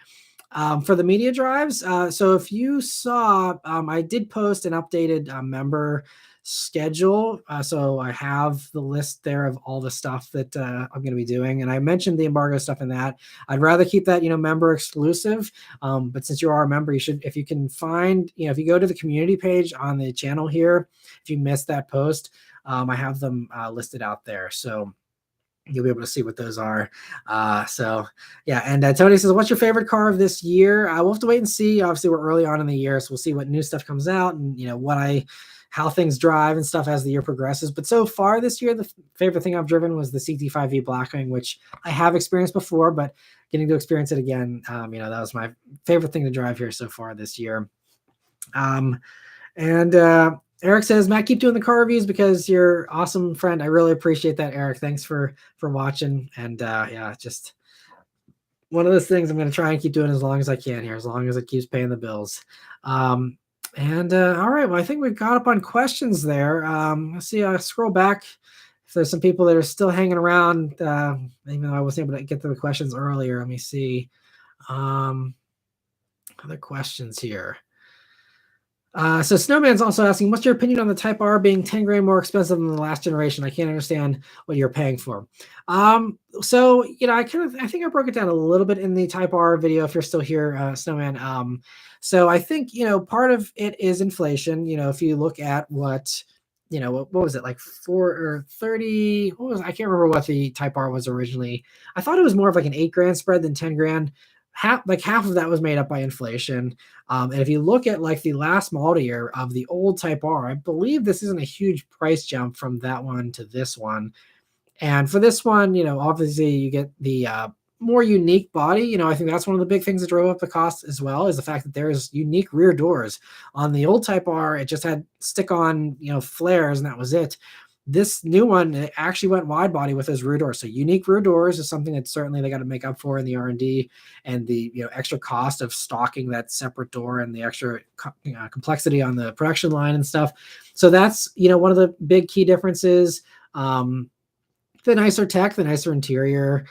For the media drives. So if you saw, I did post an updated member schedule. So I have the list there of all the stuff that I'm going to be doing. And I mentioned the embargo stuff in that. I'd rather keep that, member exclusive. But since you are a member, you should, if you can find, if you go to the community page on the channel here, if you missed that post, I have them listed out there. So you'll be able to see what those are. So yeah. And Tony says, what's your favorite car of this year? We'll have to wait and see. Obviously we're early on in the year, so we'll see what new stuff comes out and how things drive and stuff as the year progresses. But so far this year, the favorite thing I've driven was the CT5V Blackwing, which I have experienced before, but getting to experience it again, that was my favorite thing to drive here so far this year. Eric says, Matt, keep doing the car reviews because you're an awesome friend. I really appreciate that, Eric. Thanks for watching. And just one of those things I'm going to try and keep doing as long as I can here, as long as it keeps paying the bills. All right, well, I think we got up on questions there. Let's see, I'll scroll back. If there's some people that are still hanging around, even though I wasn't able to get to the questions earlier, let me see. Other questions here. So Snowman's also asking, what's your opinion on the Type R being 10 grand more expensive than the last generation? I can't understand what you're paying for. So, I think I broke it down a little bit in the Type R video, if you're still here, Snowman. So I think, part of it is inflation. If you look at what was it, like 4 or 30, I can't remember what the Type R was originally. I thought it was more of like an 8 grand spread than 10 grand. Half of that was made up by inflation. And if you look at like the last model year of the old Type R, I believe this isn't a huge price jump from that one to this one. And for this one, obviously you get the more unique body. I think that's one of the big things that drove up the cost as well, is the fact that there's unique rear doors. On the old Type R, it just had stick-on, flares, and that was it. This new one, it actually went wide body with those rear doors. So unique rear doors is something that certainly they got to make up for in the R&D, and the extra cost of stocking that separate door and the extra complexity on the production line and stuff. So that's one of the big key differences. The nicer tech, the nicer interior,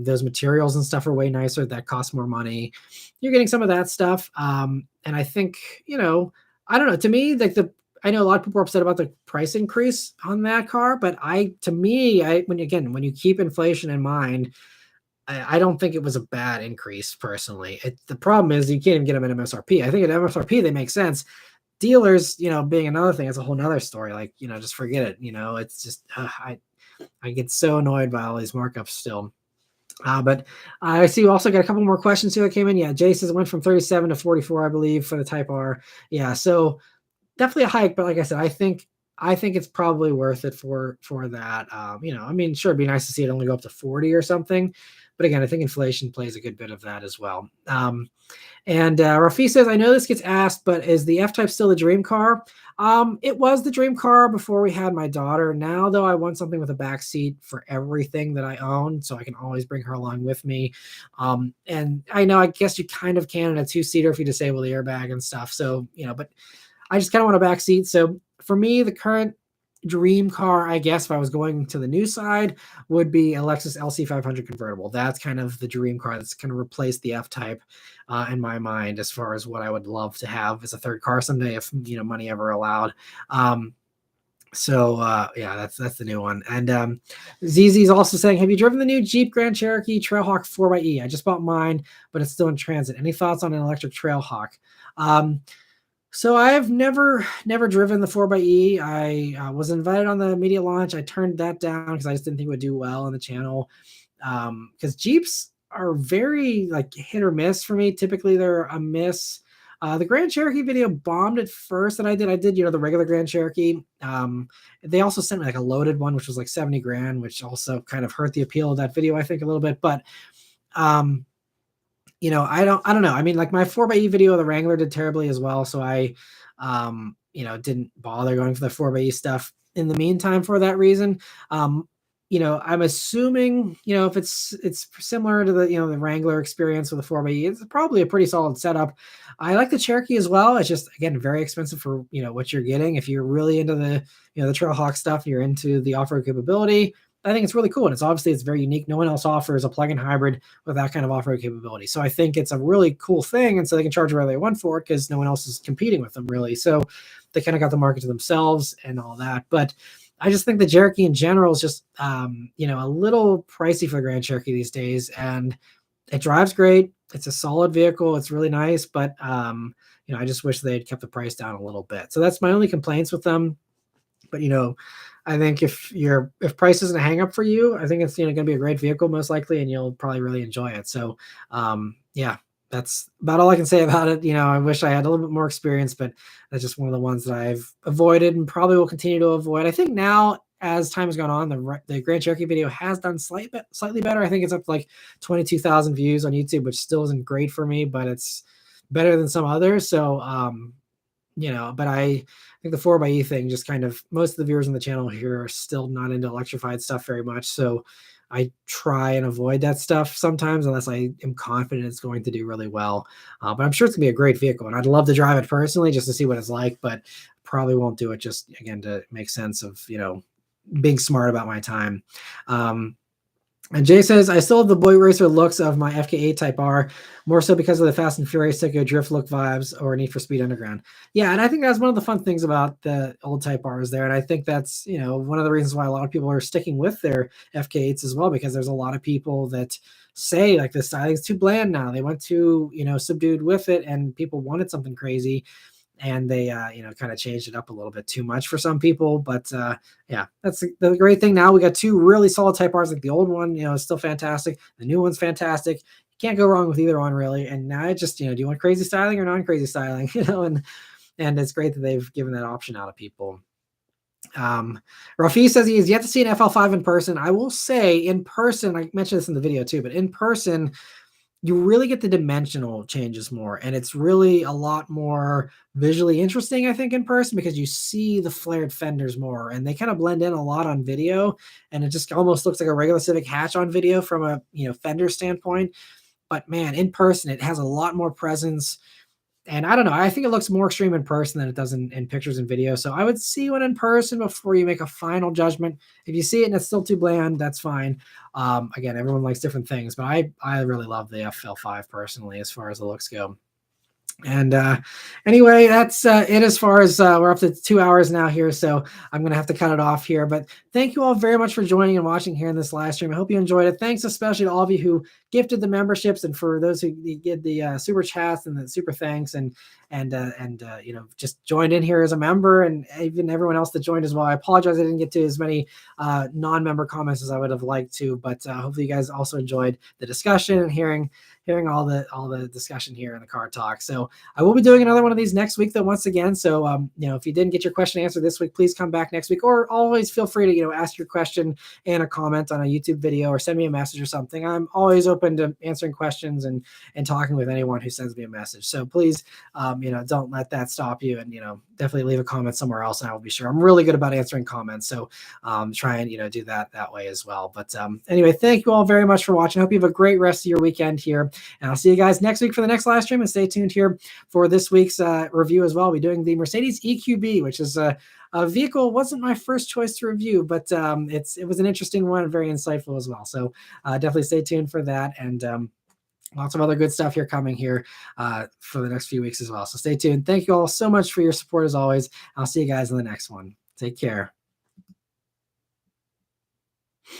those materials and stuff are way nicer. That costs more money. You're getting some of that stuff. And I think I don't know. To me, like I know a lot of people are upset about the price increase on that car, but when you keep inflation in mind, I don't think it was a bad increase personally. The problem is you can't even get them at MSRP. I think at MSRP, they make sense. Dealers, being another thing, it's a whole nother story. Like, just forget it. It's just, I get so annoyed by all these markups still. But I see we also got a couple more questions here that came in. Yeah, Jay says it went from 37 to 44, I believe, for the Type R. Yeah, so definitely a hike, but like I said, I think it's probably worth it for that. Sure, it'd be nice to see it only go up to 40 or something, but again, I think inflation plays a good bit of that as well. Rafi says, I know this gets asked, but is the F-Type still the dream car? It was the dream car before we had my daughter. Now, though, I want something with a back seat for everything that I own, so I can always bring her along with me. And I guess you kind of can in a 2-seater if you disable the airbag and stuff. So, but I just kind of want a back seat. So for me, the current dream car, I guess, if I was going to the new side, would be a Lexus LC500 convertible. That's kind of the dream car that's going to replace the F-Type in my mind, as far as what I would love to have as a third car someday, if money ever allowed. That's the new one. And ZZ's also saying, have you driven the new Jeep Grand Cherokee Trailhawk 4xe? I just bought mine, but it's still in transit. Any thoughts on an electric Trailhawk? So I've never driven the 4xe. I was invited on the media launch. I turned that down because I just didn't think it would do well on the channel. Because Jeeps are very like hit or miss for me. Typically they're a miss. The Grand Cherokee video bombed at first that I did. The regular Grand Cherokee. They also sent me like a loaded one, which was like 70 grand, which also kind of hurt the appeal of that video, I think, a little bit. But I don't know. I mean, like my 4xe video of the Wrangler did terribly as well. So I, didn't bother going for the 4xe stuff in the meantime for that reason. I'm assuming, if it's similar to the, the Wrangler experience with the 4xe, it's probably a pretty solid setup. I like the Cherokee as well. It's just, again, very expensive for, what you're getting. If you're really into the, the Trailhawk stuff, you're into the off-road capability. I think it's really cool. And it's very unique. No one else offers a plug-in hybrid with that kind of off-road capability. So I think it's a really cool thing. And so they can charge whatever they want for it because no one else is competing with them really. So they kind of got the market to themselves and all that. But I just think the Cherokee in general is just, a little pricey for the Grand Cherokee these days. And it drives great. It's a solid vehicle. It's really nice. But, I just wish they had kept the price down a little bit. So that's my only complaints with them. But I think if price isn't a hang up for you, I think it's going to be a great vehicle most likely, and you'll probably really enjoy it. So yeah, that's about all I can say about it. I wish I had a little bit more experience, but that's just one of the ones that I've avoided and probably will continue to avoid. I think now as time has gone on, the Grand Cherokee video has done slightly better. I think it's up to like 22,000 views on YouTube, which still isn't great for me, but it's better than some others. So but I think the 4xe thing just kind of, most of the viewers on the channel here are still not into electrified stuff very much. So I try and avoid that stuff sometimes unless I am confident it's going to do really well. But I'm sure it's gonna be a great vehicle and I'd love to drive it personally just to see what it's like, but probably won't do it just again to make sense of, being smart about my time. And Jay says, I still have the boy racer looks of my FK8 Type R, more so because of the Fast and Furious Tokyo Drift look vibes or Need for Speed Underground. Yeah, and I think that's one of the fun things about the old Type Rs there. And I think that's, one of the reasons why a lot of people are sticking with their FK8s as well, because there's a lot of people that say like the styling is too bland now. They went too, subdued with it and people wanted something crazy. And they, kind of changed it up a little bit too much for some people. But yeah, that's the great thing. Now we got two really solid Type Rs. Like the old one, is still fantastic. The new one's fantastic. You can't go wrong with either one really. And now it just, do you want crazy styling or non-crazy styling? And it's great that they've given that option out to people. Rafi says he has yet to see an FL5 in person. I will say in person, I mentioned this in the video too, but in person, you really get the dimensional changes more. And it's really a lot more visually interesting, I think, in person because you see the flared fenders more and they kind of blend in a lot on video. And it just almost looks like a regular Civic hatch on video from a, fender standpoint. But man, in person, it has a lot more presence. And I don't know, I think it looks more extreme in person than it does in pictures and video. So I would see one in person before you make a final judgment. If you see it and it's still too bland, that's fine. Again, everyone likes different things, but I really love the FL5 personally as far as the looks go. And anyway, that's it as far as we're up to 2 hours now here. So I'm going to have to cut it off here. But thank you all very much for joining and watching here in this live stream. I hope you enjoyed it. Thanks especially to all of you who gifted the memberships and for those who did the super chats and the super thanks and just joined in here as a member and even everyone else that joined as well. I apologize I didn't get to as many non-member comments as I would have liked to, but hopefully you guys also enjoyed the discussion and hearing all the discussion here in the car talk. So I will be doing another one of these next week though, once again. So, if you didn't get your question answered this week, please come back next week or always feel free to, ask your question in a comment on a YouTube video or send me a message or something. I'm always open to answering questions and talking with anyone who sends me a message. So please, don't let that stop you and, definitely leave a comment somewhere else and I will be sure. I'm really good about answering comments. So try and, do that way as well. But anyway, thank you all very much for watching. I hope you have a great rest of your weekend here. And I'll see you guys next week for the next live stream and stay tuned here for this week's review as well. We'll be doing the Mercedes EQB, which is a vehicle wasn't my first choice to review, but it was an interesting one and very insightful as well. So definitely stay tuned for that. And lots of other good stuff here coming here for the next few weeks as well. So stay tuned. Thank you all so much for your support as always. I'll see you guys in the next one. Take care.